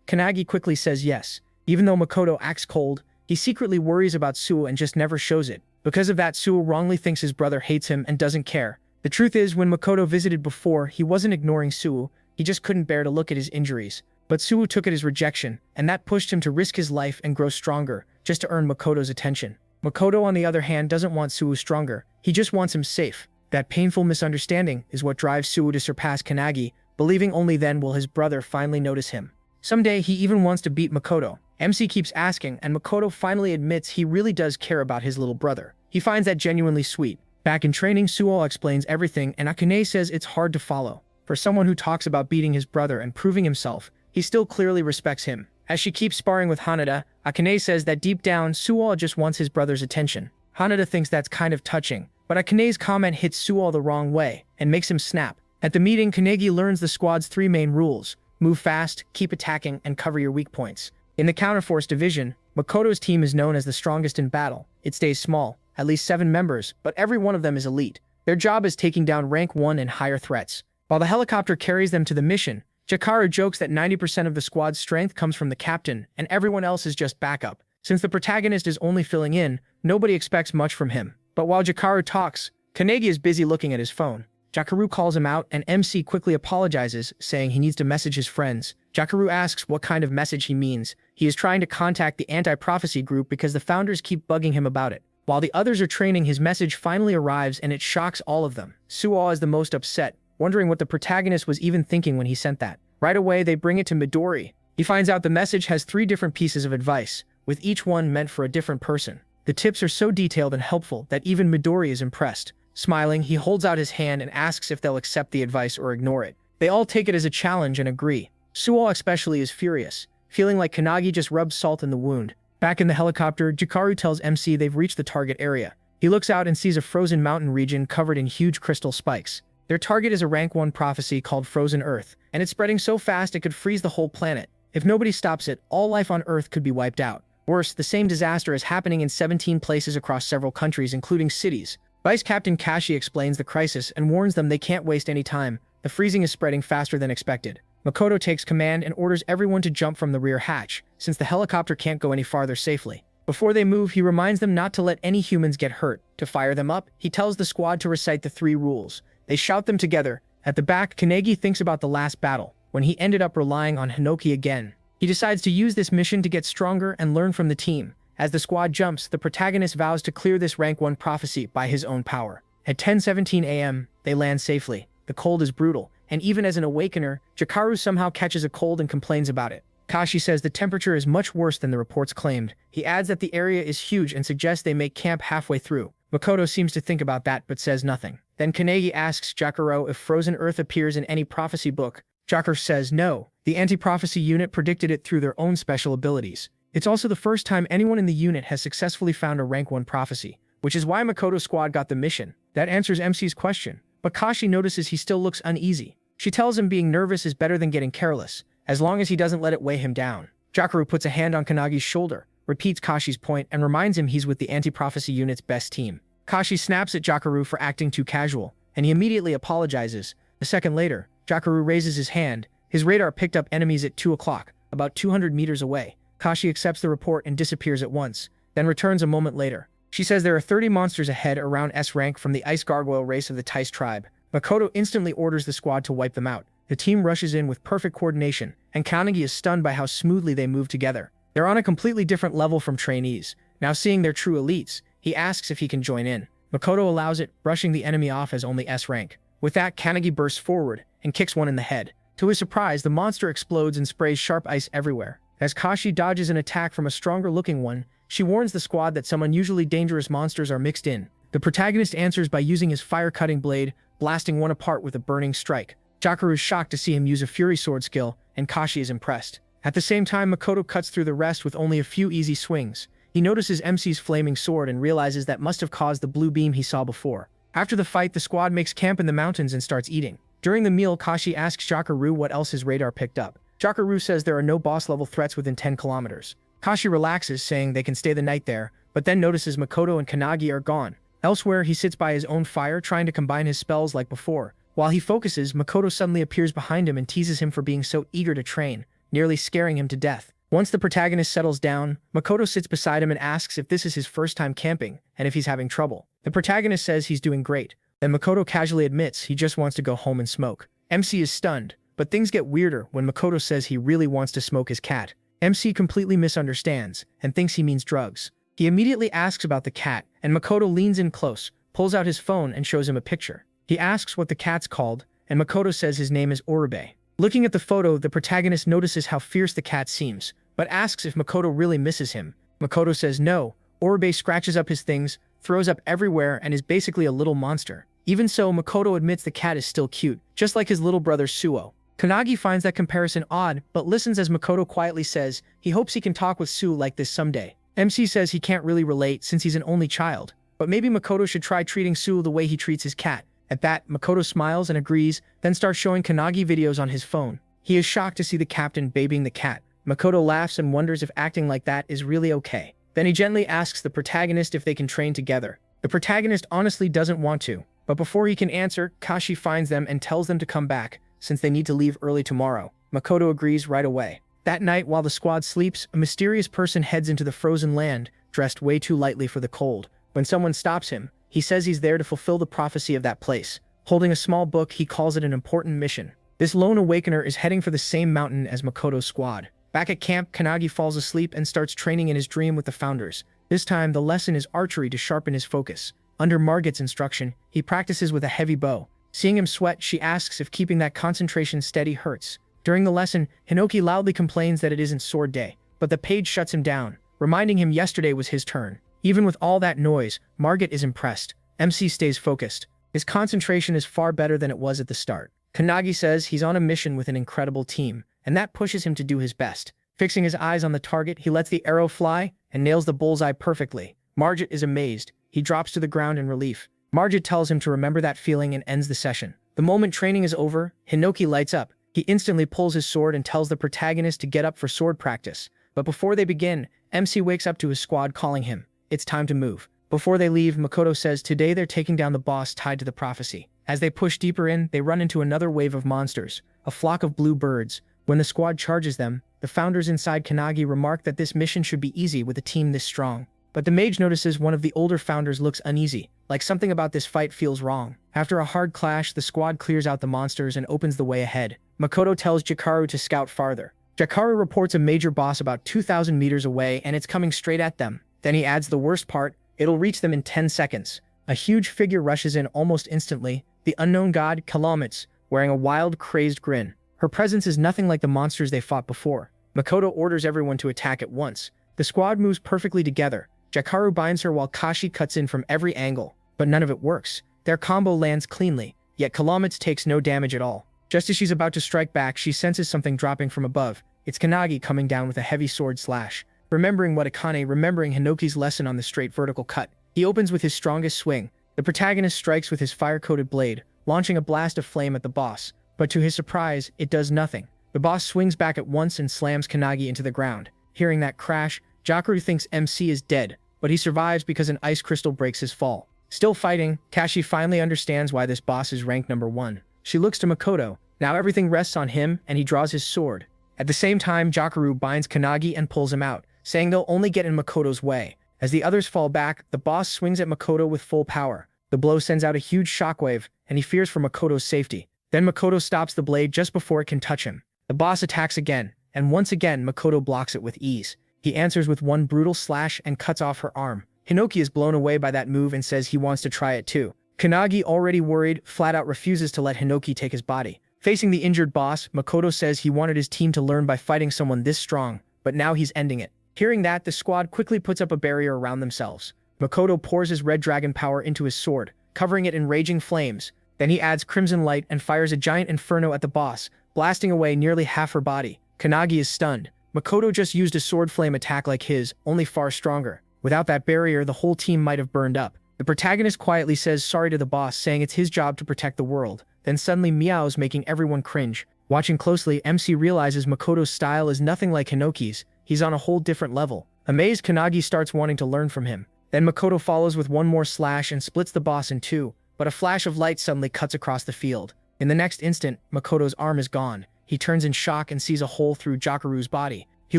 Kanagi quickly says yes. Even though Makoto acts cold, he secretly worries about Suwa and just never shows it. Because of that, Suwa wrongly thinks his brother hates him and doesn't care. The truth is, when Makoto visited before, he wasn't ignoring Suwa, he just couldn't bear to look at his injuries. But Suwa took it as rejection, and that pushed him to risk his life and grow stronger, just to earn Makoto's attention. Makoto, on the other hand, doesn't want Suwa stronger, he just wants him safe. That painful misunderstanding is what drives Suwa to surpass Kanagi, believing only then will his brother finally notice him. Someday he even wants to beat Makoto. MC keeps asking, and Makoto finally admits he really does care about his little brother. He finds that genuinely sweet. Back in training, Suwa explains everything, and Akane says it's hard to follow. For someone who talks about beating his brother and proving himself, he still clearly respects him. As she keeps sparring with Hanada, Akane says that deep down, Suwa just wants his brother's attention. Hanada thinks that's kind of touching, but Akane's comment hits Suwa the wrong way and makes him snap. At the meeting, Kanegi learns the squad's 3 main rules: move fast, keep attacking, and cover your weak points. In the Counterforce division, Makoto's team is known as the strongest in battle. It stays small, at least 7 members, but every one of them is elite. Their job is taking down rank 1 and higher threats. While the helicopter carries them to the mission, Jakaru jokes that 90% of the squad's strength comes from the captain, and everyone else is just backup. Since the protagonist is only filling in, nobody expects much from him. But while Jakaru talks, Kanegi is busy looking at his phone. Jakaru calls him out, and MC quickly apologizes, saying he needs to message his friends. Jakaru asks what kind of message he means. He is trying to contact the anti-prophecy group because the founders keep bugging him about it. While the others are training, his message finally arrives and it shocks all of them. Suwa is the most upset, wondering what the protagonist was even thinking when he sent that. Right away, they bring it to Midori. He finds out the message has 3 different pieces of advice, with each one meant for a different person. The tips are so detailed and helpful that even Midori is impressed. Smiling, he holds out his hand and asks if they'll accept the advice or ignore it. They all take it as a challenge and agree. Suwa especially is furious, feeling like Kanagi just rubbed salt in the wound. Back in the helicopter, Jakaru tells MC they've reached the target area. He looks out and sees a frozen mountain region covered in huge crystal spikes. Their target is a rank 1 prophecy called Frozen Earth, and it's spreading so fast it could freeze the whole planet. If nobody stops it, all life on Earth could be wiped out. Worse, the same disaster is happening in 17 places across several countries, including cities. Vice Captain Kashi explains the crisis and warns them they can't waste any time. The freezing is spreading faster than expected. Makoto takes command and orders everyone to jump from the rear hatch, since the helicopter can't go any farther safely. Before they move, he reminds them not to let any humans get hurt. To fire them up, he tells the squad to recite the 3 rules. They shout them together. At the back, Kanegi thinks about the last battle, when he ended up relying on Hinoki again. He decides to use this mission to get stronger and learn from the team. As the squad jumps, the protagonist vows to clear this rank 1 prophecy by his own power. At 10:17 a.m., they land safely. The cold is brutal, and even as an awakener, Jakaru somehow catches a cold and complains about it. Kashi says the temperature is much worse than the reports claimed. He adds that the area is huge and suggests they make camp halfway through. Makoto seems to think about that but says nothing. Then Kanegi asks Jakaru if Frozen Earth appears in any prophecy book. Jakaru says no. The anti-prophecy unit predicted it through their own special abilities. It's also the first time anyone in the unit has successfully found a rank 1 prophecy, which is why Makoto's squad got the mission. That answers MC's question, but Kashi notices he still looks uneasy. She tells him being nervous is better than getting careless, as long as he doesn't let it weigh him down. Jakaru puts a hand on Kanagi's shoulder, repeats Kashi's point, and reminds him he's with the anti-prophecy unit's best team. Kashi snaps at Jakaru for acting too casual, and he immediately apologizes. A second later, Jakaru raises his hand. His radar picked up enemies at 2 o'clock, about 200 meters away. Kashi accepts the report and disappears at once, then returns a moment later. She says there are 30 monsters ahead around S rank from the ice gargoyle race of the Tice tribe. Makoto instantly orders the squad to wipe them out. The team rushes in with perfect coordination, and Kanagi is stunned by how smoothly they move together. They're on a completely different level from trainees. Now seeing their true elites, he asks if he can join in. Makoto allows it, brushing the enemy off as only S rank. With that, Kanagi bursts forward and kicks one in the head. To his surprise, the monster explodes and sprays sharp ice everywhere. As Kashi dodges an attack from a stronger-looking one, she warns the squad that some unusually dangerous monsters are mixed in. The protagonist answers by using his fire-cutting blade, blasting one apart with a burning strike. Jakaru is shocked to see him use a Fury Sword skill, and Kashi is impressed. At the same time, Makoto cuts through the rest with only a few easy swings. He notices MC's flaming sword and realizes that must have caused the blue beam he saw before. After the fight, the squad makes camp in the mountains and starts eating. During the meal, Kashi asks Jakaru what else his radar picked up. Jakaru says there are no boss-level threats within 10 kilometers. Kashi relaxes, saying they can stay the night there, but then notices Makoto and Kannagi are gone. Elsewhere, he sits by his own fire trying to combine his spells like before. While he focuses, Makoto suddenly appears behind him and teases him for being so eager to train, nearly scaring him to death. Once the protagonist settles down, Makoto sits beside him and asks if this is his first time camping and if he's having trouble. The protagonist says he's doing great, and Makoto casually admits he just wants to go home and smoke. MC is stunned, but things get weirder when Makoto says he really wants to smoke his cat. MC completely misunderstands and thinks he means drugs. He immediately asks about the cat, and Makoto leans in close, pulls out his phone and shows him a picture. He asks what the cat's called, and Makoto says his name is Oribe. Looking at the photo, the protagonist notices how fierce the cat seems, but asks if Makoto really misses him. Makoto says no. Oribe scratches up his things, throws up everywhere, and is basically a little monster. Even so, Makoto admits the cat is still cute, just like his little brother Suo. Kannagi finds that comparison odd, but listens as Makoto quietly says he hopes he can talk with Sue like this someday. MC says he can't really relate since he's an only child, but maybe Makoto should try treating Sue the way he treats his cat. At that, Makoto smiles and agrees, then starts showing Kannagi videos on his phone. He is shocked to see the captain babying the cat. Makoto laughs and wonders if acting like that is really okay. Then he gently asks the protagonist if they can train together. The protagonist honestly doesn't want to, but before he can answer, Kashi finds them and tells them to come back, since they need to leave early tomorrow. Makoto agrees right away. That night, while the squad sleeps, a mysterious person heads into the frozen land, dressed way too lightly for the cold. When someone stops him, he says he's there to fulfill the prophecy of that place. Holding a small book, he calls it an important mission. This lone awakener is heading for the same mountain as Makoto's squad. Back at camp, Kannagi falls asleep and starts training in his dream with the founders. This time, the lesson is archery to sharpen his focus. Under Margit's instruction, he practices with a heavy bow. Seeing him sweat, she asks if keeping that concentration steady hurts. During the lesson, Hinoki loudly complains that it isn't sword day, but the page shuts him down, reminding him yesterday was his turn. Even with all that noise, Margit is impressed. MC stays focused. His concentration is far better than it was at the start. Kannagi says he's on a mission with an incredible team, and that pushes him to do his best. Fixing his eyes on the target, he lets the arrow fly and nails the bullseye perfectly. Margit is amazed. He drops to the ground in relief. Margit tells him to remember that feeling and ends the session. The moment training is over, Hinoki lights up. He instantly pulls his sword and tells the protagonist to get up for sword practice. But before they begin, MC wakes up to his squad calling him. It's time to move. Before they leave, Makoto says today they're taking down the boss tied to the prophecy. As they push deeper in, they run into another wave of monsters, a flock of blue birds. When the squad charges them, the founders inside Kannagi remark that this mission should be easy with a team this strong. But the mage notices one of the older founders looks uneasy, like something about this fight feels wrong. After a hard clash, the squad clears out the monsters and opens the way ahead. Makoto tells Jakaru to scout farther. Jakaru reports a major boss about 2,000 meters away and it's coming straight at them. Then he adds the worst part, it'll reach them in 10 seconds. A huge figure rushes in almost instantly, the unknown god, Kalamitz, wearing a wild, crazed grin. Her presence is nothing like the monsters they fought before. Makoto orders everyone to attack at once. The squad moves perfectly together. Jakaru binds her while Kashi cuts in from every angle, but none of it works. Their combo lands cleanly, yet Kalamitz takes no damage at all. Just as she's about to strike back, she senses something dropping from above. It's Kannagi coming down with a heavy sword slash. Remembering remembering Hinoki's lesson on the straight vertical cut, he opens with his strongest swing. The protagonist strikes with his fire-coated blade, launching a blast of flame at the boss, but to his surprise, it does nothing. The boss swings back at once and slams Kannagi into the ground. Hearing that crash, Jakaru thinks MC is dead, but he survives because an ice crystal breaks his fall. Still fighting, Kashi finally understands why this boss is ranked number 1. She looks to Makoto. Now everything rests on him, and he draws his sword. At the same time, Jakaru binds Kannagi and pulls him out, saying they'll only get in Makoto's way. As the others fall back, the boss swings at Makoto with full power. The blow sends out a huge shockwave, and he fears for Makoto's safety. Then Makoto stops the blade just before it can touch him. The boss attacks again, and once again Makoto blocks it with ease. He answers with one brutal slash and cuts off her arm. Hinoki is blown away by that move and says he wants to try it too. Kannagi, already worried, flat out refuses to let Hinoki take his body. Facing the injured boss, Makoto says he wanted his team to learn by fighting someone this strong, but now he's ending it. Hearing that, the squad quickly puts up a barrier around themselves. Makoto pours his red dragon power into his sword, covering it in raging flames. Then he adds crimson light and fires a giant inferno at the boss, blasting away nearly half her body. Kannagi is stunned. Makoto just used a sword flame attack like his, only far stronger. Without that barrier, the whole team might have burned up. The protagonist quietly says sorry to the boss, saying it's his job to protect the world. Then suddenly meows, making everyone cringe. Watching closely, MC realizes Makoto's style is nothing like Hinoki's. He's on a whole different level. Amazed, Kanagi starts wanting to learn from him. Then Makoto follows with one more slash and splits the boss in two, but a flash of light suddenly cuts across the field. In the next instant, Makoto's arm is gone. He turns in shock and sees a hole through Jakuru's body. He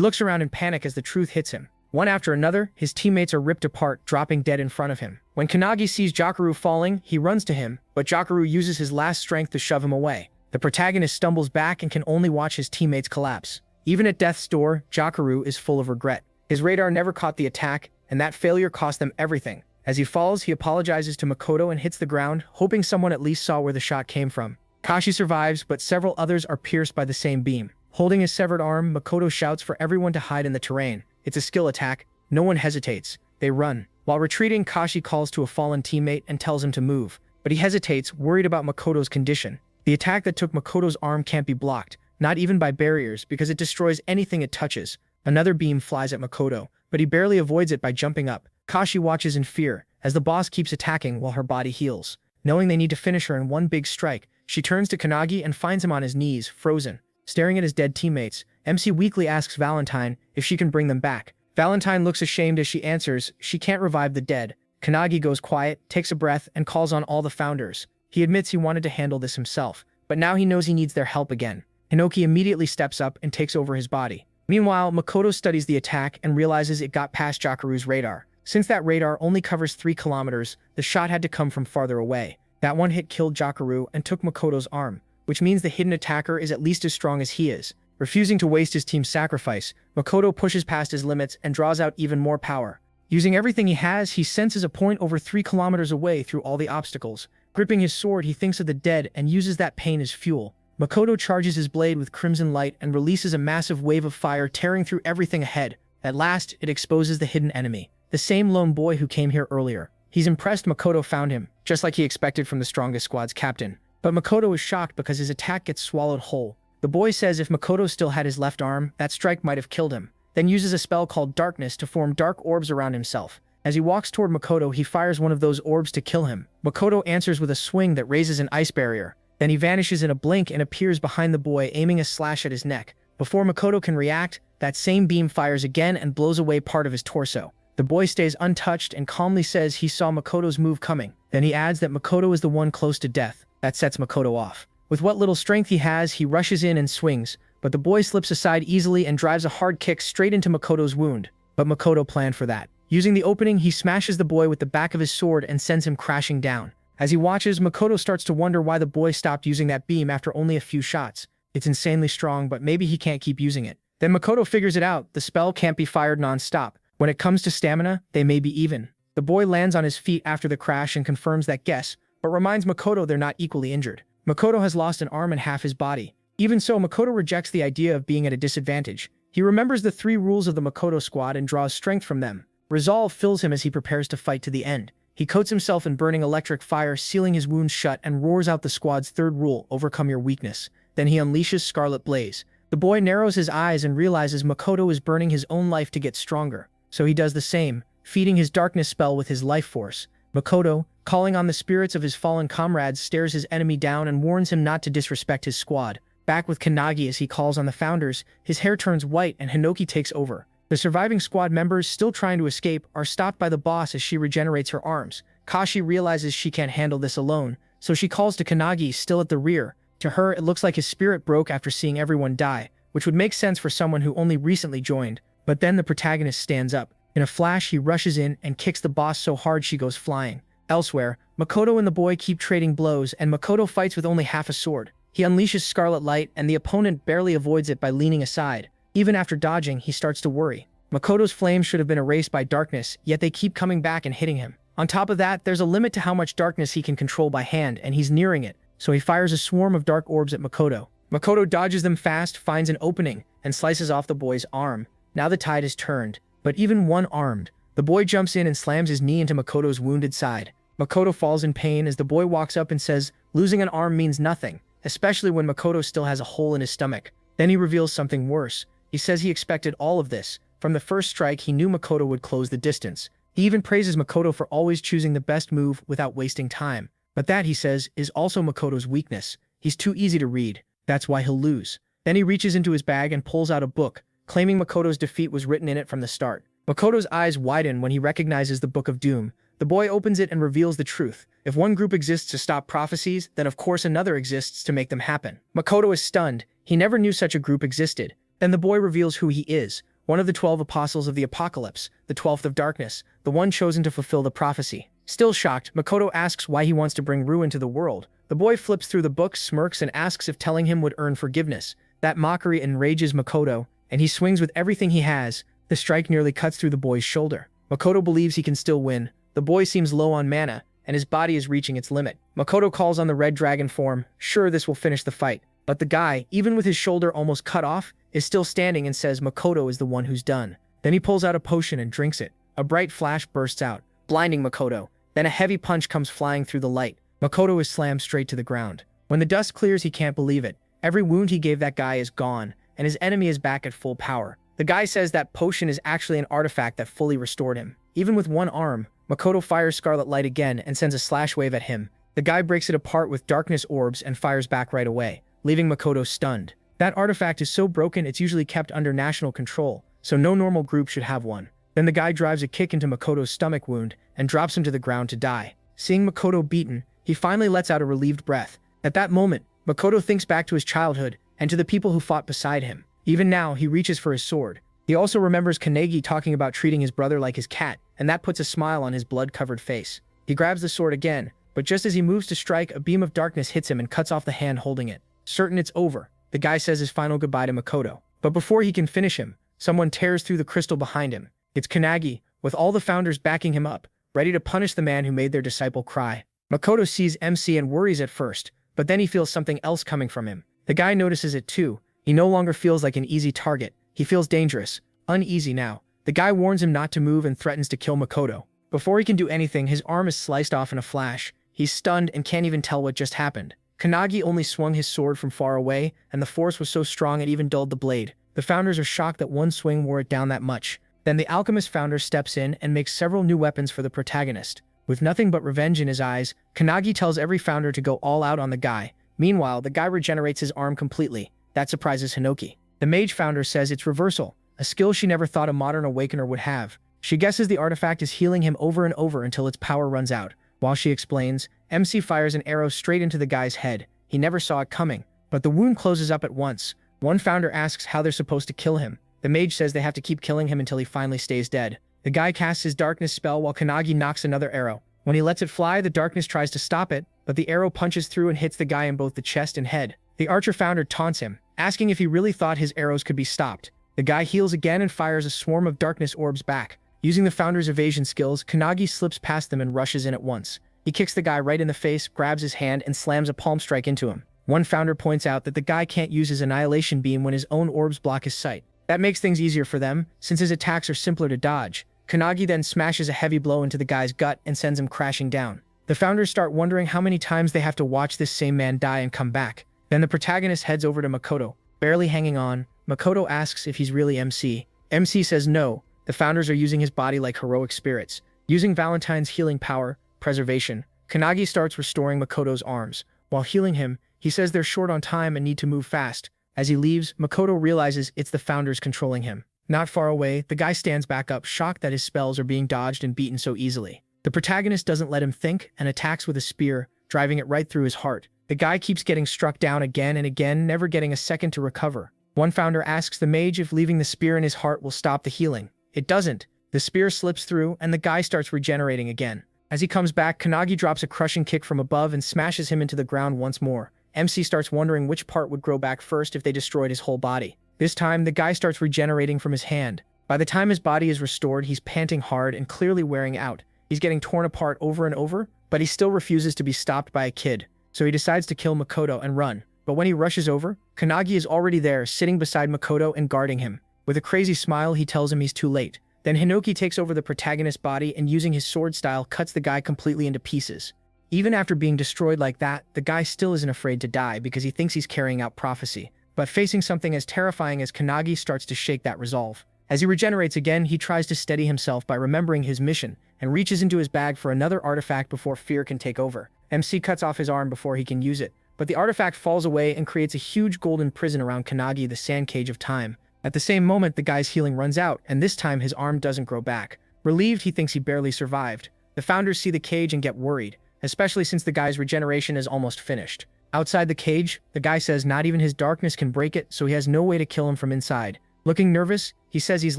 looks around in panic as the truth hits him. One after another, his teammates are ripped apart, dropping dead in front of him. When Kanagi sees Jakuru falling, he runs to him, but Jakuru uses his last strength to shove him away. The protagonist stumbles back and can only watch his teammates collapse. Even at death's door, Jakuru is full of regret. His radar never caught the attack, and that failure cost them everything. As he falls, he apologizes to Makoto and hits the ground, hoping someone at least saw where the shot came from. Kashi survives, but several others are pierced by the same beam. Holding his severed arm, Makoto shouts for everyone to hide in the terrain. It's a skill attack. No one hesitates. They run. While retreating, Kashi calls to a fallen teammate and tells him to move, but he hesitates, worried about Makoto's condition. The attack that took Makoto's arm can't be blocked, not even by barriers, because it destroys anything it touches. Another beam flies at Makoto, but he barely avoids it by jumping up. Kashi watches in fear, as the boss keeps attacking while her body heals. Knowing they need to finish her in one big strike, she turns to Kanagi and finds him on his knees, frozen. Staring at his dead teammates, MC weakly asks Valentine if she can bring them back. Valentine looks ashamed as she answers she can't revive the dead. Kanagi goes quiet, takes a breath, and calls on all the founders. He admits he wanted to handle this himself, but now he knows he needs their help again. Hinoki immediately steps up and takes over his body. Meanwhile, Makoto studies the attack and realizes it got past Jakuru's radar. Since that radar only covers 3 kilometers, the shot had to come from farther away. That one hit killed Jakuru and took Makoto's arm, which means the hidden attacker is at least as strong as he is. Refusing to waste his team's sacrifice, Makoto pushes past his limits and draws out even more power. Using everything he has, he senses a point over 3 kilometers away through all the obstacles. Gripping his sword, he thinks of the dead and uses that pain as fuel. Makoto charges his blade with crimson light and releases a massive wave of fire, tearing through everything ahead. At last, it exposes the hidden enemy, the same lone boy who came here earlier. He's impressed Makoto found him, just like he expected from the strongest squad's captain. But Makoto is shocked because his attack gets swallowed whole. The boy says if Makoto still had his left arm, that strike might have killed him, then uses a spell called Darkness to form dark orbs around himself. As he walks toward Makoto, he fires one of those orbs to kill him. Makoto answers with a swing that raises an ice barrier. Then he vanishes in a blink and appears behind the boy, aiming a slash at his neck. Before Makoto can react, that same beam fires again and blows away part of his torso. The boy stays untouched and calmly says he saw Makoto's move coming. Then he adds that Makoto is the one close to death. That sets Makoto off. With what little strength he has, he rushes in and swings, but the boy slips aside easily and drives a hard kick straight into Makoto's wound. But Makoto planned for that. Using the opening, he smashes the boy with the back of his sword and sends him crashing down. As he watches, Makoto starts to wonder why the boy stopped using that beam after only a few shots. It's insanely strong, but maybe he can't keep using it. Then Makoto figures it out. The spell can't be fired non-stop. When it comes to stamina, they may be even. The boy lands on his feet after the crash and confirms that guess, but reminds Makoto they're not equally injured. Makoto has lost an arm and half his body. Even so, Makoto rejects the idea of being at a disadvantage. He remembers the 3 rules of the Makoto squad and draws strength from them. Resolve fills him as he prepares to fight to the end. He coats himself in burning electric fire, sealing his wounds shut, and roars out the squad's 3rd rule, overcome your weakness. Then he unleashes Scarlet Blaze. The boy narrows his eyes and realizes Makoto is burning his own life to get stronger. So he does the same, feeding his darkness spell with his life force. Makoto, calling on the spirits of his fallen comrades, stares his enemy down and warns him not to disrespect his squad. Back with Kanagi as he calls on the founders, his hair turns white and Hinoki takes over. The surviving squad members, still trying to escape, are stopped by the boss as she regenerates her arms. Kashi realizes she can't handle this alone, so she calls to Kanagi, still at the rear. To her, it looks like his spirit broke after seeing everyone die, which would make sense for someone who only recently joined. But then the protagonist stands up. In a flash, he rushes in and kicks the boss so hard she goes flying. Elsewhere, Makoto and the boy keep trading blows, and Makoto fights with only half a sword. He unleashes Scarlet Light, and the opponent barely avoids it by leaning aside. Even after dodging, he starts to worry. Makoto's flames should have been erased by darkness, yet they keep coming back and hitting him. On top of that, there's a limit to how much darkness he can control by hand, and he's nearing it, so he fires a swarm of dark orbs at Makoto. Makoto dodges them fast, finds an opening, and slices off the boy's arm. Now the tide is turned, but even one-armed. The boy jumps in and slams his knee into Makoto's wounded side. Makoto falls in pain as the boy walks up and says losing an arm means nothing, especially when Makoto still has a hole in his stomach. Then he reveals something worse. He says he expected all of this. From the first strike, he knew Makoto would close the distance. He even praises Makoto for always choosing the best move without wasting time. But that, he says, is also Makoto's weakness. He's too easy to read. That's why he'll lose. Then he reaches into his bag and pulls out a book, claiming Makoto's defeat was written in it from the start. Makoto's eyes widen when he recognizes the Book of Doom. The boy opens it and reveals the truth. If one group exists to stop prophecies, then of course another exists to make them happen. Makoto is stunned. He never knew such a group existed. Then the boy reveals who he is, one of the 12 apostles of the apocalypse, the 12th of darkness, the one chosen to fulfill the prophecy. Still shocked, Makoto asks why he wants to bring ruin to the world. The boy flips through the book, smirks, and asks if telling him would earn forgiveness. That mockery enrages Makoto, and he swings with everything he has. The strike nearly cuts through the boy's shoulder. Makoto believes he can still win. The boy seems low on mana, and his body is reaching its limit. Makoto calls on the red dragon form. Sure, this will finish the fight. But the guy, even with his shoulder almost cut off, is still standing and says Makoto is the one who's done. Then he pulls out a potion and drinks it. A bright flash bursts out, blinding Makoto. Then a heavy punch comes flying through the light. Makoto is slammed straight to the ground. When the dust clears, he can't believe it. Every wound he gave that guy is gone, and his enemy is back at full power. The guy says that potion is actually an artifact that fully restored him. Even with one arm, Makoto fires Scarlet Light again and sends a slash wave at him. The guy breaks it apart with darkness orbs and fires back right away, leaving Makoto stunned. That artifact is so broken it's usually kept under national control, so no normal group should have one. Then the guy drives a kick into Makoto's stomach wound and drops him to the ground to die. Seeing Makoto beaten, he finally lets out a relieved breath. At that moment, Makoto thinks back to his childhood and to the people who fought beside him. Even now, he reaches for his sword. He also remembers Kanegi talking about treating his brother like his cat, and that puts a smile on his blood-covered face. He grabs the sword again, but just as he moves to strike, a beam of darkness hits him and cuts off the hand holding it. Certain it's over, the guy says his final goodbye to Makoto. But before he can finish him, someone tears through the crystal behind him. It's Kanagi, with all the founders backing him up, ready to punish the man who made their disciple cry. Makoto sees MC and worries at first, but then he feels something else coming from him. The guy notices it too. He no longer feels like an easy target. He feels dangerous, uneasy now. The guy warns him not to move and threatens to kill Makoto. Before he can do anything, his arm is sliced off in a flash. He's stunned and can't even tell what just happened. Kanagi only swung his sword from far away, and the force was so strong it even dulled the blade. The founders are shocked that one swing wore it down that much. Then the alchemist founder steps in and makes several new weapons for the protagonist. With nothing but revenge in his eyes, Kanagi tells every founder to go all out on the guy. Meanwhile, the guy regenerates his arm completely. That surprises Hinoki. The mage founder says it's reversal, a skill she never thought a modern awakener would have. She guesses the artifact is healing him over and over until its power runs out. While she explains, MC fires an arrow straight into the guy's head. He never saw it coming, but the wound closes up at once. One founder asks how they're supposed to kill him. The mage says they have to keep killing him until he finally stays dead. The guy casts his darkness spell while Kanagi knocks another arrow. When he lets it fly, the darkness tries to stop it, but the arrow punches through and hits the guy in both the chest and head. The archer founder taunts him, asking if he really thought his arrows could be stopped. The guy heals again and fires a swarm of darkness orbs back. Using the founder's evasion skills, Kanagi slips past them and rushes in at once. He kicks the guy right in the face, grabs his hand, and slams a palm strike into him. One founder points out that the guy can't use his annihilation beam when his own orbs block his sight. That makes things easier for them, since his attacks are simpler to dodge. Kanagi then smashes a heavy blow into the guy's gut and sends him crashing down. The founders start wondering how many times they have to watch this same man die and come back. Then the protagonist heads over to Makoto. Barely hanging on, Makoto asks if he's really MC. MC says no, the founders are using his body like heroic spirits. Using Valentine's healing power, preservation, Kanagi starts restoring Makoto's arms. While healing him, he says they're short on time and need to move fast. As he leaves, Makoto realizes it's the founders controlling him. Not far away, the guy stands back up, shocked that his spells are being dodged and beaten so easily. The protagonist doesn't let him think and attacks with a spear, driving it right through his heart. The guy keeps getting struck down again and again, never getting a second to recover. One founder asks the mage if leaving the spear in his heart will stop the healing. It doesn't. The spear slips through, and the guy starts regenerating again. As he comes back, Kanagi drops a crushing kick from above and smashes him into the ground once more. MC starts wondering which part would grow back first if they destroyed his whole body. This time, the guy starts regenerating from his hand. By the time his body is restored, he's panting hard and clearly wearing out. He's getting torn apart over and over, but he still refuses to be stopped by a kid. So he decides to kill Makoto and run. But when he rushes over, Kanagi is already there, sitting beside Makoto and guarding him. With a crazy smile, he tells him he's too late. Then Hinoki takes over the protagonist's body and using his sword style cuts the guy completely into pieces. Even after being destroyed like that, the guy still isn't afraid to die because he thinks he's carrying out prophecy. But facing something as terrifying as Kanagi starts to shake that resolve. As he regenerates again, he tries to steady himself by remembering his mission and reaches into his bag for another artifact before fear can take over. MC cuts off his arm before he can use it, but the artifact falls away and creates a huge golden prison around Kannagi, the sand cage of time. At the same moment, the guy's healing runs out, and this time his arm doesn't grow back. Relieved, he thinks he barely survived. The founders see the cage and get worried, especially since the guy's regeneration is almost finished. Outside the cage, the guy says not even his darkness can break it, so he has no way to kill him from inside. Looking nervous, he says he's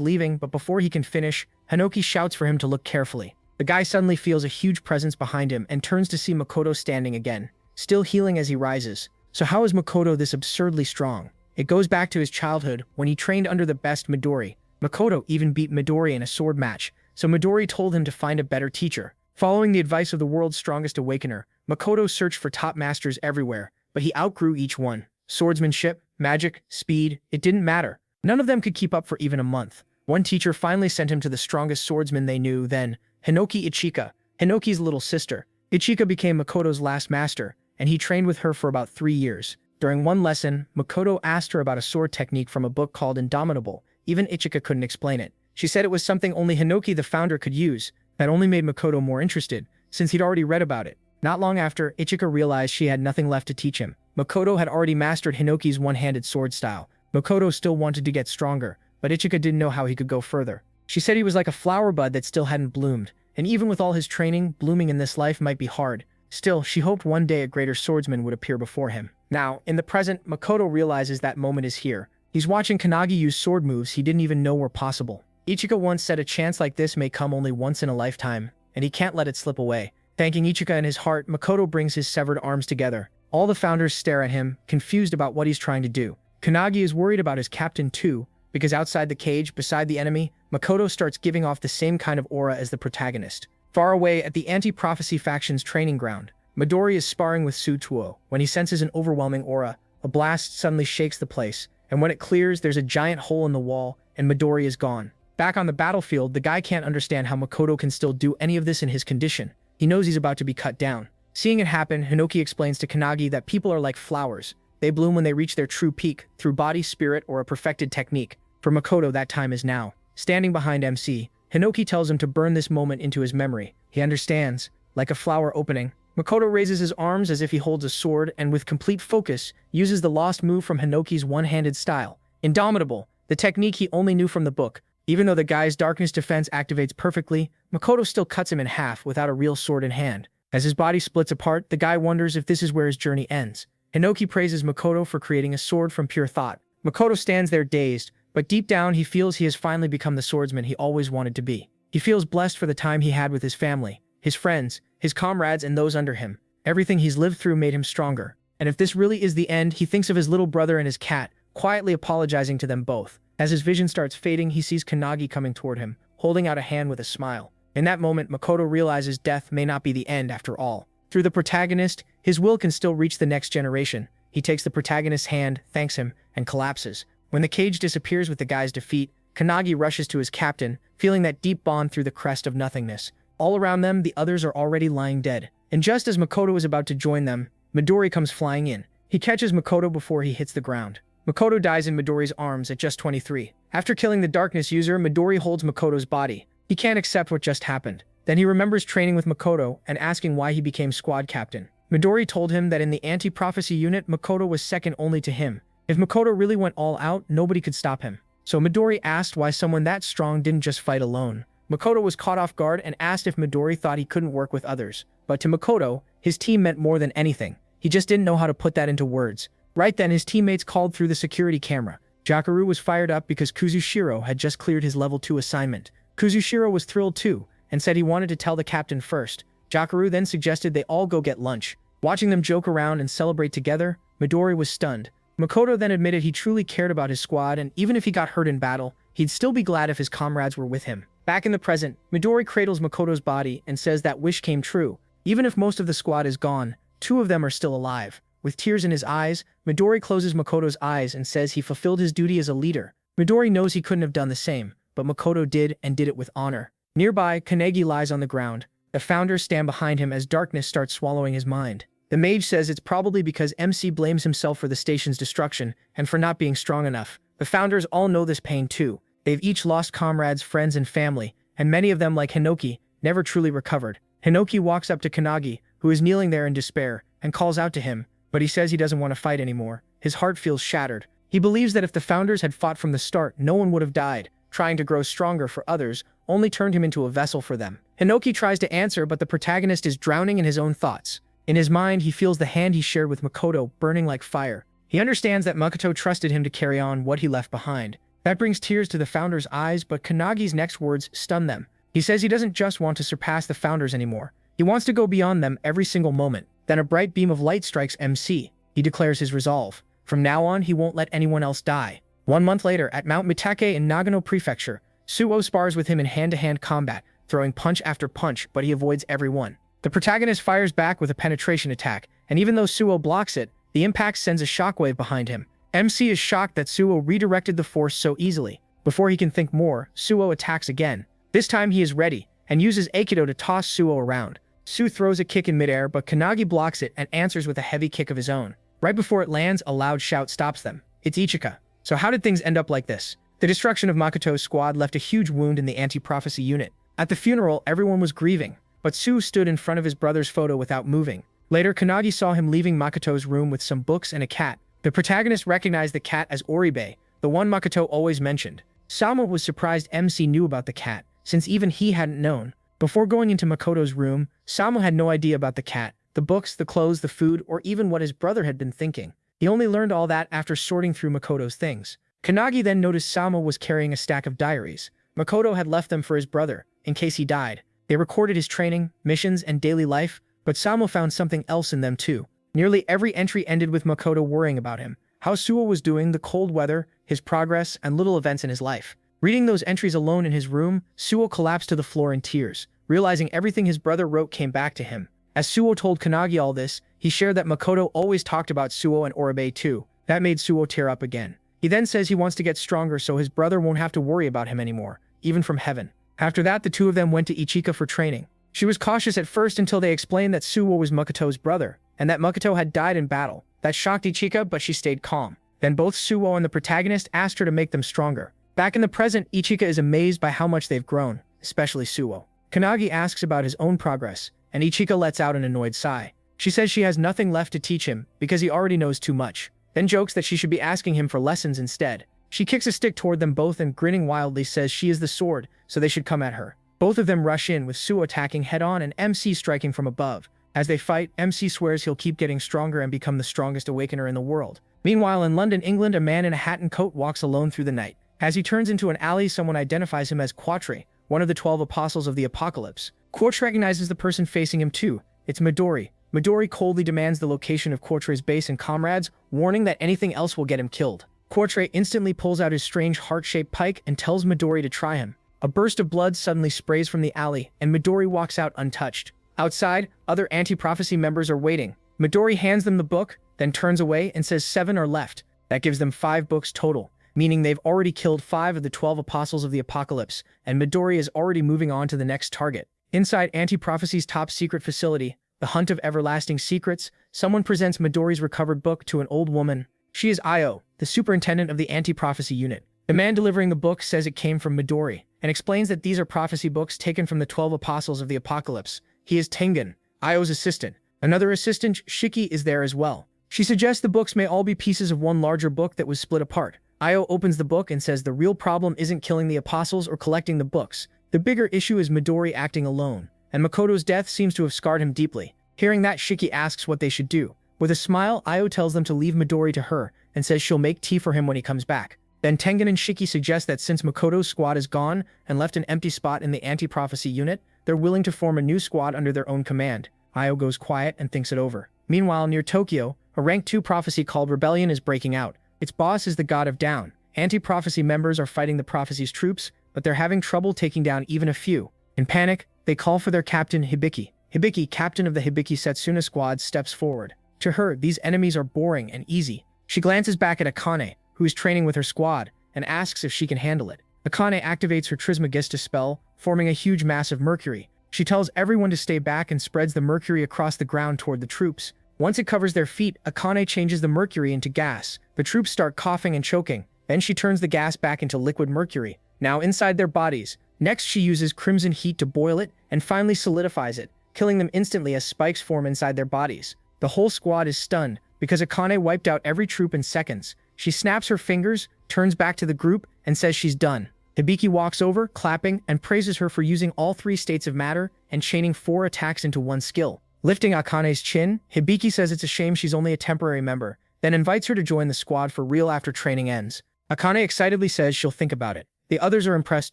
leaving, but before he can finish, Hinoki shouts for him to look carefully. The guy suddenly feels a huge presence behind him and turns to see Makoto standing again, still healing as he rises. So how is Makoto this absurdly strong? It goes back to his childhood, when he trained under the best Midori. Makoto even beat Midori in a sword match, so Midori told him to find a better teacher. Following the advice of the world's strongest awakener, Makoto searched for top masters everywhere, but he outgrew each one. Swordsmanship, magic, speed, it didn't matter. None of them could keep up for even a month. One teacher finally sent him to the strongest swordsman they knew then, Hinoki Ichika, Hinoki's little sister. Ichika became Makoto's last master, and he trained with her for about 3 years. During one lesson, Makoto asked her about a sword technique from a book called Indomitable. Even Ichika couldn't explain it. She said it was something only Hinoki the founder could use. That only made Makoto more interested, since he'd already read about it. Not long after, Ichika realized she had nothing left to teach him. Makoto had already mastered Hinoki's one-handed sword style. Makoto still wanted to get stronger, but Ichika didn't know how he could go further. She said he was like a flower bud that still hadn't bloomed, and even with all his training, blooming in this life might be hard. Still, she hoped one day a greater swordsman would appear before him. Now, in the present, Makoto realizes that moment is here. He's watching Kannagi use sword moves he didn't even know were possible. Ichika once said a chance like this may come only once in a lifetime, and he can't let it slip away. Thanking Ichika in his heart, Makoto brings his severed arms together. All the founders stare at him, confused about what he's trying to do. Kannagi is worried about his captain too, because outside the cage, beside the enemy, Makoto starts giving off the same kind of aura as the protagonist. Far away at the anti-prophecy faction's training ground, Midori is sparring with Sutuo. When he senses an overwhelming aura, a blast suddenly shakes the place, and when it clears, there's a giant hole in the wall, and Midori is gone. Back on the battlefield, the guy can't understand how Makoto can still do any of this in his condition. He knows he's about to be cut down. Seeing it happen, Hinoki explains to Kannagi that people are like flowers. They bloom when they reach their true peak, through body, spirit, or a perfected technique. For Makoto, that time is now. Standing behind MC, Hinoki tells him to burn this moment into his memory. He understands. Like a flower opening, Makoto raises his arms as if he holds a sword and with complete focus, uses the lost move from Hinoki's one-handed style. Indomitable, the technique he only knew from the book. Even though the guy's darkness defense activates perfectly, Makoto still cuts him in half without a real sword in hand. As his body splits apart, the guy wonders if this is where his journey ends. Hinoki praises Makoto for creating a sword from pure thought. Makoto stands there dazed, but deep down he feels he has finally become the swordsman he always wanted to be. He feels blessed for the time he had with his family, his friends, his comrades, and those under him. Everything he's lived through made him stronger. And if this really is the end, he thinks of his little brother and his cat, quietly apologizing to them both. As his vision starts fading, he sees Kannagi coming toward him, holding out a hand with a smile. In that moment, Makoto realizes death may not be the end after all. Through the protagonist, his will can still reach the next generation. He takes the protagonist's hand, thanks him, and collapses. When the cage disappears with the guy's defeat, Kannagi rushes to his captain, feeling that deep bond through the crest of nothingness. All around them, the others are already lying dead. And just as Makoto is about to join them, Midori comes flying in. He catches Makoto before he hits the ground. Makoto dies in Midori's arms at just 23. After killing the darkness user, Midori holds Makoto's body. He can't accept what just happened. Then he remembers training with Makoto and asking why he became squad captain. Midori told him that in the anti-prophecy unit, Makoto was second only to him. If Makoto really went all out, nobody could stop him. So Midori asked why someone that strong didn't just fight alone. Makoto was caught off guard and asked if Midori thought he couldn't work with others. But to Makoto, his team meant more than anything. He just didn't know how to put that into words. Right then, his teammates called through the security camera. Jakaru was fired up because Kuzushiro had just cleared his level 2 assignment. Kuzushiro was thrilled too, and said he wanted to tell the captain first. Jakaru then suggested they all go get lunch. Watching them joke around and celebrate together, Midori was stunned. Makoto then admitted he truly cared about his squad, and even if he got hurt in battle, he'd still be glad if his comrades were with him. Back in the present, Midori cradles Makoto's body and says that wish came true. Even if most of the squad is gone, 2 of them are still alive. With tears in his eyes, Midori closes Makoto's eyes and says he fulfilled his duty as a leader. Midori knows he couldn't have done the same, but Makoto did, and did it with honor. Nearby, Kannagi lies on the ground. The founders stand behind him as darkness starts swallowing his mind. The mage says it's probably because MC blames himself for the station's destruction and for not being strong enough. The founders all know this pain too. They've each lost comrades, friends, and family, and many of them, like Hinoki, never truly recovered. Hinoki walks up to Kanagi, who is kneeling there in despair, and calls out to him, but he says he doesn't want to fight anymore. His heart feels shattered. He believes that if the founders had fought from the start, no one would have died. Trying to grow stronger for others only turned him into a vessel for them. Hinoki tries to answer, but the protagonist is drowning in his own thoughts. In his mind, he feels the hand he shared with Makoto burning like fire. He understands that Makoto trusted him to carry on what he left behind. That brings tears to the founders' eyes, but Kanagi's next words stun them. He says he doesn't just want to surpass the founders anymore. He wants to go beyond them every single moment. Then a bright beam of light strikes MC. He declares his resolve. From now on, he won't let anyone else die. 1 month later, at Mount Mitake in Nagano Prefecture, Suo spars with him in hand-to-hand combat, throwing punch after punch, but he avoids every one. The protagonist fires back with a penetration attack, and even though Suo blocks it, the impact sends a shockwave behind him. MC is shocked that Suo redirected the force so easily. Before he can think more, Suo attacks again. This time he is ready, and uses Aikido to toss Suo around. Su throws a kick in midair, but Kanagi blocks it and answers with a heavy kick of his own. Right before it lands, a loud shout stops them. It's Ichika. So how did things end up like this? The destruction of Makoto's squad left a huge wound in the anti-prophecy unit. At the funeral, everyone was grieving, but Su stood in front of his brother's photo without moving. Later, Kanagi saw him leaving Makoto's room with some books and a cat. The protagonist recognized the cat as Oribe, the one Makoto always mentioned. Sama was surprised MC knew about the cat, since even he hadn't known. Before going into Makoto's room, Sama had no idea about the cat, the books, the clothes, the food, or even what his brother had been thinking. He only learned all that after sorting through Makoto's things. Kanagi then noticed Sama was carrying a stack of diaries. Makoto had left them for his brother, in case he died. They recorded his training, missions, and daily life, but Sama found something else in them too. Nearly every entry ended with Makoto worrying about him, how Suo was doing, the cold weather, his progress, and little events in his life. Reading those entries alone in his room, Suo collapsed to the floor in tears, realizing everything his brother wrote came back to him. As Suo told Kanagi all this, he shared that Makoto always talked about Suo and Oribe too. That made Suo tear up again. He then says he wants to get stronger so his brother won't have to worry about him anymore, even from heaven. After that, the two of them went to Ichika for training. She was cautious at first until they explained that Suo was Makoto's brother, and that Makoto had died in battle. That shocked Ichika, but she stayed calm. Then both Suo and the protagonist asked her to make them stronger. Back in the present, Ichika is amazed by how much they've grown, especially Suo. Kanagi asks about his own progress, and Ichika lets out an annoyed sigh. She says she has nothing left to teach him because he already knows too much, then jokes that she should be asking him for lessons instead. She kicks a stick toward them both and grinning wildly says she is the sword, so they should come at her. Both of them rush in with Suo attacking head-on and MC striking from above. As they fight, MC swears he'll keep getting stronger and become the strongest awakener in the world. Meanwhile, in London, England, a man in a hat and coat walks alone through the night. As he turns into an alley, someone identifies him as Quatre, one of the 12 apostles of the apocalypse. Quartz recognizes the person facing him too. It's Midori. Midori coldly demands the location of Quatre's base and comrades, warning that anything else will get him killed. Quatre instantly pulls out his strange heart-shaped pike and tells Midori to try him. A burst of blood suddenly sprays from the alley, and Midori walks out untouched. Outside, other anti-prophecy members are waiting. Midori hands them the book, then turns away and says 7 are left. That gives them 5 books total, meaning they've already killed 5 of the 12 apostles of the apocalypse, and Midori is already moving on to the next target. Inside anti-prophecy's top secret facility, the Hunt of Everlasting Secrets, someone presents Midori's recovered book to an old woman. She is Io, the superintendent of the anti-prophecy unit. The man delivering the book says it came from Midori, and explains that these are prophecy books taken from the 12 apostles of the apocalypse. He is Tengen, Io's assistant. Another assistant, Shiki, is there as well. She suggests the books may all be pieces of one larger book that was split apart. Io opens the book and says the real problem isn't killing the apostles or collecting the books. The bigger issue is Midori acting alone, and Makoto's death seems to have scarred him deeply. Hearing that, Shiki asks what they should do. With a smile, Io tells them to leave Midori to her, and says she'll make tea for him when he comes back. Then Tengen and Shiki suggest that since Makoto's squad is gone and left an empty spot in the anti-prophecy unit, they're willing to form a new squad under their own command. Io goes quiet and thinks it over. Meanwhile, near Tokyo, a rank 2 prophecy called Rebellion is breaking out. Its boss is the God of Down. Anti-prophecy members are fighting the prophecy's troops, but they're having trouble taking down even a few. In panic, they call for their captain Hibiki. Hibiki, captain of the Hibiki Setsuna squad, steps forward. To her, these enemies are boring and easy. She glances back at Akane, who is training with her squad, and asks if she can handle it. Akane activates her Trismegistus spell, forming a huge mass of mercury. She tells everyone to stay back and spreads the mercury across the ground toward the troops. Once it covers their feet, Akane changes the mercury into gas. The troops start coughing and choking. Then she turns the gas back into liquid mercury. Now inside their bodies, Next, she uses crimson heat to boil it and finally solidifies it, killing them instantly as spikes form inside their bodies. The whole squad is stunned because Akane wiped out every troop in seconds. She snaps her fingers, turns back to the group, and says she's done. Hibiki walks over, clapping, and praises her for using all 3 states of matter and chaining 4 attacks into one skill. Lifting Akane's chin, Hibiki says it's a shame she's only a temporary member, then invites her to join the squad for real after training ends. Akane excitedly says she'll think about it. The others are impressed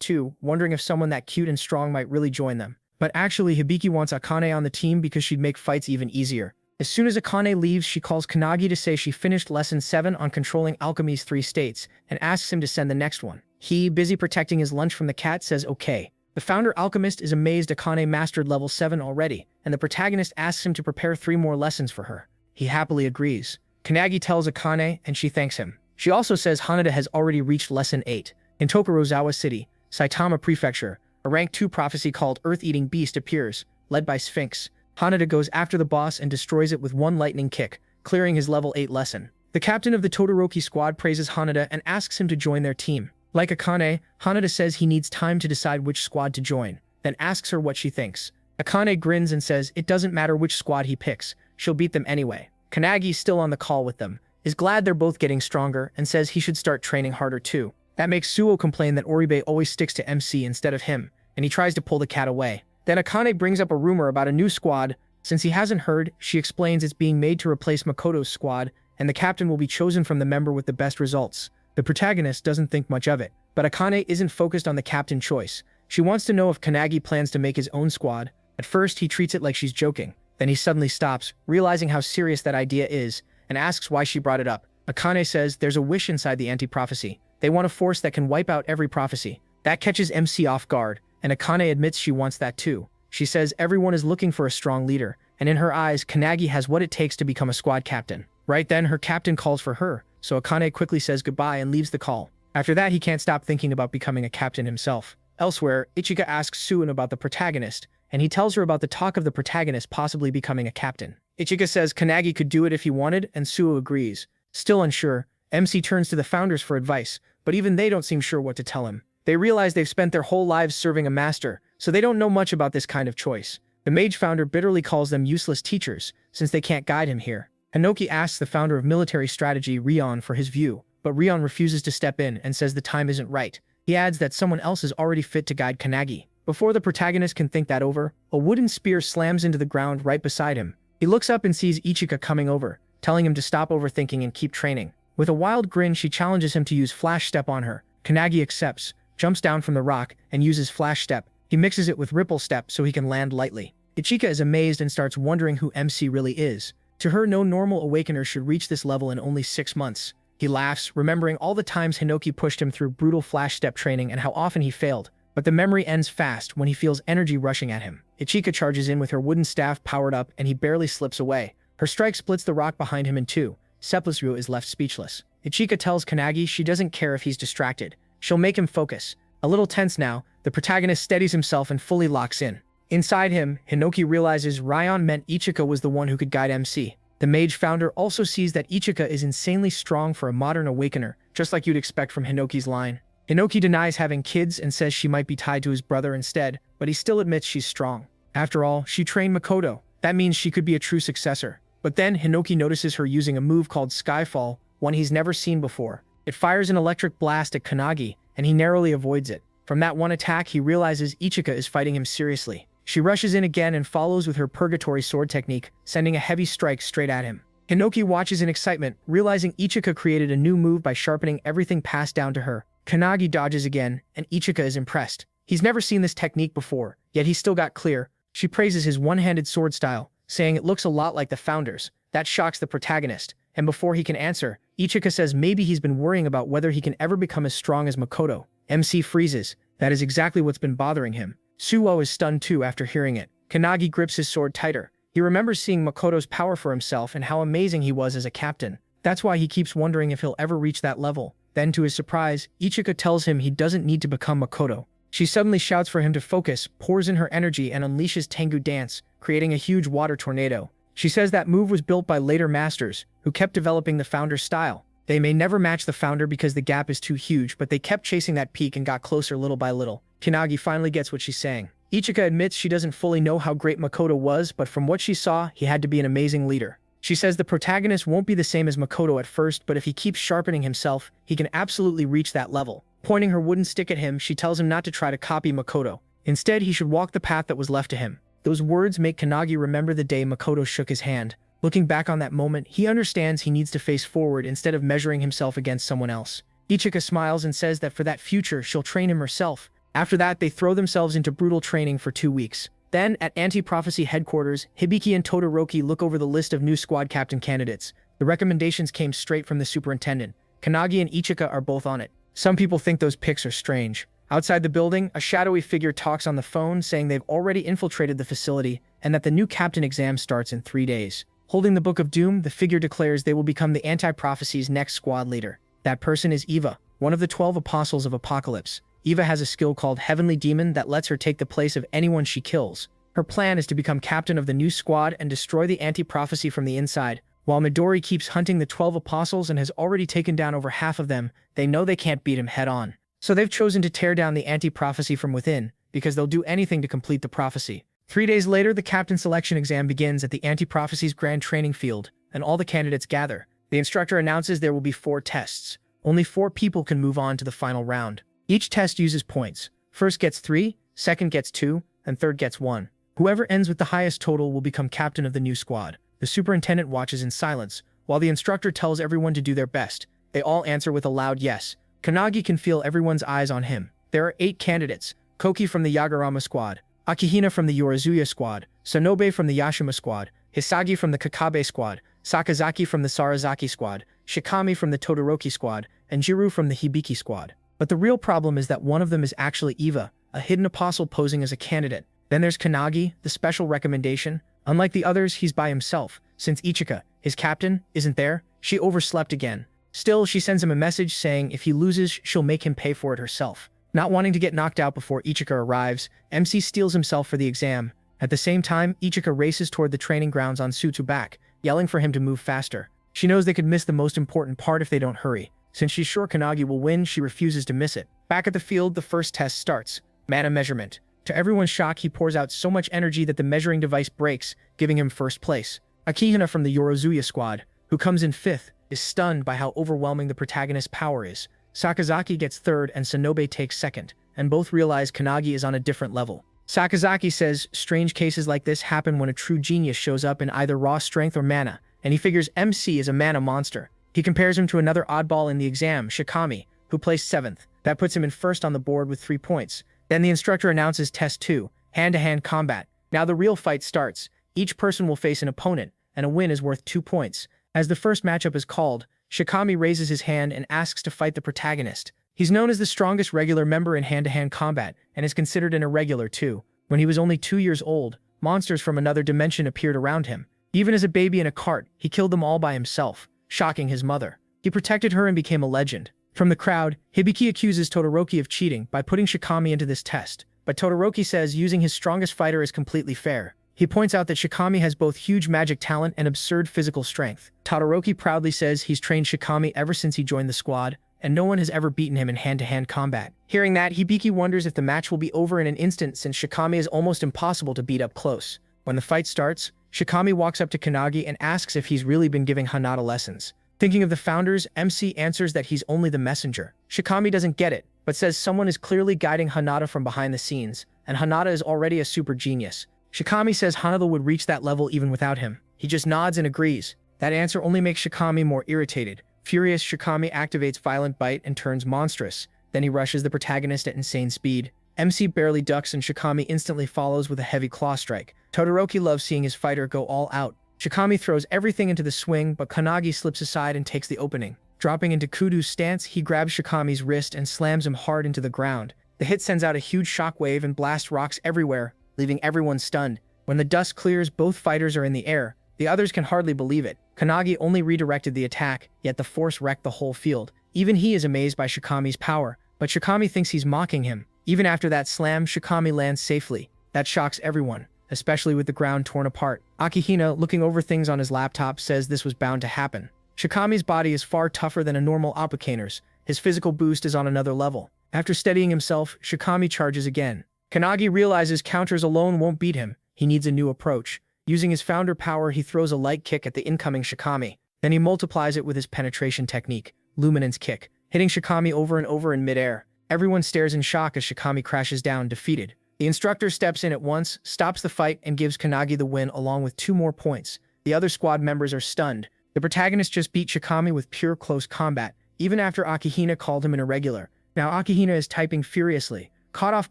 too, wondering if someone that cute and strong might really join them. But actually, Hibiki wants Akane on the team because she'd make fights even easier. As soon as Akane leaves, she calls Kanagi to say she finished Lesson 7 on controlling alchemy's 3 states and asks him to send the next one. He, busy protecting his lunch from the cat, says okay. The founder alchemist is amazed Akane mastered level 7 already, and the protagonist asks him to prepare 3 more lessons for her. He happily agrees. Kanagi tells Akane, and she thanks him. She also says Hanada has already reached Lesson 8. In Tokorozawa City, Saitama Prefecture, a rank 2 prophecy called Earth-Eating Beast appears, led by Sphinx. Hanada goes after the boss and destroys it with 1 lightning kick, clearing his level 8 lesson. The captain of the Todoroki squad praises Hanada and asks him to join their team. Like Akane, Hanada says he needs time to decide which squad to join, then asks her what she thinks. Akane grins and says it doesn't matter which squad he picks, she'll beat them anyway. Kanagi, still on the call with them, is glad they're both getting stronger and says he should start training harder too. That makes Suo complain that Oribe always sticks to MC instead of him, and he tries to pull the cat away. Then Akane brings up a rumor about a new squad. Since he hasn't heard, she explains it's being made to replace Makoto's squad, and the captain will be chosen from the member with the best results. The protagonist doesn't think much of it, but Akane isn't focused on the captain choice. She wants to know if Kanagi plans to make his own squad. At first, he treats it like she's joking. Then he suddenly stops, realizing how serious that idea is, and asks why she brought it up. Akane says there's a wish inside the anti-prophecy. They want a force that can wipe out every prophecy. That catches MC off guard, and Akane admits she wants that too. She says everyone is looking for a strong leader, and in her eyes, Kanagi has what it takes to become a squad captain. Right then, her captain calls for her, so Akane quickly says goodbye and leaves the call. After that, he can't stop thinking about becoming a captain himself. Elsewhere, Ichika asks Suin about the protagonist, and he tells her about the talk of the protagonist possibly becoming a captain. Ichika says Kanagi could do it if he wanted, and Suo agrees. Still unsure, MC turns to the founders for advice, but even they don't seem sure what to tell him. They realize they've spent their whole lives serving a master, so they don't know much about this kind of choice. The mage founder bitterly calls them useless teachers, since they can't guide him here. Hinoki asks the founder of military strategy, Rion, for his view, but Rion refuses to step in and says the time isn't right. He adds that someone else is already fit to guide Kanagi. Before the protagonist can think that over, a wooden spear slams into the ground right beside him. He looks up and sees Ichika coming over, telling him to stop overthinking and keep training. With a wild grin, she challenges him to use Flash Step on her. Kanagi accepts, jumps down from the rock, and uses Flash Step. He mixes it with Ripple Step so he can land lightly. Ichika is amazed and starts wondering who MC really is. To her, no normal awakener should reach this level in only 6 months. He laughs, remembering all the times Hinoki pushed him through brutal Flash Step training and how often he failed. But the memory ends fast when he feels energy rushing at him. Ichika charges in with her wooden staff powered up and he barely slips away. Her strike splits the rock behind him in 2. Seplisryu is left speechless. Ichika tells Kanagi she doesn't care if he's distracted. She'll make him focus. A little tense now, the protagonist steadies himself and fully locks in. Inside him, Hinoki realizes Rion meant Ichika was the one who could guide MC. The mage founder also sees that Ichika is insanely strong for a modern awakener, just like you'd expect from Hinoki's line. Hinoki denies having kids and says she might be tied to his brother instead, but he still admits she's strong. After all, she trained Makoto. That means she could be a true successor. But then Hinoki notices her using a move called Skyfall, one he's never seen before. It fires an electric blast at Kanagi, and he narrowly avoids it. From that one attack, he realizes Ichika is fighting him seriously. She rushes in again and follows with her Purgatory Sword technique, sending a heavy strike straight at him. Hinoki watches in excitement, realizing Ichika created a new move by sharpening everything passed down to her. Kanagi dodges again, and Ichika is impressed. He's never seen this technique before, yet he still got clear. She praises his one-handed sword style, saying it looks a lot like the founder's. That shocks the protagonist, and before he can answer, Ichika says maybe he's been worrying about whether he can ever become as strong as Makoto. MC freezes. That is exactly what's been bothering him. Suo is stunned too after hearing it. Kanagi grips his sword tighter. He remembers seeing Makoto's power for himself and how amazing he was as a captain. That's why he keeps wondering if he'll ever reach that level. Then, to his surprise, Ichika tells him he doesn't need to become Makoto. She suddenly shouts for him to focus, pours in her energy, and unleashes Tengu Dance, creating a huge water tornado. She says that move was built by later masters, who kept developing the founder's style. They may never match the founder because the gap is too huge, but they kept chasing that peak and got closer little by little. Kanagi finally gets what she's saying. Ichika admits she doesn't fully know how great Makoto was, but from what she saw, he had to be an amazing leader. She says the protagonist won't be the same as Makoto at first, but if he keeps sharpening himself, he can absolutely reach that level. Pointing her wooden stick at him, she tells him not to try to copy Makoto. Instead, he should walk the path that was left to him. Those words make Kanagi remember the day Makoto shook his hand. Looking back on that moment, he understands he needs to face forward instead of measuring himself against someone else. Ichika smiles and says that for that future, she'll train him herself. After that, they throw themselves into brutal training for 2 weeks. Then, at Anti-Prophecy headquarters, Hibiki and Todoroki look over the list of new squad captain candidates. The recommendations came straight from the superintendent. Kanagi and Ichika are both on it. Some people think those picks are strange. Outside the building, a shadowy figure talks on the phone saying they've already infiltrated the facility and that the new captain exam starts in 3 days. Holding the Book of Doom, the figure declares they will become the Anti-Prophecy's next squad leader. That person is Eva, one of the 12 apostles of Apocalypse. Eva has a skill called Heavenly Demon that lets her take the place of anyone she kills. Her plan is to become captain of the new squad and destroy the Anti-Prophecy from the inside. While Midori keeps hunting the 12 apostles and has already taken down over half of them, they know they can't beat him head-on. So they've chosen to tear down the Anti-Prophecy from within, because they'll do anything to complete the prophecy. 3 days later, the captain selection exam begins at the Anti-Prophecy's grand training field, and all the candidates gather. The instructor announces there will be 4 tests. Only 4 people can move on to the final round. Each test uses points. First gets 3, second gets 2, and third gets 1. Whoever ends with the highest total will become captain of the new squad. The superintendent watches in silence, while the instructor tells everyone to do their best. They all answer with a loud yes. Kanagi can feel everyone's eyes on him. There are 8 candidates: Koki from the Yagarama squad, Akihina from the Yorizuya squad, Sonobe from the Yashima squad, Hisagi from the Kakabe squad, Sakazaki from the Sarazaki squad, Shikami from the Todoroki squad, and Jiru from the Hibiki squad. But the real problem is that one of them is actually Eva, a hidden apostle posing as a candidate. Then there's Kanagi, the special recommendation. Unlike the others, he's by himself. Since Ichika, his captain, isn't there, she overslept again. Still, she sends him a message saying if he loses, she'll make him pay for it herself. Not wanting to get knocked out before Ichika arrives, MC steels himself for the exam. At the same time, Ichika races toward the training grounds on Tsutsubaku, yelling for him to move faster. She knows they could miss the most important part if they don't hurry. Since she's sure Kanagi will win, she refuses to miss it. Back at the field, the first test starts. Mana measurement. To everyone's shock, he pours out so much energy that the measuring device breaks, giving him first place. Akihina from the Yorizuya squad, who comes in 5th, is stunned by how overwhelming the protagonist's power is. Sakazaki gets 3rd and Sonobe takes 2nd, and both realize Kanagi is on a different level. Sakazaki says strange cases like this happen when a true genius shows up in either raw strength or mana, and he figures MC is a mana monster. He compares him to another oddball in the exam, Shikami, who placed 7th. That puts him in 1st on the board with 3 points. Then the instructor announces Test 2, hand-to-hand combat. Now the real fight starts. Each person will face an opponent, and a win is worth 2 points. As the first matchup is called, Shikami raises his hand and asks to fight the protagonist. He's known as the strongest regular member in hand-to-hand combat, and is considered an irregular too. When he was only 2 years old, monsters from another dimension appeared around him. Even as a baby in a cart, he killed them all by himself, shocking his mother. He protected her and became a legend. From the crowd, Hibiki accuses Todoroki of cheating by putting Shikami into this test, but Todoroki says using his strongest fighter is completely fair. He points out that Shikami has both huge magic talent and absurd physical strength. Todoroki proudly says he's trained Shikami ever since he joined the squad, and no one has ever beaten him in hand-to-hand combat. Hearing that, Hibiki wonders if the match will be over in an instant since Shikami is almost impossible to beat up close. When the fight starts, Shikami walks up to Kanagi and asks if he's really been giving Hanada lessons. Thinking of the founders, MC answers that he's only the messenger. Shikami doesn't get it, but says someone is clearly guiding Hanada from behind the scenes, and Hanada is already a super genius. Shikami says Hanada would reach that level even without him. He just nods and agrees. That answer only makes Shikami more irritated. Furious, Shikami activates Violent Bite and turns monstrous. Then he rushes the protagonist at insane speed. MC barely ducks and Shikami instantly follows with a heavy claw strike. Todoroki loves seeing his fighter go all out. Shikami throws everything into the swing, but Kanagi slips aside and takes the opening. Dropping into Kudu's stance, he grabs Shikami's wrist and slams him hard into the ground. The hit sends out a huge shockwave and blasts rocks everywhere, leaving everyone stunned. When the dust clears, both fighters are in the air. The others can hardly believe it. Kanagi only redirected the attack, yet the force wrecked the whole field. Even he is amazed by Shikami's power, but Shikami thinks he's mocking him. Even after that slam, Shikami lands safely. That shocks everyone, especially with the ground torn apart. Akihina, looking over things on his laptop, says this was bound to happen. Shikami's body is far tougher than a normal applicators. His physical boost is on another level. After steadying himself, Shikami charges again. Kanagi realizes counters alone won't beat him. He needs a new approach. Using his founder power, he throws a light kick at the incoming Shikami. Then he multiplies it with his penetration technique, Luminance Kick, hitting Shikami over and over in midair. Everyone stares in shock as Shikami crashes down, defeated. The instructor steps in at once, stops the fight, and gives Kanagi the win along with 2 more points. The other squad members are stunned. The protagonist just beat Shikami with pure close combat, even after Akihina called him an irregular. Now Akihina is typing furiously. Caught off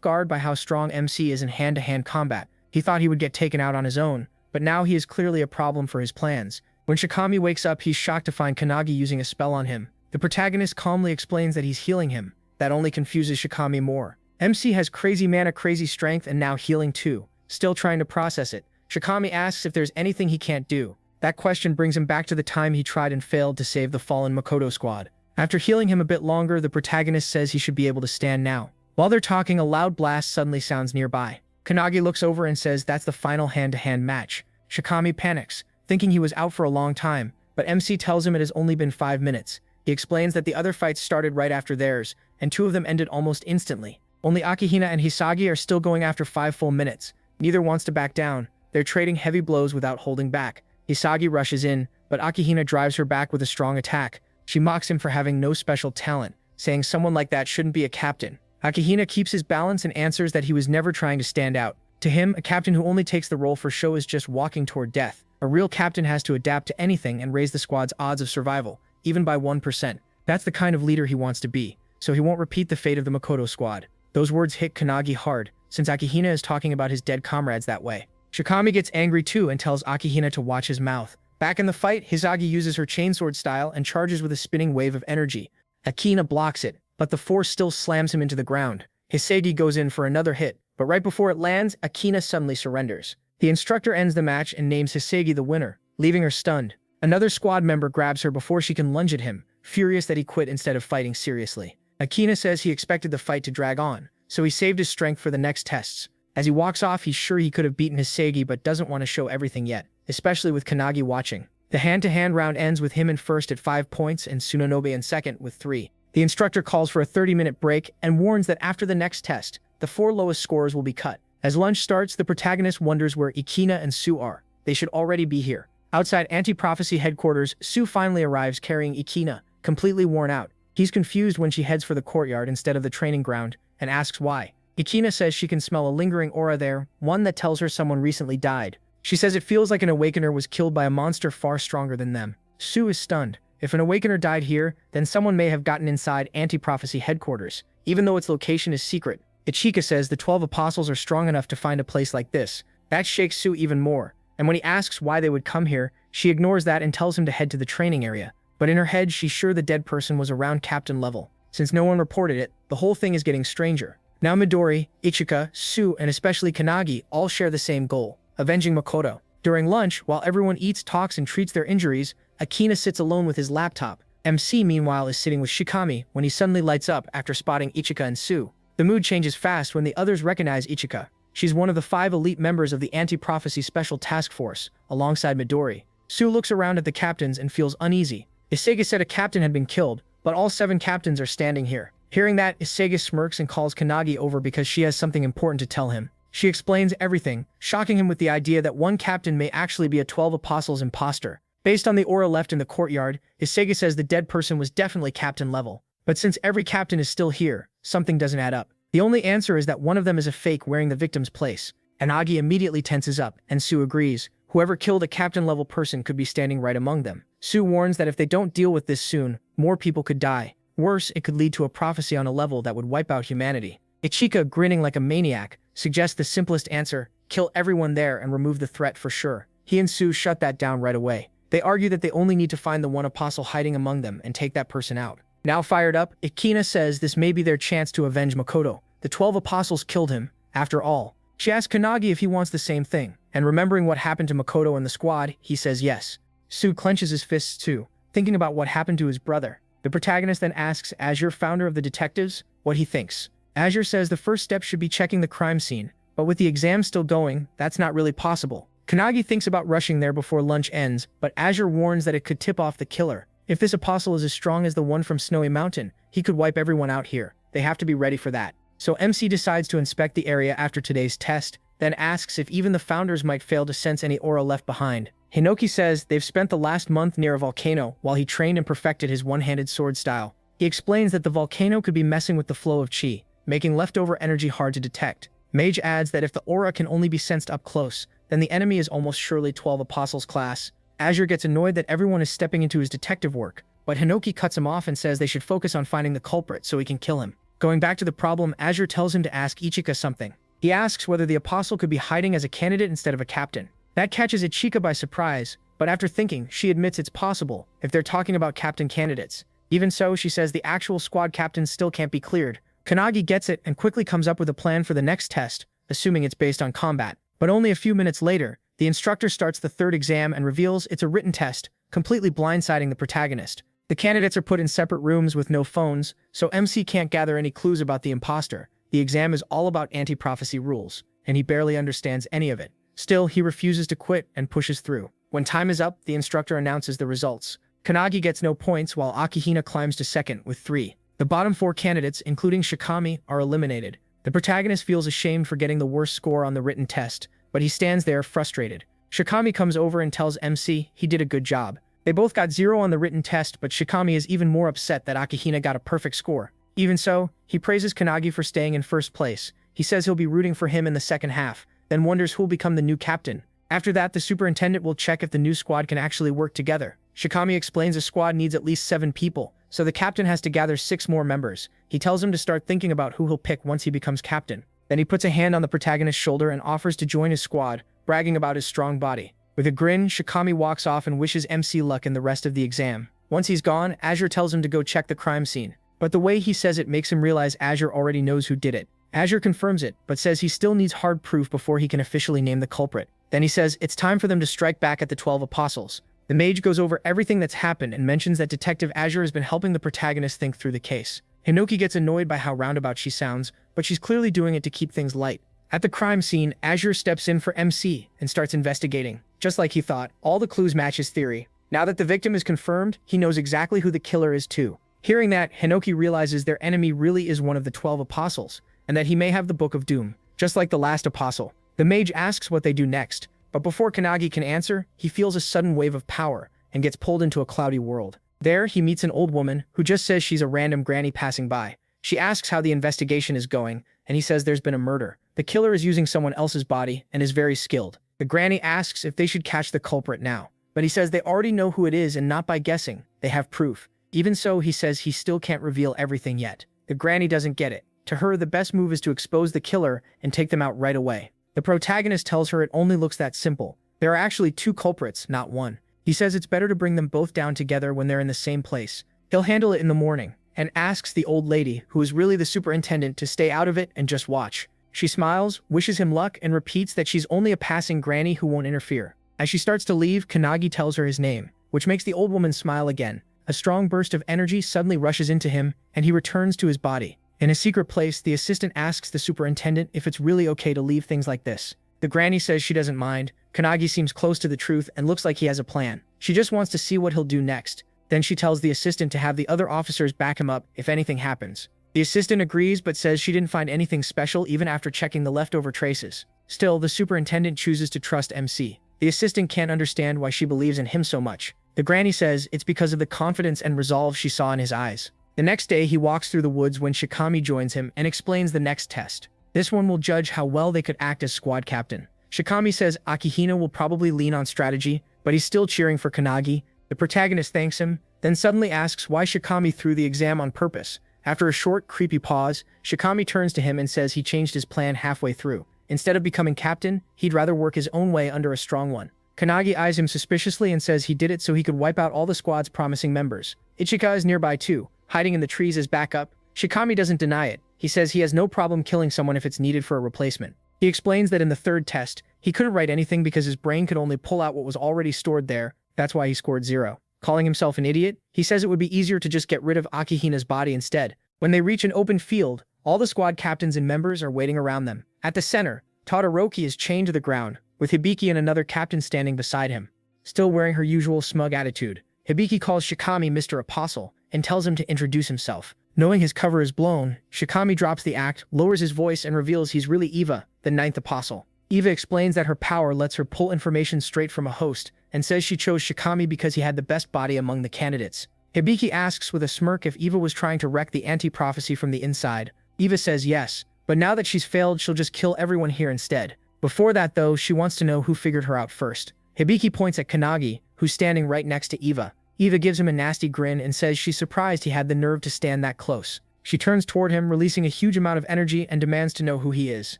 guard by how strong MC is in hand-to-hand combat, he thought he would get taken out on his own, but now he is clearly a problem for his plans. When Shikami wakes up, he's shocked to find Kanagi using a spell on him. The protagonist calmly explains that he's healing him. That only confuses Shikami more. MC has crazy mana, crazy strength, and now healing too. Still trying to process it, Shikami asks if there's anything he can't do. That question brings him back to the time he tried and failed to save the fallen Makoto squad. After healing him a bit longer, the protagonist says he should be able to stand now. While they're talking, a loud blast suddenly sounds nearby. Kanagi looks over and says that's the final hand-to-hand match. Shikami panics, thinking he was out for a long time, but MC tells him it has only been 5 minutes. He explains that the other fights started right after theirs, and 2 of them ended almost instantly. Only Akihina and Hisagi are still going after 5 full minutes. Neither wants to back down. They're trading heavy blows without holding back. Hisagi rushes in, but Akihina drives her back with a strong attack. She mocks him for having no special talent, saying someone like that shouldn't be a captain. Akihina keeps his balance and answers that he was never trying to stand out. To him, a captain who only takes the role for show is just walking toward death. A real captain has to adapt to anything and raise the squad's odds of survival, even by 1%. That's the kind of leader he wants to be, so he won't repeat the fate of the Makoto squad. Those words hit Kanagi hard, since Akihina is talking about his dead comrades that way. Shikami gets angry too and tells Akihina to watch his mouth. Back in the fight, Hisagi uses her chainsword style and charges with a spinning wave of energy. Akihina blocks it, but the force still slams him into the ground. Hisagi goes in for another hit, but right before it lands, Akihina suddenly surrenders. The instructor ends the match and names Hisagi the winner, leaving her stunned. Another squad member grabs her before she can lunge at him, furious that he quit instead of fighting seriously. Akihina says he expected the fight to drag on, so he saved his strength for the next tests. As he walks off, he's sure he could have beaten Hisagi but doesn't want to show everything yet, especially with Kanagi watching. The hand-to-hand round ends with him in first at 5 points and Tsunonobe in second with 3. The instructor calls for a 30-minute break and warns that after the next test, the 4 lowest scorers will be cut. As lunch starts, the protagonist wonders where Ikina and Su are. They should already be here. Outside Anti-Prophecy headquarters, Su finally arrives carrying Ikina, completely worn out. He's confused when she heads for the courtyard instead of the training ground, and asks why. Ikina says she can smell a lingering aura there, one that tells her someone recently died. She says it feels like an Awakener was killed by a monster far stronger than them. Su is stunned. If an Awakener died here, then someone may have gotten inside Anti-Prophecy headquarters, even though its location is secret. Ichika says the 12 apostles are strong enough to find a place like this. That shakes Su even more, and when he asks why they would come here, she ignores that and tells him to head to the training area. But in her head, she's sure the dead person was around captain level. Since no one reported it, the whole thing is getting stranger. Now Midori, Ichika, Su, and especially Kanagi all share the same goal, avenging Makoto. During lunch, while everyone eats, talks, and treats their injuries, Akina sits alone with his laptop. MC, meanwhile, is sitting with Shikami when he suddenly lights up after spotting Ichika and Su. The mood changes fast when the others recognize Ichika. She's one of the 5 elite members of the Anti-Prophecy Special Task Force, alongside Midori. Su looks around at the captains and feels uneasy. Isega said a captain had been killed, but all 7 captains are standing here. Hearing that, Isega smirks and calls Kanagi over because she has something important to tell him. She explains everything, shocking him with the idea that one captain may actually be a 12 Apostles imposter. Based on the aura left in the courtyard, Isega says the dead person was definitely captain level. But since every captain is still here, something doesn't add up. The only answer is that one of them is a fake wearing the victim's place. Anagi immediately tenses up, and Su agrees. Whoever killed a captain-level person could be standing right among them. Su warns that if they don't deal with this soon, more people could die. Worse, it could lead to a prophecy on a level that would wipe out humanity. Ichika, grinning like a maniac, suggests the simplest answer: kill everyone there and remove the threat for sure. He and Su shut that down right away. They argue that they only need to find the one apostle hiding among them and take that person out. Now fired up, Ikina says this may be their chance to avenge Makoto. The 12 apostles killed him, after all. She asks Kanagi if he wants the same thing, and remembering what happened to Makoto and the squad, he says yes. Su clenches his fists too, thinking about what happened to his brother. The protagonist then asks Azure, founder of the detectives, what he thinks. Azure says the first step should be checking the crime scene, but with the exam still going, that's not really possible. Kanagi thinks about rushing there before lunch ends, but Azure warns that it could tip off the killer. If this apostle is as strong as the one from Snowy Mountain, he could wipe everyone out here. they have to be ready for that. So MC decides to inspect the area after today's test, then asks if even the founders might fail to sense any aura left behind. Hinoki says they've spent the last month near a volcano while he trained and perfected his one-handed sword style. He explains that the volcano could be messing with the flow of chi, making leftover energy hard to detect. Mage adds that if the aura can only be sensed up close, then the enemy is almost surely 12 Apostles class. Azure gets annoyed that everyone is stepping into his detective work, but Hinoki cuts him off and says they should focus on finding the culprit so he can kill him. Going back to the problem, Azure tells him to ask Ichika something. He asks whether the apostle could be hiding as a candidate instead of a captain. That catches Ichika by surprise, but after thinking, she admits it's possible if they're talking about captain candidates. Even so, she says the actual squad captains still can't be cleared. Kanagi gets it and quickly comes up with a plan for the next test, assuming it's based on combat. But only a few minutes later, the instructor starts the third exam and reveals it's a written test, completely blindsiding the protagonist. The candidates are put in separate rooms with no phones, so MC can't gather any clues about the imposter. The exam is all about anti-prophecy rules, and he barely understands any of it. Still, he refuses to quit and pushes through. When time is up, the instructor announces the results. Kanagi gets no points while Akihina climbs to second with 3. The bottom 4 candidates, including Shikami, are eliminated. The protagonist feels ashamed for getting the worst score on the written test, but he stands there frustrated. Shikami comes over and tells MC he did a good job. They both got 0 on the written test, but Shikami is even more upset that Akihina got a perfect score. Even so, he praises Kanagi for staying in first place. He says he'll be rooting for him in the second half, then wonders who'll become the new captain. After that, the superintendent will check if the new squad can actually work together. Shikami explains a squad needs at least 7 people, so the captain has to gather 6 more members. He tells him to start thinking about who he'll pick once he becomes captain. Then he puts a hand on the protagonist's shoulder and offers to join his squad, bragging about his strong body. With a grin, Shikami walks off and wishes MC luck in the rest of the exam. Once he's gone, Azure tells him to go check the crime scene. But the way he says it makes him realize Azure already knows who did it. Azure confirms it, but says he still needs hard proof before he can officially name the culprit. Then he says it's time for them to strike back at the 12 Apostles. The mage goes over everything that's happened and mentions that Detective Azure has been helping the protagonist think through the case. Hinoki gets annoyed by how roundabout she sounds, but she's clearly doing it to keep things light. At the crime scene, Azure steps in for MC and starts investigating. Just like he thought, all the clues match his theory. Now that the victim is confirmed, he knows exactly who the killer is too. Hearing that, Hinoki realizes their enemy really is one of the 12 Apostles, and that he may have the Book of Doom, just like the last apostle. The mage asks what they do next, but before Kanagi can answer, he feels a sudden wave of power and gets pulled into a cloudy world. There, he meets an old woman who just says she's a random granny passing by. She asks how the investigation is going, and he says there's been a murder. The killer is using someone else's body and is very skilled. The granny asks if they should catch the culprit now, but he says they already know who it is and not by guessing, they have proof. Even so, he says he still can't reveal everything yet. The granny doesn't get it. To her, the best move is to expose the killer and take them out right away. The protagonist tells her it only looks that simple. There are actually 2 culprits, not 1. He says it's better to bring them both down together when they're in the same place. He'll handle it in the morning, and asks the old lady, who is really the superintendent, to stay out of it and just watch. She smiles, wishes him luck, and repeats that she's only a passing granny who won't interfere. As she starts to leave, Kanagi tells her his name, which makes the old woman smile again. A strong burst of energy suddenly rushes into him, and he returns to his body. In a secret place, the assistant asks the superintendent if it's really okay to leave things like this. The granny says she doesn't mind. Kanagi seems close to the truth and looks like he has a plan. She just wants to see what he'll do next. Then she tells the assistant to have the other officers back him up if anything happens. The assistant agrees but says she didn't find anything special even after checking the leftover traces. Still, the superintendent chooses to trust MC. The assistant can't understand why she believes in him so much. The granny says it's because of the confidence and resolve she saw in his eyes. The next day, he walks through the woods when Shikami joins him and explains the next test. This one will judge how well they could act as squad captain. Shikami says Akihina will probably lean on strategy, but he's still cheering for Kanagi. The protagonist thanks him, then suddenly asks why Shikami threw the exam on purpose. After a short, creepy pause, Shikami turns to him and says he changed his plan halfway through. Instead of becoming captain, he'd rather work his own way under a strong one. Kanagi eyes him suspiciously and says he did it so he could wipe out all the squad's promising members. Ichika is nearby too, hiding in the trees as backup. Shikami doesn't deny it. He says he has no problem killing someone if it's needed for a replacement. He explains that in the third test, he couldn't write anything because his brain could only pull out what was already stored there. That's why he scored 0. Calling himself an idiot, he says it would be easier to just get rid of Akihina's body instead. When they reach an open field, all the squad captains and members are waiting around them. At the center, Todoroki is chained to the ground, with Hibiki and another captain standing beside him. Still wearing her usual smug attitude, Hibiki calls Shikami Mr. Apostle and tells him to introduce himself. Knowing his cover is blown, Shikami drops the act, lowers his voice, and reveals he's really Eva, the ninth apostle. Eva explains that her power lets her pull information straight from a host, and says she chose Shikami because he had the best body among the candidates. Hibiki asks with a smirk if Eva was trying to wreck the anti-prophecy from the inside. Eva says yes, but now that she's failed, she'll just kill everyone here instead. Before that though, she wants to know who figured her out first. Hibiki points at Kannagi, who's standing right next to Eva. Eva gives him a nasty grin and says she's surprised he had the nerve to stand that close. She turns toward him, releasing a huge amount of energy, and demands to know who he is.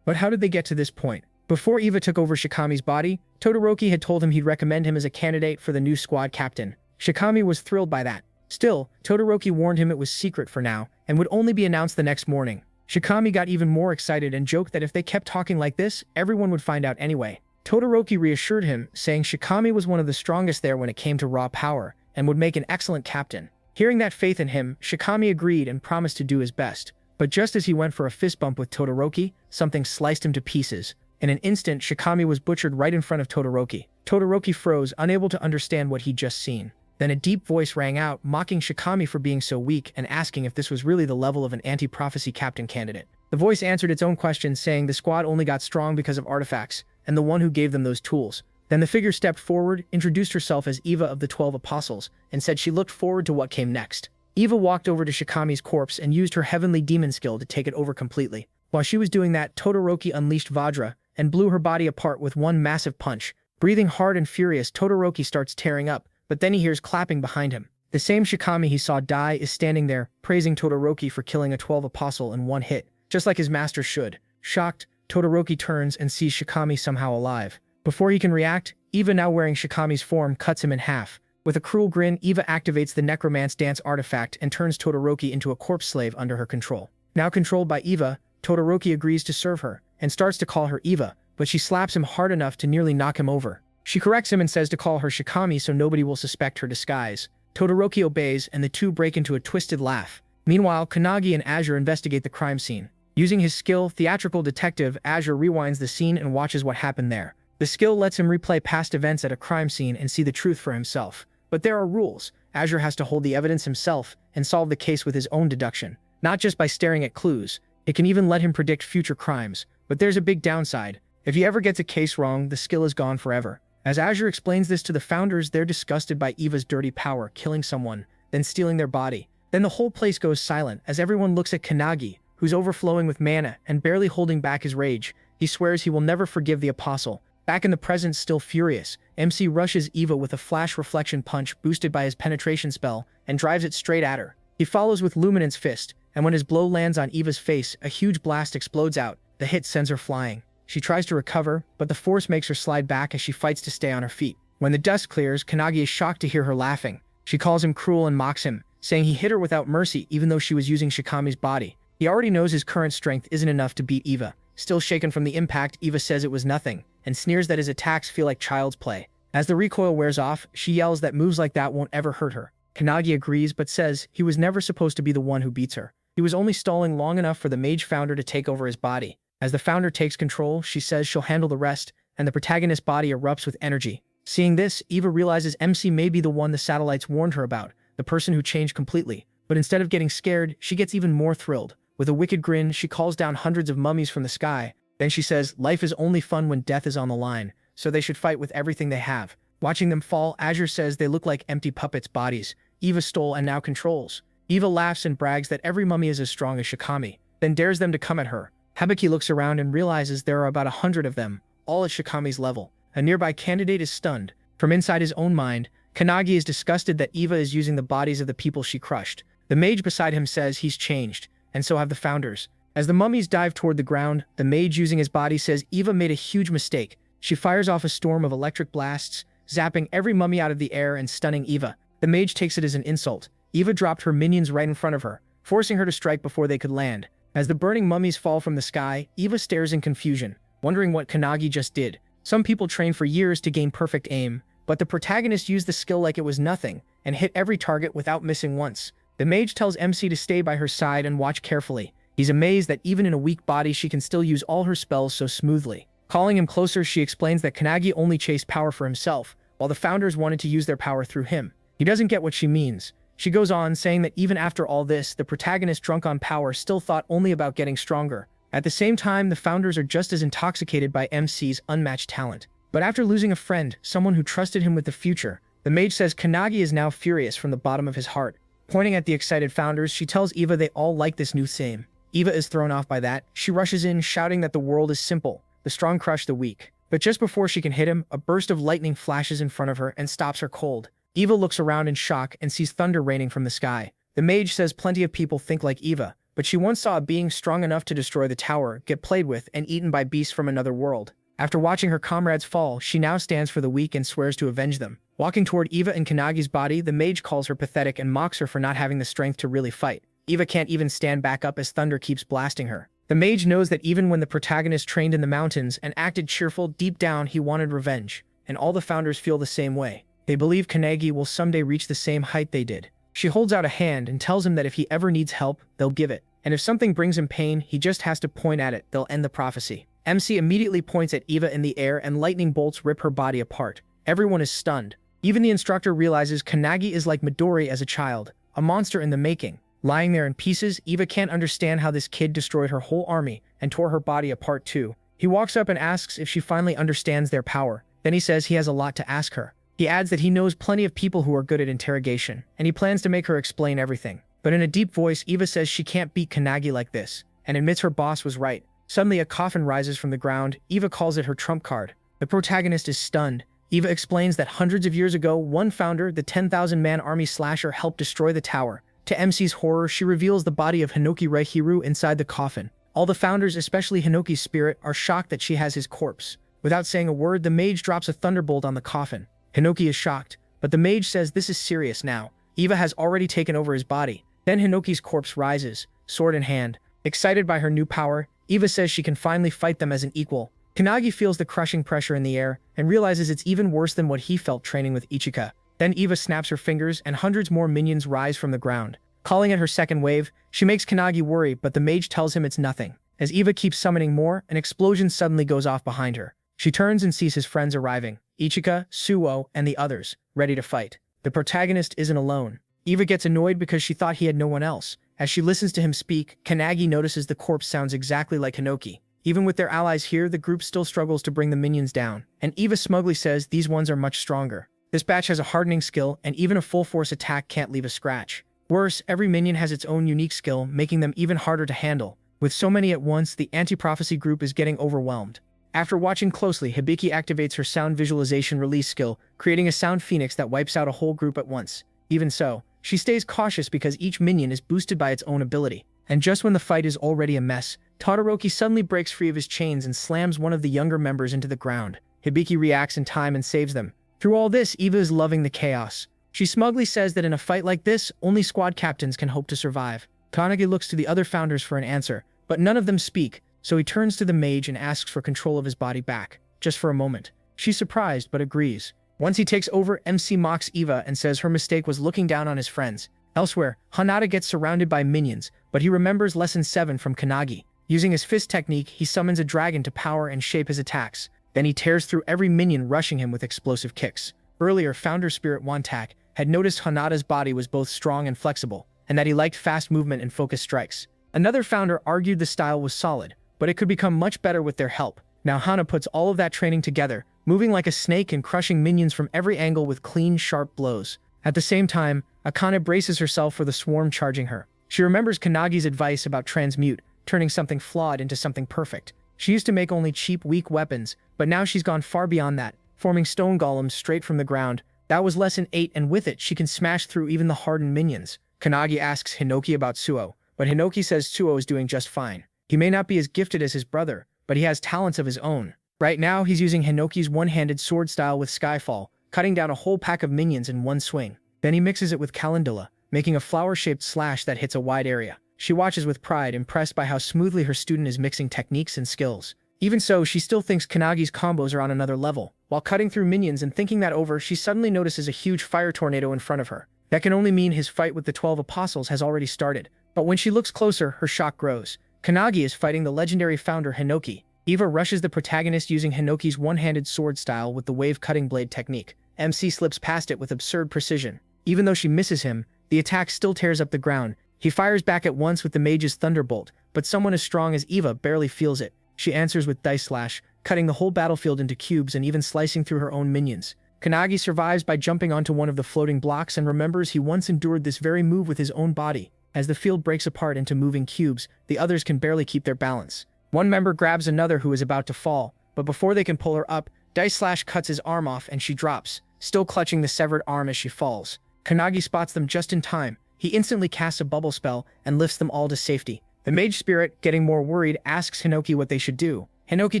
But how did they get to this point? Before Eva took over Shikami's body, Todoroki had told him he'd recommend him as a candidate for the new squad captain. Shikami was thrilled by that. Still, Todoroki warned him it was secret for now, and would only be announced the next morning. Shikami got even more excited and joked that if they kept talking like this, everyone would find out anyway. Todoroki reassured him, saying Shikami was one of the strongest there when it came to raw power, and would make an excellent captain. Hearing that faith in him, Shikami agreed and promised to do his best. But just as he went for a fist bump with Todoroki, something sliced him to pieces. In an instant, Shikami was butchered right in front of Todoroki. Todoroki froze, unable to understand what he'd just seen. Then a deep voice rang out, mocking Shikami for being so weak and asking if this was really the level of an anti-prophecy captain candidate. The voice answered its own question, saying the squad only got strong because of artifacts, and the one who gave them those tools. Then the figure stepped forward, introduced herself as Eva of the 12 Apostles, and said she looked forward to what came next. Eva walked over to Shikami's corpse and used her heavenly demon skill to take it over completely. While she was doing that, Todoroki unleashed Vajra and blew her body apart with one massive punch. Breathing hard and furious, Todoroki starts tearing up, but then he hears clapping behind him. The same Shikami he saw die is standing there, praising Todoroki for killing a 12 Apostle in one hit, just like his master should. Shocked, Todoroki turns and sees Shikami somehow alive. Before he can react, Eva, now wearing Shikami's form, cuts him in half. With a cruel grin, Eva activates the Necromance Dance artifact and turns Todoroki into a corpse slave under her control. Now controlled by Eva, Todoroki agrees to serve her, and starts to call her Eva, but she slaps him hard enough to nearly knock him over. She corrects him and says to call her Shikami so nobody will suspect her disguise. Todoroki obeys, and the two break into a twisted laugh. Meanwhile, Kannagi and Azure investigate the crime scene. Using his skill, Theatrical Detective, Azure rewinds the scene and watches what happened there. The skill lets him replay past events at a crime scene and see the truth for himself. But there are rules. Azure has to hold the evidence himself and solve the case with his own deduction, not just by staring at clues. It can even let him predict future crimes. But there's a big downside. If he ever gets a case wrong, the skill is gone forever. As Azure explains this to the founders, they're disgusted by Eva's dirty power, killing someone, then stealing their body. Then the whole place goes silent as everyone looks at Kannagi, who's overflowing with mana and barely holding back his rage. He swears he will never forgive the apostle. Back in the present, still furious, MC rushes Eva with a flash reflection punch boosted by his penetration spell and drives it straight at her. He follows with Luminance Fist, and when his blow lands on Eva's face, a huge blast explodes out. The hit sends her flying. She tries to recover, but the force makes her slide back as she fights to stay on her feet. When the dust clears, Kannagi is shocked to hear her laughing. She calls him cruel and mocks him, saying he hit her without mercy even though she was using Shikami's body. He already knows his current strength isn't enough to beat Eva. Still shaken from the impact, Eva says it was nothing, and sneers that his attacks feel like child's play. As the recoil wears off, she yells that moves like that won't ever hurt her. Kannagi agrees but says he was never supposed to be the one who beats her. He was only stalling long enough for the mage founder to take over his body. As the founder takes control, she says she'll handle the rest, and the protagonist's body erupts with energy. Seeing this, Eva realizes MC may be the one the satellites warned her about, the person who changed completely. But instead of getting scared, she gets even more thrilled. With a wicked grin, she calls down hundreds of mummies from the sky. Then she says, life is only fun when death is on the line, so they should fight with everything they have. Watching them fall, Azure says they look like empty puppets' bodies Eva stole and now controls. Eva laughs and brags that every mummy is as strong as Shikami, then dares them to come at her. Hibiki looks around and realizes there are about 100 of them, all at Shikami's level. A nearby candidate is stunned. From inside his own mind, Kannagi is disgusted that Eva is using the bodies of the people she crushed. The mage beside him says he's changed, and so have the founders. As the mummies dive toward the ground, the mage using his body says Eva made a huge mistake. She fires off a storm of electric blasts, zapping every mummy out of the air and stunning Eva. The mage takes it as an insult. Eva dropped her minions right in front of her, forcing her to strike before they could land. As the burning mummies fall from the sky, Eva stares in confusion, wondering what Kannagi just did. Some people train for years to gain perfect aim, but the protagonist used the skill like it was nothing, and hit every target without missing once. The mage tells MC to stay by her side and watch carefully. He's amazed that even in a weak body she can still use all her spells so smoothly. Calling him closer, she explains that Kannagi only chased power for himself, while the founders wanted to use their power through him. He doesn't get what she means. She goes on, saying that even after all this, the protagonist drunk on power still thought only about getting stronger. At the same time, the founders are just as intoxicated by MC's unmatched talent. But after losing a friend, someone who trusted him with the future, the mage says Kannagi is now furious from the bottom of his heart. Pointing at the excited founders, she tells Eva they all like this new theme. Eva is thrown off by that. She rushes in, shouting that the world is simple. The strong crush the weak. But just before she can hit him, a burst of lightning flashes in front of her and stops her cold. Eva looks around in shock and sees thunder raining from the sky. The mage says plenty of people think like Eva, but she once saw a being strong enough to destroy the tower, get played with, and eaten by beasts from another world. After watching her comrades fall, she now stands for the weak and swears to avenge them. Walking toward Eva and Kannagi's body, the mage calls her pathetic and mocks her for not having the strength to really fight. Eva can't even stand back up as thunder keeps blasting her. The mage knows that even when the protagonist trained in the mountains and acted cheerful, deep down he wanted revenge. And all the founders feel the same way. They believe Kannagi will someday reach the same height they did. She holds out a hand and tells him that if he ever needs help, they'll give it. And if something brings him pain, he just has to point at it, they'll end the prophecy. MC immediately points at Eva in the air and lightning bolts rip her body apart. Everyone is stunned. Even the instructor realizes Kannagi is like Midori as a child, a monster in the making. Lying there in pieces, Eva can't understand how this kid destroyed her whole army and tore her body apart too. He walks up and asks if she finally understands their power. Then he says he has a lot to ask her. He adds that he knows plenty of people who are good at interrogation, and he plans to make her explain everything. But in a deep voice, Eva says she can't beat Kannagi like this, and admits her boss was right. Suddenly a coffin rises from the ground. Eva calls it her trump card. The protagonist is stunned. Eva explains that hundreds of years ago, one founder, the 10,000-man army slasher, helped destroy the tower. To MC's horror, she reveals the body of Hinoki Reihiru inside the coffin. All the founders, especially Hinoki's spirit, are shocked that she has his corpse. Without saying a word, the mage drops a thunderbolt on the coffin. Hinoki is shocked, but the mage says this is serious now. Eva has already taken over his body. Then Hinoki's corpse rises, sword in hand. Excited by her new power, Eva says she can finally fight them as an equal. Kannagi feels the crushing pressure in the air and realizes it's even worse than what he felt training with Ichika. Then Eva snaps her fingers and hundreds more minions rise from the ground. Calling it her second wave, she makes Kannagi worry, but the mage tells him it's nothing. As Eva keeps summoning more, an explosion suddenly goes off behind her. She turns and sees his friends arriving, Ichika, Suo, and the others, ready to fight. The protagonist isn't alone. Eva gets annoyed because she thought he had no one else. As she listens to him speak, Kannagi notices the corpse sounds exactly like Hinoki. Even with their allies here, the group still struggles to bring the minions down, and Eva smugly says these ones are much stronger. This batch has a hardening skill, and even a full-force attack can't leave a scratch. Worse, every minion has its own unique skill, making them even harder to handle. With so many at once, the anti-prophecy group is getting overwhelmed. After watching closely, Hibiki activates her sound visualization release skill, creating a sound phoenix that wipes out a whole group at once. Even so, she stays cautious because each minion is boosted by its own ability. And just when the fight is already a mess, Todoroki suddenly breaks free of his chains and slams one of the younger members into the ground. Hibiki reacts in time and saves them. Through all this, Eva is loving the chaos. She smugly says that in a fight like this, only squad captains can hope to survive. Kannagi looks to the other founders for an answer, but none of them speak, so he turns to the mage and asks for control of his body back, just for a moment. She's surprised, but agrees. Once he takes over, MC mocks Eva and says her mistake was looking down on his friends. Elsewhere, Hanada gets surrounded by minions, but he remembers Lesson 7 from Kannagi. Using his fist technique, he summons a dragon to power and shape his attacks. Then he tears through every minion, rushing him with explosive kicks. Earlier, Founder Spirit Wantak had noticed Hanada's body was both strong and flexible, and that he liked fast movement and focused strikes. Another founder argued the style was solid, but it could become much better with their help. Now Hana puts all of that training together, moving like a snake and crushing minions from every angle with clean, sharp blows. At the same time, Akane braces herself for the swarm charging her. She remembers Kannagi's advice about transmute, turning something flawed into something perfect. She used to make only cheap, weak weapons, but now she's gone far beyond that, forming stone golems straight from the ground. That was Lesson 8, and with it, she can smash through even the hardened minions. Kannagi asks Hinoki about Suo, but Hinoki says Suo is doing just fine. He may not be as gifted as his brother, but he has talents of his own. Right now, he's using Hinoki's one-handed sword style with Skyfall, cutting down a whole pack of minions in one swing. Then he mixes it with Calendula, making a flower-shaped slash that hits a wide area. She watches with pride, impressed by how smoothly her student is mixing techniques and skills. Even so, she still thinks Kannagi's combos are on another level. While cutting through minions and thinking that over, she suddenly notices a huge fire tornado in front of her. That can only mean his fight with the 12 apostles has already started. But when she looks closer, her shock grows. Kannagi is fighting the legendary founder Hinoki. Eva rushes the protagonist using Hinoki's one-handed sword style with the wave cutting blade technique. MC slips past it with absurd precision. Even though she misses him, the attack still tears up the ground. He fires back at once with the mage's thunderbolt, but someone as strong as Eva barely feels it. She answers with Dice Slash, cutting the whole battlefield into cubes and even slicing through her own minions. Kannagi survives by jumping onto one of the floating blocks and remembers he once endured this very move with his own body. As the field breaks apart into moving cubes, the others can barely keep their balance. One member grabs another who is about to fall, but before they can pull her up, Dice Slash cuts his arm off and she drops, still clutching the severed arm as she falls. Kannagi spots them just in time. He instantly casts a bubble spell and lifts them all to safety. The mage spirit, getting more worried, asks Hinoki what they should do. Hinoki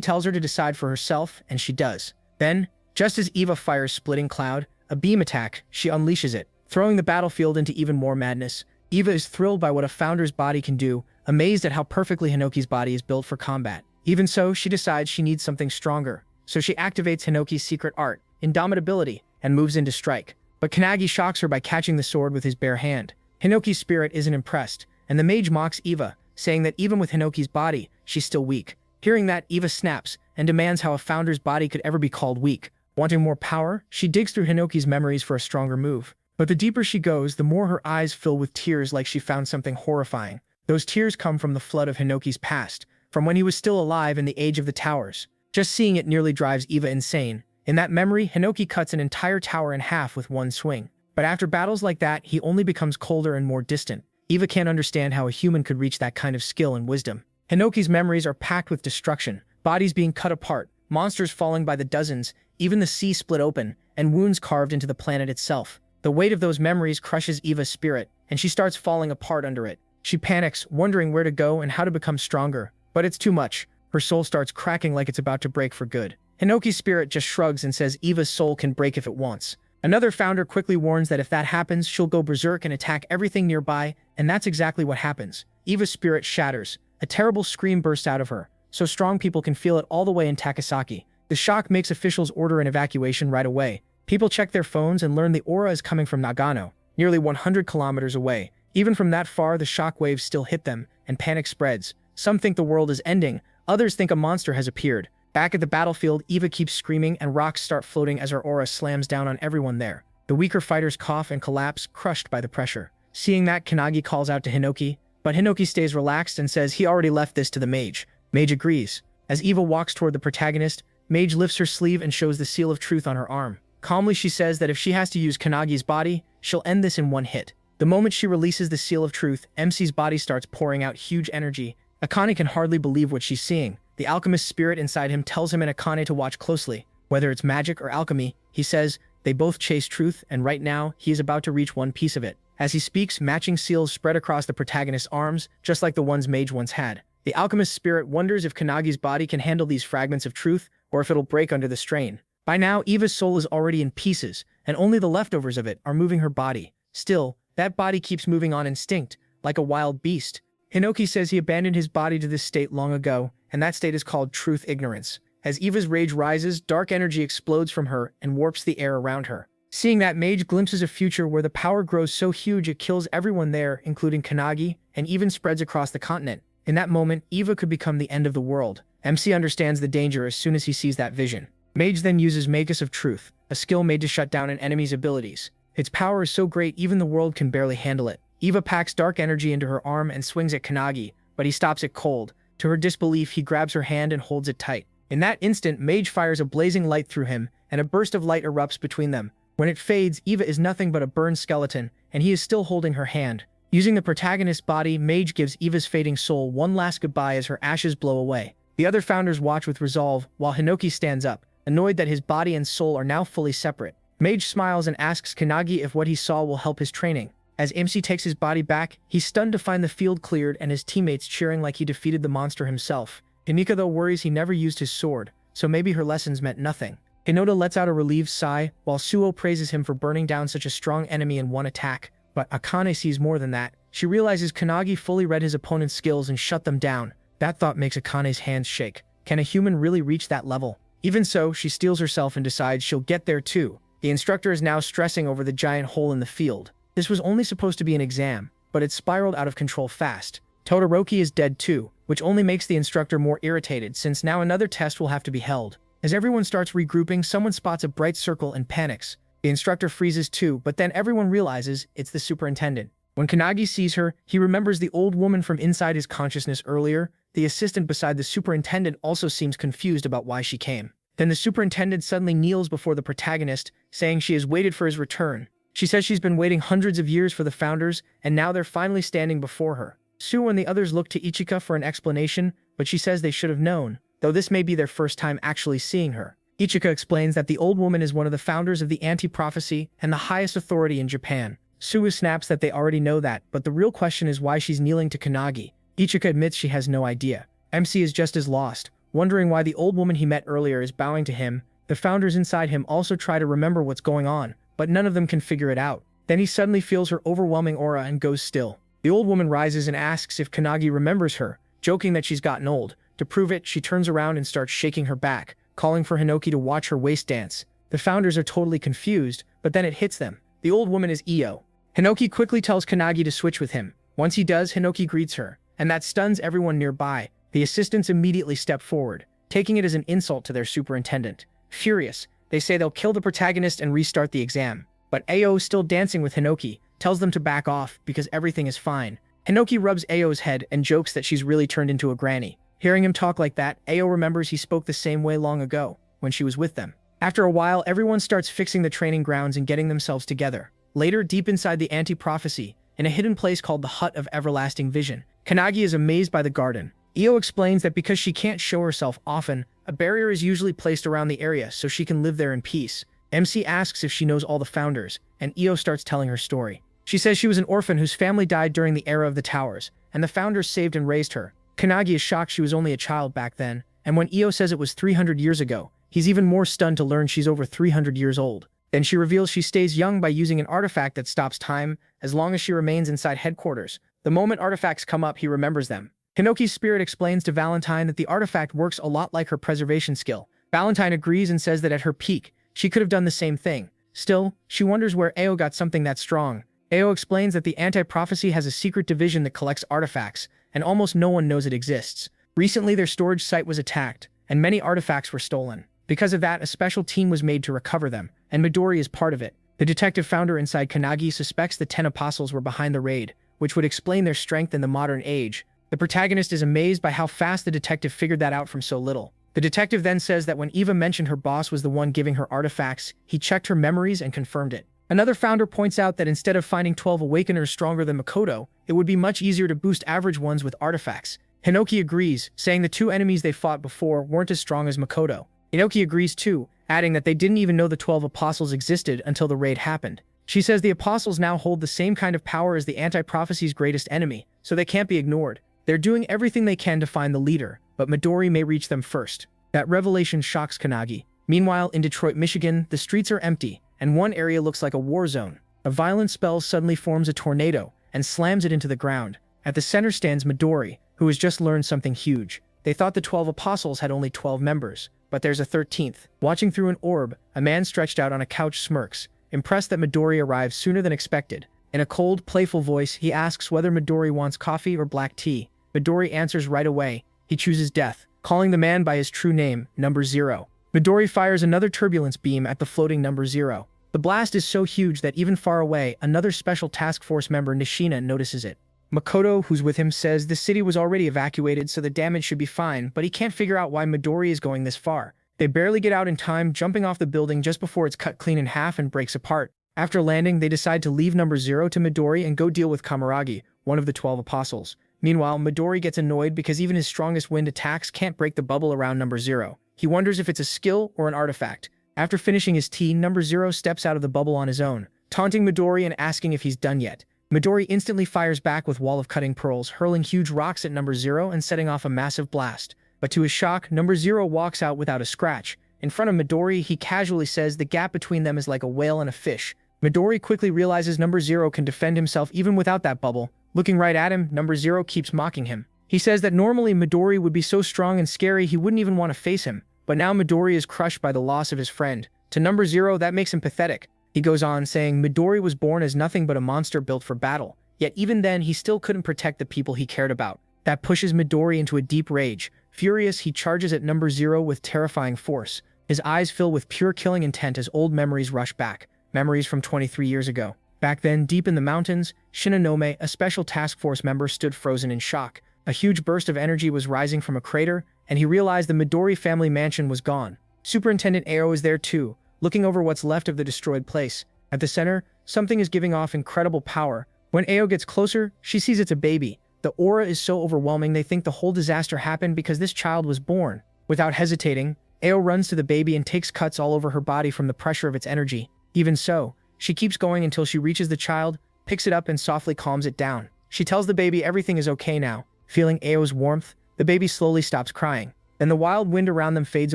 tells her to decide for herself, and she does. Then, just as Eva fires Splitting Cloud, a beam attack, she unleashes it, throwing the battlefield into even more madness. Eva is thrilled by what a founder's body can do, amazed at how perfectly Hinoki's body is built for combat. Even so, she decides she needs something stronger. So she activates Hinoki's secret art, Indomitability, and moves in to strike. But Kannagi shocks her by catching the sword with his bare hand. Hinoki's spirit isn't impressed, and the mage mocks Eva, saying that even with Hinoki's body, she's still weak. Hearing that, Eva snaps and demands how a founder's body could ever be called weak. Wanting more power, she digs through Hinoki's memories for a stronger move. But the deeper she goes, the more her eyes fill with tears like she found something horrifying. Those tears come from the flood of Hinoki's past, from when he was still alive in the Age of the Towers. Just seeing it nearly drives Eva insane. In that memory, Hinoki cuts an entire tower in half with one swing. But after battles like that, he only becomes colder and more distant. Eva can't understand how a human could reach that kind of skill and wisdom. Hinoki's memories are packed with destruction, bodies being cut apart, monsters falling by the dozens, even the sea split open, and wounds carved into the planet itself. The weight of those memories crushes Eva's spirit, and she starts falling apart under it. She panics, wondering where to go and how to become stronger. But it's too much. Her soul starts cracking like it's about to break for good. Hinoki's spirit just shrugs and says Eva's soul can break if it wants. Another founder quickly warns that if that happens, she'll go berserk and attack everything nearby, and that's exactly what happens. Eva's spirit shatters. A terrible scream bursts out of her, so strong people can feel it all the way in Takasaki. The shock makes officials order an evacuation right away. People check their phones and learn the aura is coming from Nagano, nearly 100 kilometers away. Even from that far, the shock waves still hit them, and panic spreads. Some think the world is ending, others think a monster has appeared. Back at the battlefield, Eva keeps screaming and rocks start floating as her aura slams down on everyone there. The weaker fighters cough and collapse, crushed by the pressure. Seeing that, Kannagi calls out to Hinoki, but Hinoki stays relaxed and says he already left this to the mage. Mage agrees. As Eva walks toward the protagonist, Mage lifts her sleeve and shows the seal of truth on her arm. Calmly, she says that if she has to use Kannagi's body, she'll end this in one hit. The moment she releases the seal of truth, MC's body starts pouring out huge energy. Akane can hardly believe what she's seeing. The alchemist spirit inside him tells him and Akane to watch closely. Whether it's magic or alchemy, he says, they both chase truth, and right now, he is about to reach one piece of it. As he speaks, matching seals spread across the protagonist's arms, just like the ones Mage once had. The alchemist spirit wonders if Kannagi's body can handle these fragments of truth, or if it'll break under the strain. By now, Eva's soul is already in pieces, and only the leftovers of it are moving her body. Still, that body keeps moving on instinct, like a wild beast. Hinoki says he abandoned his body to this state long ago, and that state is called truth ignorance. As Eva's rage rises, dark energy explodes from her and warps the air around her. Seeing that, Mage glimpses a future where the power grows so huge it kills everyone there, including Kannagi, and even spreads across the continent. In that moment, Eva could become the end of the world. MC understands the danger as soon as he sees that vision. Mage then uses Magus of Truth, a skill made to shut down an enemy's abilities. Its power is so great even the world can barely handle it. Eva packs dark energy into her arm and swings at Kannagi, but he stops it cold. To her disbelief, he grabs her hand and holds it tight. In that instant, Mage fires a blazing light through him, and a burst of light erupts between them. When it fades, Eva is nothing but a burned skeleton, and he is still holding her hand. Using the protagonist's body, Mage gives Eva's fading soul one last goodbye as her ashes blow away. The other founders watch with resolve, while Hinoki stands up, annoyed that his body and soul are now fully separate. Mage smiles and asks Kannagi if what he saw will help his training. As MC takes his body back, he's stunned to find the field cleared and his teammates cheering like he defeated the monster himself. Himika though worries he never used his sword, so maybe her lessons meant nothing. Hinota lets out a relieved sigh, while Suo praises him for burning down such a strong enemy in one attack. But Akane sees more than that. She realizes Kannagi fully read his opponent's skills and shut them down. That thought makes Akane's hands shake. Can a human really reach that level? Even so, she steels herself and decides she'll get there too. The instructor is now stressing over the giant hole in the field. This was only supposed to be an exam, but it spiraled out of control fast. Todoroki is dead too, which only makes the instructor more irritated since now another test will have to be held. As everyone starts regrouping, someone spots a bright circle and panics. The instructor freezes too, but then everyone realizes it's the superintendent. When Kannagi sees her, he remembers the old woman from inside his consciousness earlier. The assistant beside the superintendent also seems confused about why she came. Then the superintendent suddenly kneels before the protagonist, saying she has waited for his return. She says she's been waiting hundreds of years for the founders, and now they're finally standing before her. Sue and the others look to Ichika for an explanation, but she says they should have known, though this may be their first time actually seeing her. Ichika explains that the old woman is one of the founders of the anti-prophecy and the highest authority in Japan. Sue snaps that they already know that, but the real question is why she's kneeling to Kannagi. Ichika admits she has no idea. MC is just as lost, wondering why the old woman he met earlier is bowing to him. The founders inside him also try to remember what's going on, but none of them can figure it out. Then he suddenly feels her overwhelming aura and goes still. The old woman rises and asks if Kannagi remembers her, joking that she's gotten old. To prove it, she turns around and starts shaking her back, calling for Hinoki to watch her waist dance. The founders are totally confused, but then it hits them. The old woman is Io. Hinoki quickly tells Kannagi to switch with him. Once he does, Hinoki greets her, and that stuns everyone nearby. The assistants immediately step forward, taking it as an insult to their superintendent. Furious, they say they'll kill the protagonist and restart the exam. But Ao, still dancing with Hinoki, tells them to back off because everything is fine. Hinoki rubs Ao's head and jokes that she's really turned into a granny. Hearing him talk like that, Ao remembers he spoke the same way long ago, when she was with them. After a while, everyone starts fixing the training grounds and getting themselves together. Later, deep inside the anti-prophecy, in a hidden place called the Hut of Everlasting Vision, Kannagi is amazed by the garden. Io explains that because she can't show herself often, a barrier is usually placed around the area so she can live there in peace. MC asks if she knows all the founders, and Io starts telling her story. She says she was an orphan whose family died during the era of the towers, and the founders saved and raised her. Kannagi is shocked she was only a child back then, and when Io says it was 300 years ago, he's even more stunned to learn she's over 300 years old. Then she reveals she stays young by using an artifact that stops time as long as she remains inside headquarters. The moment artifacts come up, he remembers them. Hinoki's spirit explains to Valentine that the artifact works a lot like her preservation skill. Valentine agrees and says that at her peak, she could have done the same thing. Still, she wonders where Ao got something that strong. Ao explains that the anti-prophecy has a secret division that collects artifacts, and almost no one knows it exists. Recently, their storage site was attacked, and many artifacts were stolen. Because of that, a special team was made to recover them, and Midori is part of it. The detective founder inside Kannagi suspects the 10 apostles were behind the raid, which would explain their strength in the modern age. The protagonist is amazed by how fast the detective figured that out from so little. The detective then says that when Eva mentioned her boss was the one giving her artifacts, he checked her memories and confirmed it. Another founder points out that instead of finding 12 awakeners stronger than Makoto, it would be much easier to boost average ones with artifacts. Hinoki agrees, saying the 2 enemies they fought before weren't as strong as Makoto. Inoki agrees too, adding that they didn't even know the 12 apostles existed until the raid happened. She says the apostles now hold the same kind of power as the anti-prophecy's greatest enemy, so they can't be ignored. They're doing everything they can to find the leader, but Midori may reach them first. That revelation shocks Kannagi. Meanwhile, in Detroit, Michigan, the streets are empty, and one area looks like a war zone. A violent spell suddenly forms a tornado and slams it into the ground. At the center stands Midori, who has just learned something huge. They thought the 12 apostles had only 12 members, but there's a 13th. Watching through an orb, a man stretched out on a couch smirks, impressed that Midori arrived sooner than expected. In a cold, playful voice, he asks whether Midori wants coffee or black tea. Midori answers right away. He chooses death, calling the man by his true name, Number 0. Midori fires another turbulence beam at the floating Number 0. The blast is so huge that even far away, another special task force member, Nishina, notices it. Makoto, who's with him, says the city was already evacuated, so the damage should be fine, but he can't figure out why Midori is going this far. They barely get out in time, jumping off the building just before it's cut clean in half and breaks apart. After landing, they decide to leave Number 0 to Midori and go deal with Kamaragi, one of the 12 apostles. Meanwhile, Midori gets annoyed because even his strongest wind attacks can't break the bubble around Number 0. He wonders if it's a skill or an artifact. After finishing his tea, Number 0 steps out of the bubble on his own, taunting Midori and asking if he's done yet. Midori instantly fires back with Wall of Cutting Pearls, hurling huge rocks at Number 0 and setting off a massive blast. But to his shock, Number 0 walks out without a scratch. In front of Midori, he casually says the gap between them is like a whale and a fish. Midori quickly realizes Number 0 can defend himself even without that bubble. Looking right at him, Number 0 keeps mocking him. He says that normally Midori would be so strong and scary he wouldn't even want to face him. But now Midori is crushed by the loss of his friend. To Number 0, that makes him pathetic. He goes on, saying Midori was born as nothing but a monster built for battle. Yet even then, he still couldn't protect the people he cared about. That pushes Midori into a deep rage. Furious, he charges at Number 0 with terrifying force. His eyes fill with pure killing intent as old memories rush back. Memories from 23 years ago. Back then, deep in the mountains, Shinonome, a special task force member, stood frozen in shock. A huge burst of energy was rising from a crater, and he realized the Midori family mansion was gone. Superintendent Ao is there too, looking over what's left of the destroyed place. At the center, something is giving off incredible power. When Ao gets closer, she sees it's a baby. The aura is so overwhelming they think the whole disaster happened because this child was born. Without hesitating, Ao runs to the baby and takes cuts all over her body from the pressure of its energy. Even so, she keeps going until she reaches the child, picks it up and softly calms it down. She tells the baby everything is okay now. Feeling Ao's warmth, the baby slowly stops crying. Then the wild wind around them fades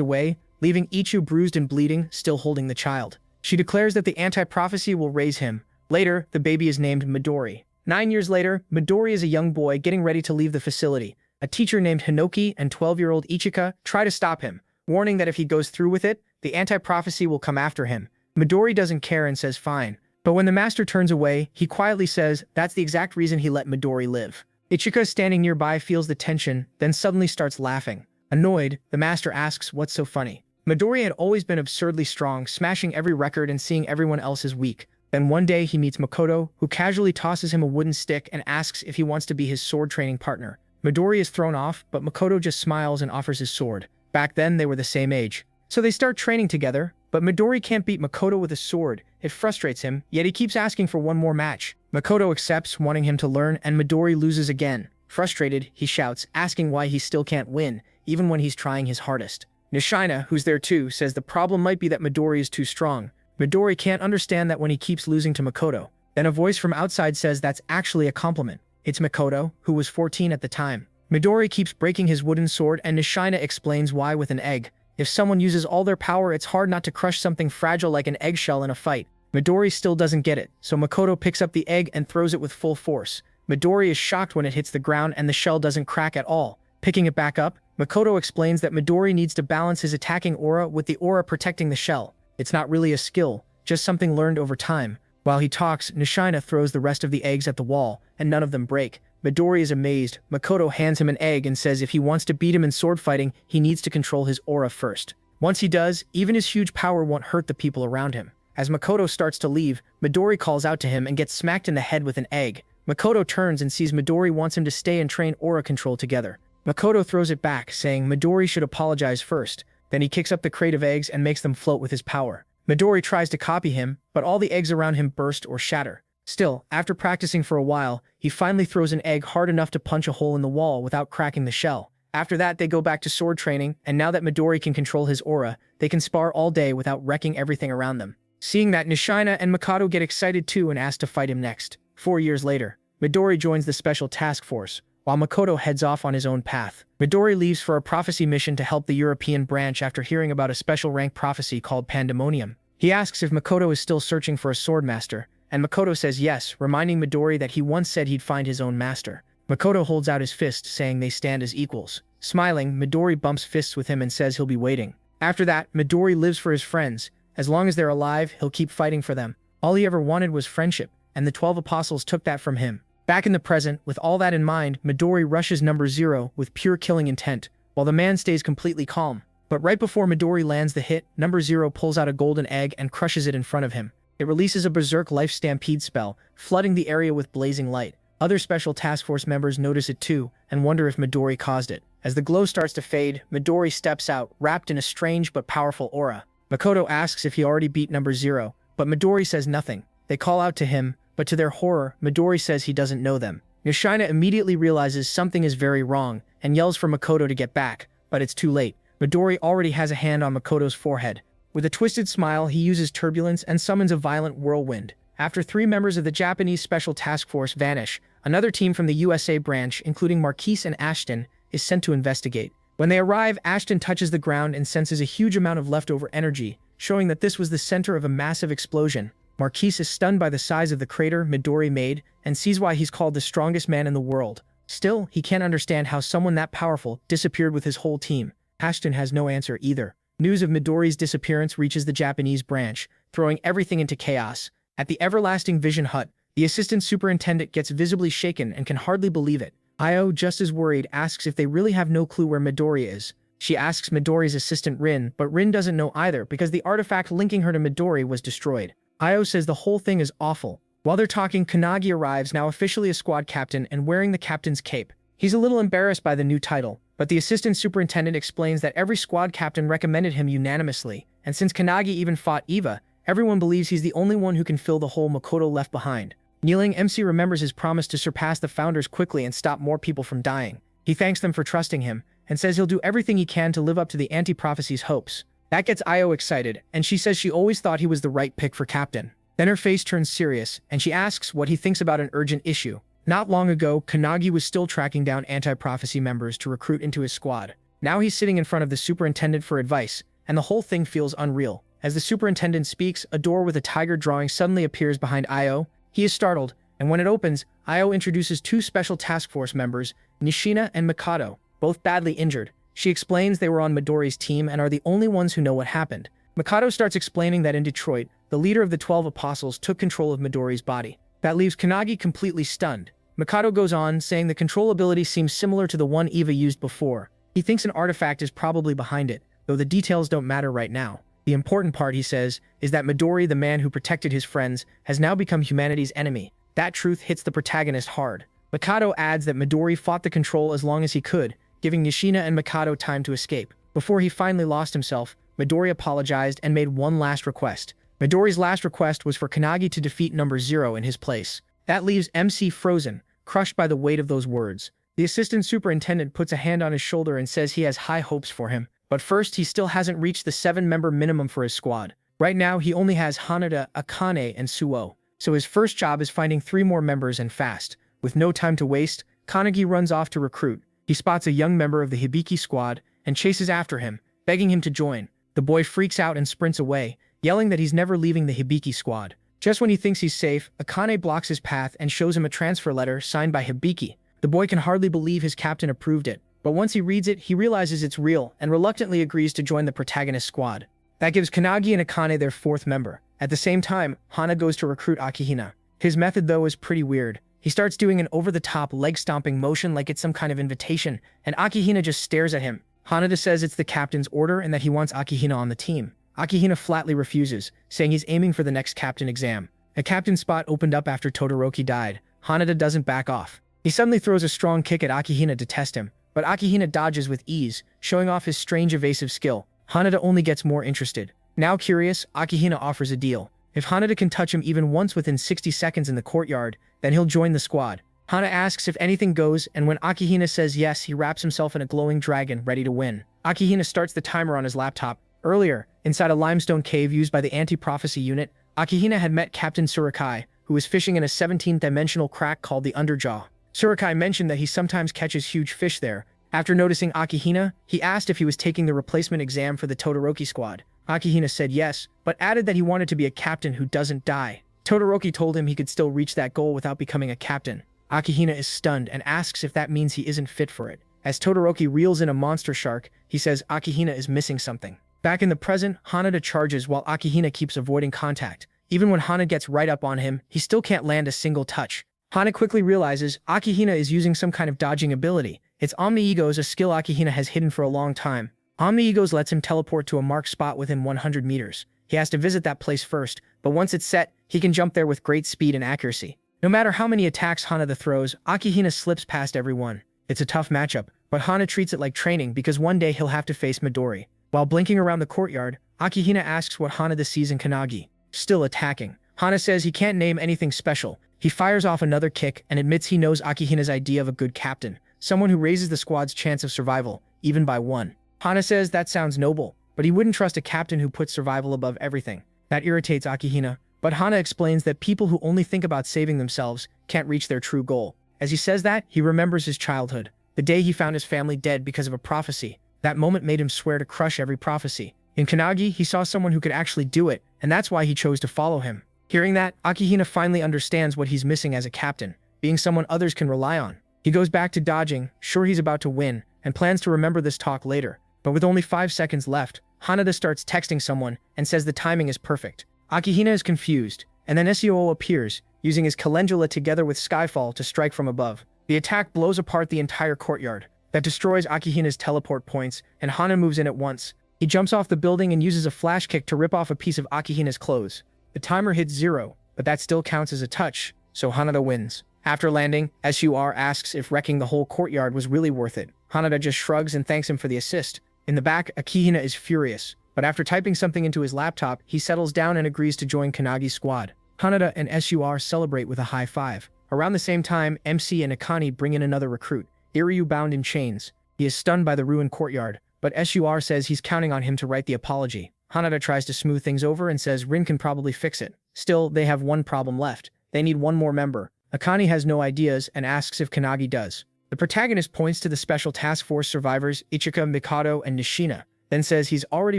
away, leaving Ichu bruised and bleeding, still holding the child. She declares that the anti-prophecy will raise him. Later, the baby is named Midori. 9 years later, Midori is a young boy getting ready to leave the facility. A teacher named Hinoki and 12-year-old Ichika try to stop him, warning that if he goes through with it, the anti-prophecy will come after him. Midori doesn't care and says fine. But when the master turns away, he quietly says that's the exact reason he let Midori live. Ichika, standing nearby, feels the tension, then suddenly starts laughing. Annoyed, the master asks what's so funny. Midori had always been absurdly strong, smashing every record and seeing everyone else as weak. Then one day he meets Makoto, who casually tosses him a wooden stick and asks if he wants to be his sword training partner. Midori is thrown off, but Makoto just smiles and offers his sword. Back then they were the same age. So they start training together, but Midori can't beat Makoto with a sword. It frustrates him, yet he keeps asking for one more match. Makoto accepts, wanting him to learn, and Midori loses again. Frustrated, he shouts, asking why he still can't win, even when he's trying his hardest. Nishina, who's there too, says the problem might be that Midori is too strong. Midori can't understand that when he keeps losing to Makoto. Then a voice from outside says that's actually a compliment. It's Makoto, who was 14 at the time. Midori keeps breaking his wooden sword, and Nishina explains why with an egg. If someone uses all their power, it's hard not to crush something fragile like an eggshell in a fight. Midori still doesn't get it, so Makoto picks up the egg and throws it with full force. Midori is shocked when it hits the ground and the shell doesn't crack at all. Picking it back up, Makoto explains that Midori needs to balance his attacking aura with the aura protecting the shell. It's not really a skill, just something learned over time. While he talks, Nishina throws the rest of the eggs at the wall, and none of them break. Midori is amazed. Makoto hands him an egg and says if he wants to beat him in sword fighting, he needs to control his aura first. Once he does, even his huge power won't hurt the people around him. As Makoto starts to leave, Midori calls out to him and gets smacked in the head with an egg. Makoto turns and sees Midori wants him to stay and train aura control together. Makoto throws it back, saying Midori should apologize first. Then he kicks up the crate of eggs and makes them float with his power. Midori tries to copy him, but all the eggs around him burst or shatter. Still, after practicing for a while, he finally throws an egg hard enough to punch a hole in the wall without cracking the shell. After that, they go back to sword training, and now that Midori can control his aura, they can spar all day without wrecking everything around them. Seeing that, Nishina and Makoto get excited too and ask to fight him next. 4 years later, Midori joins the special task force, while Makoto heads off on his own path. Midori leaves for a prophecy mission to help the European branch after hearing about a special rank prophecy called Pandemonium. He asks if Makoto is still searching for a sword master, and Makoto says yes, reminding Midori that he once said he'd find his own master. Makoto holds out his fist, saying they stand as equals. Smiling, Midori bumps fists with him and says he'll be waiting. After that, Midori lives for his friends. As long as they're alive, he'll keep fighting for them. All he ever wanted was friendship, and the 12 apostles took that from him. Back in the present, with all that in mind, Midori rushes number 0 with pure killing intent, while the man stays completely calm. But right before Midori lands the hit, number 0 pulls out a golden egg and crushes it in front of him. It releases a berserk life stampede spell, flooding the area with blazing light. Other special task force members notice it too, and wonder if Midori caused it. As the glow starts to fade, Midori steps out, wrapped in a strange but powerful aura. Makoto asks if he already beat number 0, but Midori says nothing. They call out to him, but to their horror, Midori says he doesn't know them. Nishina immediately realizes something is very wrong, and yells for Makoto to get back, but it's too late. Midori already has a hand on Makoto's forehead. With a twisted smile, he uses turbulence and summons a violent whirlwind. After 3 members of the Japanese Special Task Force vanish, another team from the USA branch, including Marquise and Ashton, is sent to investigate. When they arrive, Ashton touches the ground and senses a huge amount of leftover energy, showing that this was the center of a massive explosion. Marquise is stunned by the size of the crater Midori made and sees why he's called the strongest man in the world. Still, he can't understand how someone that powerful disappeared with his whole team. Ashton has no answer either. News of Midori's disappearance reaches the Japanese branch, throwing everything into chaos. At the Everlasting Vision Hut, the assistant superintendent gets visibly shaken and can hardly believe it. Io, just as worried, asks if they really have no clue where Midori is. She asks Midori's assistant Rin, but Rin doesn't know either because the artifact linking her to Midori was destroyed. Io says the whole thing is awful. While they're talking, Kanagi arrives, now officially a squad captain and wearing the captain's cape. He's a little embarrassed by the new title, but the assistant superintendent explains that every squad captain recommended him unanimously, and since Kanagi even fought Eva, everyone believes he's the only one who can fill the hole Makoto left behind. Kneeling, MC remembers his promise to surpass the founders quickly and stop more people from dying. He thanks them for trusting him, and says he'll do everything he can to live up to the anti-prophecy's hopes. That gets Io excited, and she says she always thought he was the right pick for captain. Then her face turns serious, and she asks what he thinks about an urgent issue. Not long ago, Kanagi was still tracking down anti-prophecy members to recruit into his squad. Now he's sitting in front of the superintendent for advice, and the whole thing feels unreal. As the superintendent speaks, a door with a tiger drawing suddenly appears behind Io. He is startled, and when it opens, Io introduces two special task force members, Nishina and Mikado, both badly injured. She explains they were on Midori's team and are the only ones who know what happened. Mikado starts explaining that in Detroit, the leader of the 12 Apostles took control of Midori's body. That leaves Kanagi completely stunned. Mikado goes on, saying the control ability seems similar to the one Eva used before. He thinks an artifact is probably behind it, though the details don't matter right now. The important part, he says, is that Midori, the man who protected his friends, has now become humanity's enemy. That truth hits the protagonist hard. Mikado adds that Midori fought the control as long as he could, giving Nishina and Mikado time to escape. Before he finally lost himself, Midori apologized and made one last request. Midori's last request was for Kanagi to defeat number 0 in his place. That leaves MC frozen, crushed by the weight of those words. The assistant superintendent puts a hand on his shoulder and says he has high hopes for him. But first, he still hasn't reached the 7-member minimum for his squad. Right now, he only has Hanada, Akane, and Suo. So his first job is finding 3 more members and fast. With no time to waste, Kanagi runs off to recruit. He spots a young member of the Hibiki squad and chases after him, begging him to join. The boy freaks out and sprints away, yelling that he's never leaving the Hibiki squad. Just when he thinks he's safe, Akane blocks his path and shows him a transfer letter signed by Hibiki. The boy can hardly believe his captain approved it, but once he reads it, he realizes it's real and reluctantly agrees to join the protagonist squad. That gives Kanagi and Akane their 4th member. At the same time, Hana goes to recruit Akihina. His method, though, is pretty weird. He starts doing an over-the-top leg-stomping motion like it's some kind of invitation, and Akihina just stares at him. Hanada says it's the captain's order and that he wants Akihina on the team. Akihina flatly refuses, saying he's aiming for the next captain exam. A captain spot opened up after Todoroki died. Hanada doesn't back off. He suddenly throws a strong kick at Akihina to test him, but Akihina dodges with ease, showing off his strange evasive skill. Hanada only gets more interested. Now curious, Akihina offers a deal. If Hanada can touch him even once within 60 seconds in the courtyard, then he'll join the squad. Hana asks if anything goes, and when Akihina says yes, he wraps himself in a glowing dragon, ready to win. Akihina starts the timer on his laptop. Earlier, inside a limestone cave used by the anti-prophecy unit, Akihina had met Captain Surakai, who was fishing in a 17th-dimensional crack called the Underjaw. Surakai mentioned that he sometimes catches huge fish there. After noticing Akihina, he asked if he was taking the replacement exam for the Todoroki squad. Akihina said yes, but added that he wanted to be a captain who doesn't die. Todoroki told him he could still reach that goal without becoming a captain. Akihina is stunned and asks if that means he isn't fit for it. As Todoroki reels in a monster shark, he says Akihina is missing something. Back in the present, Hanada charges while Akihina keeps avoiding contact. Even when Hana gets right up on him, he still can't land a single touch. Hana quickly realizes Akihina is using some kind of dodging ability. It's Omni-Egos, a skill Akihina has hidden for a long time. Omni-Egos lets him teleport to a marked spot within 100 meters. He has to visit that place first, but once it's set, he can jump there with great speed and accuracy. No matter how many attacks Hanada throws, Akihina slips past everyone. It's a tough matchup, but Hana treats it like training because one day he'll have to face Midori. While blinking around the courtyard, Akihina asks what Hanada sees in Kanagi. Still attacking. Hana says he can't name anything special. He fires off another kick and admits he knows Akihina's idea of a good captain, someone who raises the squad's chance of survival, even by 1. Hana says that sounds noble, but he wouldn't trust a captain who puts survival above everything. That irritates Akihina, but Hana explains that people who only think about saving themselves can't reach their true goal. As he says that, he remembers his childhood, the day he found his family dead because of a prophecy. That moment made him swear to crush every prophecy. In Kanagi, he saw someone who could actually do it, and that's why he chose to follow him. Hearing that, Akihina finally understands what he's missing as a captain, being someone others can rely on. He goes back to dodging, sure he's about to win, and plans to remember this talk later. But with only 5 seconds left, Hanada starts texting someone and says the timing is perfect. Akihina is confused, and then Suo appears, using his calendula together with Skyfall to strike from above. The attack blows apart the entire courtyard. That destroys Akihina's teleport points, and Hana moves in at once. He jumps off the building and uses a flash kick to rip off a piece of Akihina's clothes. The timer hits 0, but that still counts as a touch, so Hanada wins. After landing, Sur asks if wrecking the whole courtyard was really worth it. Hanada just shrugs and thanks him for the assist. In the back, Akihina is furious, but after typing something into his laptop, he settles down and agrees to join Kanagi's squad. Hanada and Sur celebrate with a high five. Around the same time, MC and Akane bring in another recruit, Iryu bound in chains. He is stunned by the ruined courtyard, but Sur says he's counting on him to write the apology. Hanada tries to smooth things over and says Rin can probably fix it. Still, they have one problem left. They need one more member. Akane has no ideas and asks if Kanagi does. The protagonist points to the Special Task Force survivors Ichika, Mikado, and Nishina, then says he's already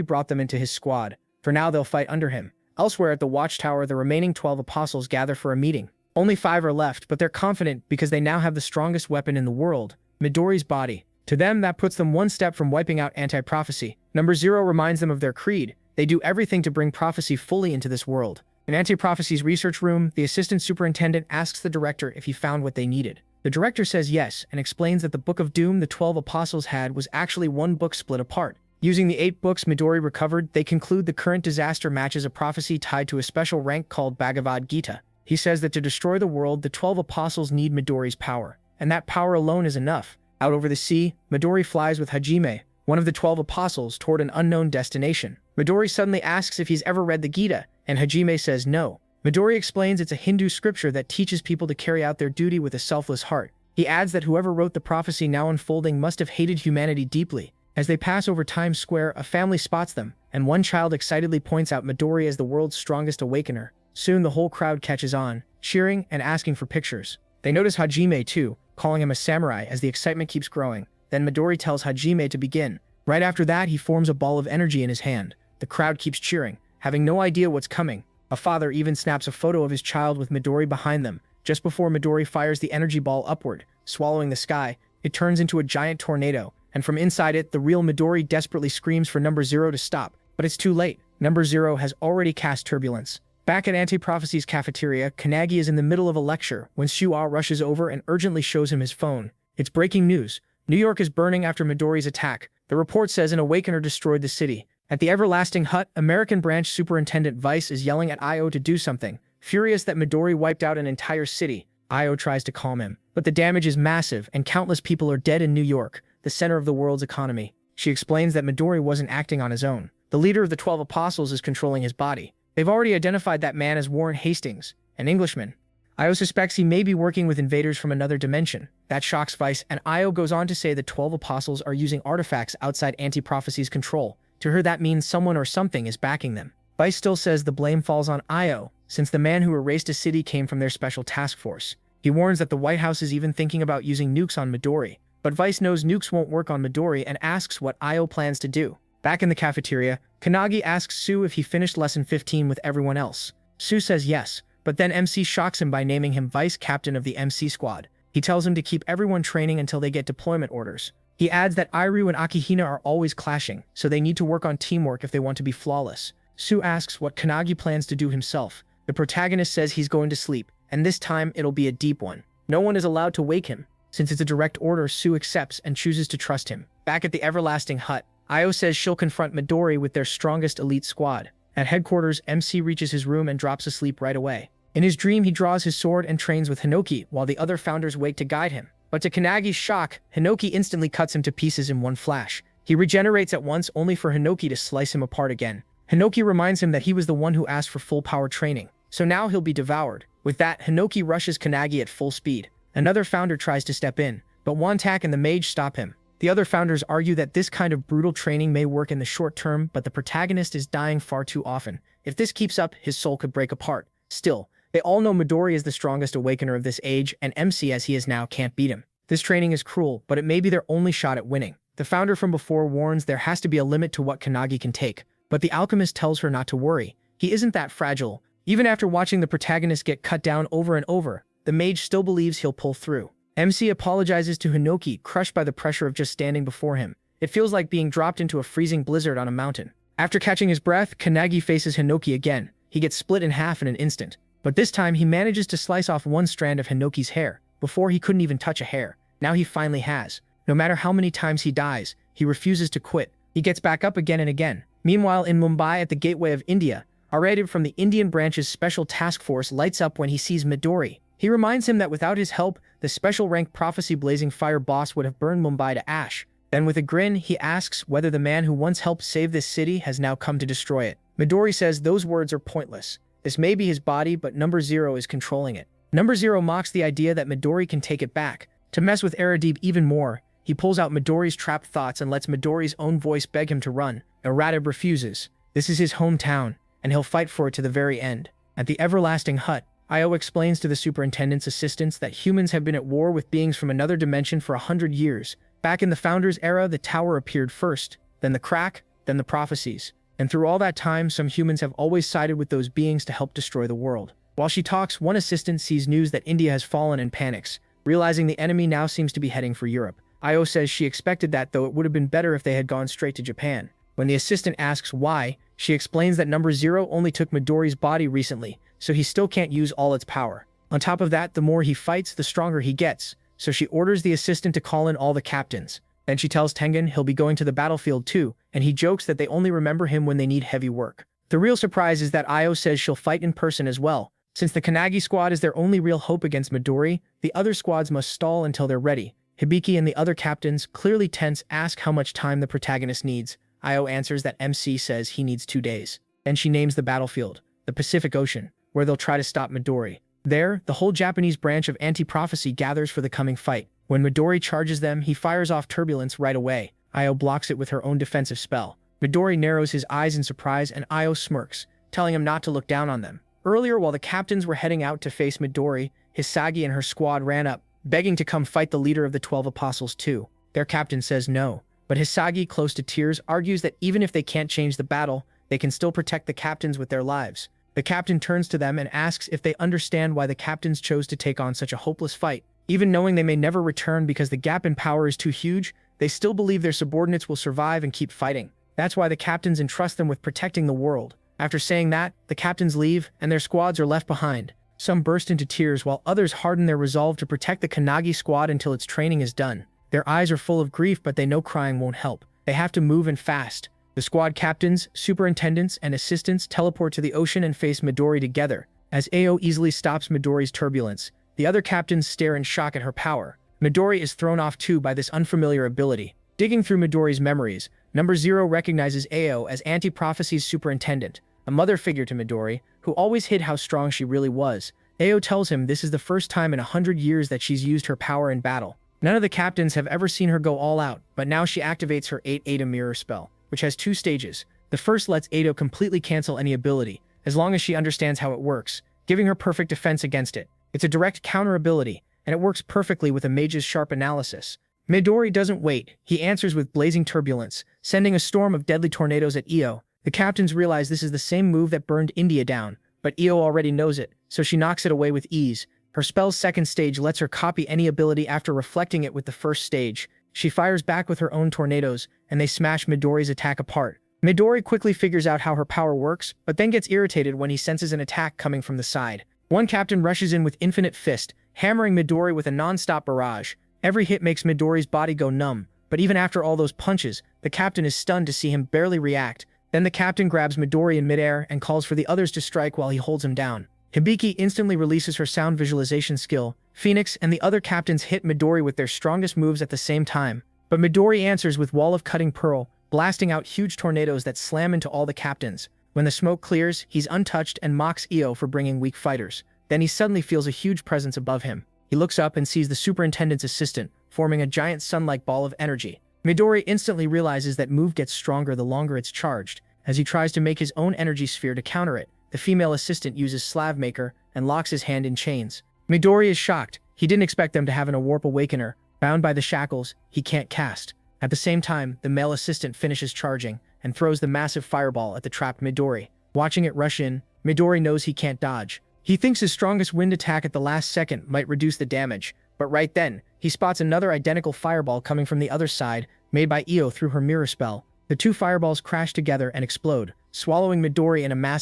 brought them into his squad. For now, they'll fight under him. Elsewhere at the Watchtower, the remaining 12 apostles gather for a meeting. Only 5 are left, but they're confident because they now have the strongest weapon in the world, Midori's body. To them, that puts them one step from wiping out anti-prophecy. Number 0 reminds them of their creed. They do everything to bring prophecy fully into this world. In Anti-Prophecy's research room, the assistant superintendent asks the director if he found what they needed. The director says yes and explains that the Book of Doom the 12 apostles had was actually one book split apart. Using the 8 books Midori recovered, they conclude the current disaster matches a prophecy tied to a special rank called Bhagavad Gita. He says that to destroy the world, the 12 apostles need Midori's power, and that power alone is enough. Out over the sea, Midori flies with Hajime, one of the 12 apostles, toward an unknown destination. Midori suddenly asks if he's ever read the Gita, and Hajime says no. Midori explains it's a Hindu scripture that teaches people to carry out their duty with a selfless heart. He adds that whoever wrote the prophecy now unfolding must have hated humanity deeply. As they pass over Times Square, a family spots them, and one child excitedly points out Midori as the world's strongest awakener. Soon the whole crowd catches on, cheering and asking for pictures. They notice Hajime too, calling him a samurai as the excitement keeps growing. Then Midori tells Hajime to begin. Right after that, he forms a ball of energy in his hand. The crowd keeps cheering, having no idea what's coming. A father even snaps a photo of his child with Midori behind them. Just before Midori fires the energy ball upward, swallowing the sky, it turns into a giant tornado, and from inside it, the real Midori desperately screams for Number 0 to stop. But it's too late. Number 0 has already cast turbulence. Back at Anti-Prophecy's cafeteria, Kanagi is in the middle of a lecture when Shua rushes over and urgently shows him his phone. It's breaking news. New York is burning after Midori's attack. The report says an awakener destroyed the city. At the Everlasting Hut, American Branch Superintendent Vice is yelling at Io to do something. Furious that Midori wiped out an entire city, Io tries to calm him. But the damage is massive, and countless people are dead in New York, the center of the world's economy. She explains that Midori wasn't acting on his own. The leader of the 12 apostles is controlling his body. They've already identified that man as Warren Hastings, an Englishman. Io suspects he may be working with invaders from another dimension. That shocks Vice, and Io goes on to say the 12 apostles are using artifacts outside Anti-Prophecy's control. To her, that means someone or something is backing them. Vice still says the blame falls on Io, since the man who erased a city came from their special task force. He warns that the White House is even thinking about using nukes on Midori. But Vice knows nukes won't work on Midori and asks what Io plans to do. Back in the cafeteria, Kanagi asks Sue if he finished lesson 15 with everyone else. Sue says yes, but then MC shocks him by naming him vice captain of the MC squad. He tells him to keep everyone training until they get deployment orders. He adds that Iryu and Akihina are always clashing, so they need to work on teamwork if they want to be flawless. Sue asks what Kanagi plans to do himself. The protagonist says he's going to sleep, and this time it'll be a deep one. No one is allowed to wake him. Since it's a direct order, Sue accepts and chooses to trust him. Back at the Everlasting Hut, Io says she'll confront Midori with their strongest elite squad. At headquarters, MC reaches his room and drops asleep right away. In his dream, he draws his sword and trains with Hinoki, while the other founders wake to guide him. But to Kanagi's shock, Hinoki instantly cuts him to pieces in one flash. He regenerates at once, only for Hinoki to slice him apart again. Hinoki reminds him that he was the one who asked for full power training, so now he'll be devoured. With that, Hinoki rushes Kanagi at full speed. Another founder tries to step in, but Wantak and the mage stop him. The other founders argue that this kind of brutal training may work in the short term, but the protagonist is dying far too often. If this keeps up, his soul could break apart. Still, they all know Midori is the strongest awakener of this age, and MC as he is now can't beat him. This training is cruel, but it may be their only shot at winning. The founder from before warns there has to be a limit to what Kanagi can take, but the alchemist tells her not to worry. He isn't that fragile. Even after watching the protagonist get cut down over and over, the mage still believes he'll pull through. MC apologizes to Hinoki, crushed by the pressure of just standing before him. It feels like being dropped into a freezing blizzard on a mountain. After catching his breath, Kanagi faces Hinoki again. He gets split in half in an instant. But this time, he manages to slice off one strand of Hinoki's hair. Before, he couldn't even touch a hair. Now he finally has. No matter how many times he dies, he refuses to quit. He gets back up again and again. Meanwhile, in Mumbai at the gateway of India, A raid from the Indian branch's special task force lights up when he sees Midori. He reminds him that without his help, the special rank Prophecy Blazing Fire boss would have burned Mumbai to ash. Then with a grin, he asks whether the man who once helped save this city has now come to destroy it. Midori says those words are pointless. This may be his body, but Number Zero is controlling it. Number Zero mocks the idea that Midori can take it back. To mess with Aradeep even more, he pulls out Midori's trapped thoughts and lets Midori's own voice beg him to run. Aradib refuses. This is his hometown, and he'll fight for it to the very end. At the Everlasting Hut, Io explains to the superintendent's assistants that humans have been at war with beings from another dimension for 100 years. Back in the Founders' era, the Tower appeared first, then the Crack, then the Prophecies. And through all that time, some humans have always sided with those beings to help destroy the world. While she talks, one assistant sees news that India has fallen and panics, realizing the enemy now seems to be heading for Europe. Io says she expected that, though it would have been better if they had gone straight to Japan. When the assistant asks why, she explains that Number Zero only took Midori's body recently, so he still can't use all its power. On top of that, the more he fights, the stronger he gets, so she orders the assistant to call in all the captains. Then she tells Tengen he'll be going to the battlefield too, and he jokes that they only remember him when they need heavy work. The real surprise is that Io says she'll fight in person as well. Since the Kanagi squad is their only real hope against Midori, the other squads must stall until they're ready. Hibiki and the other captains, clearly tense, ask how much time the protagonist needs. Io answers that MC says he needs 2 days. Then she names the battlefield, the Pacific Ocean, where they'll try to stop Midori. There, the whole Japanese branch of Anti-Prophecy gathers for the coming fight. When Midori charges them, he fires off turbulence right away. Io blocks it with her own defensive spell. Midori narrows his eyes in surprise and Io smirks, telling him not to look down on them. Earlier, while the captains were heading out to face Midori, Hisagi and her squad ran up, begging to come fight the leader of the 12 Apostles too. Their captain says no, but Hisagi, close to tears, argues that even if they can't change the battle, they can still protect the captains with their lives. The captain turns to them and asks if they understand why the captains chose to take on such a hopeless fight. Even knowing they may never return because the gap in power is too huge, they still believe their subordinates will survive and keep fighting. That's why the captains entrust them with protecting the world. After saying that, the captains leave, and their squads are left behind. Some burst into tears while others harden their resolve to protect the Kanagi squad until its training is done. Their eyes are full of grief, but they know crying won't help. They have to move and fast. The squad captains, superintendents, and assistants teleport to the ocean and face Midori together. As Ao easily stops Midori's turbulence, the other captains stare in shock at her power. Midori is thrown off too by this unfamiliar ability. Digging through Midori's memories, Number Zero recognizes Ao as Anti-Prophecy's superintendent, a mother figure to Midori, who always hid how strong she really was. Ao tells him this is the first time in 100 years that she's used her power in battle. None of the captains have ever seen her go all out, but now she activates her 8 Ada Mirror spell, which has 2 stages. The first lets Ada completely cancel any ability, as long as she understands how it works, giving her perfect defense against it. It's a direct counter ability, and it works perfectly with a mage's sharp analysis. Midori doesn't wait. He answers with blazing turbulence, sending a storm of deadly tornadoes at Io. The captains realize this is the same move that burned India down, but Io already knows it, so she knocks it away with ease. Her spell's second stage lets her copy any ability after reflecting it with the first stage. She fires back with her own tornadoes, and they smash Midori's attack apart. Midori quickly figures out how her power works, but then gets irritated when he senses an attack coming from the side. One captain rushes in with Infinite Fist, hammering Midori with a non-stop barrage. Every hit makes Midori's body go numb, but even after all those punches, the captain is stunned to see him barely react. Then the captain grabs Midori in midair and calls for the others to strike while he holds him down. Hibiki instantly releases her sound visualization skill. Phoenix and the other captains hit Midori with their strongest moves at the same time, but Midori answers with Wall of Cutting Pearl, blasting out huge tornadoes that slam into all the captains. When the smoke clears, he's untouched and mocks Io for bringing weak fighters. Then he suddenly feels a huge presence above him. He looks up and sees the superintendent's assistant, forming a giant sun-like ball of energy. Midori instantly realizes that move gets stronger the longer it's charged. As he tries to make his own energy sphere to counter it, the female assistant uses Slav Maker and locks his hand in chains. Midori is shocked. He didn't expect them to have a Warp Awakener. Bound by the shackles, he can't cast. At the same time, the male assistant finishes charging and throws the massive fireball at the trapped Midori. Watching it rush in, Midori knows he can't dodge. He thinks his strongest wind attack at the last second might reduce the damage, but right then, he spots another identical fireball coming from the other side, made by Io through her mirror spell. The 2 fireballs crash together and explode, swallowing Midori in a massive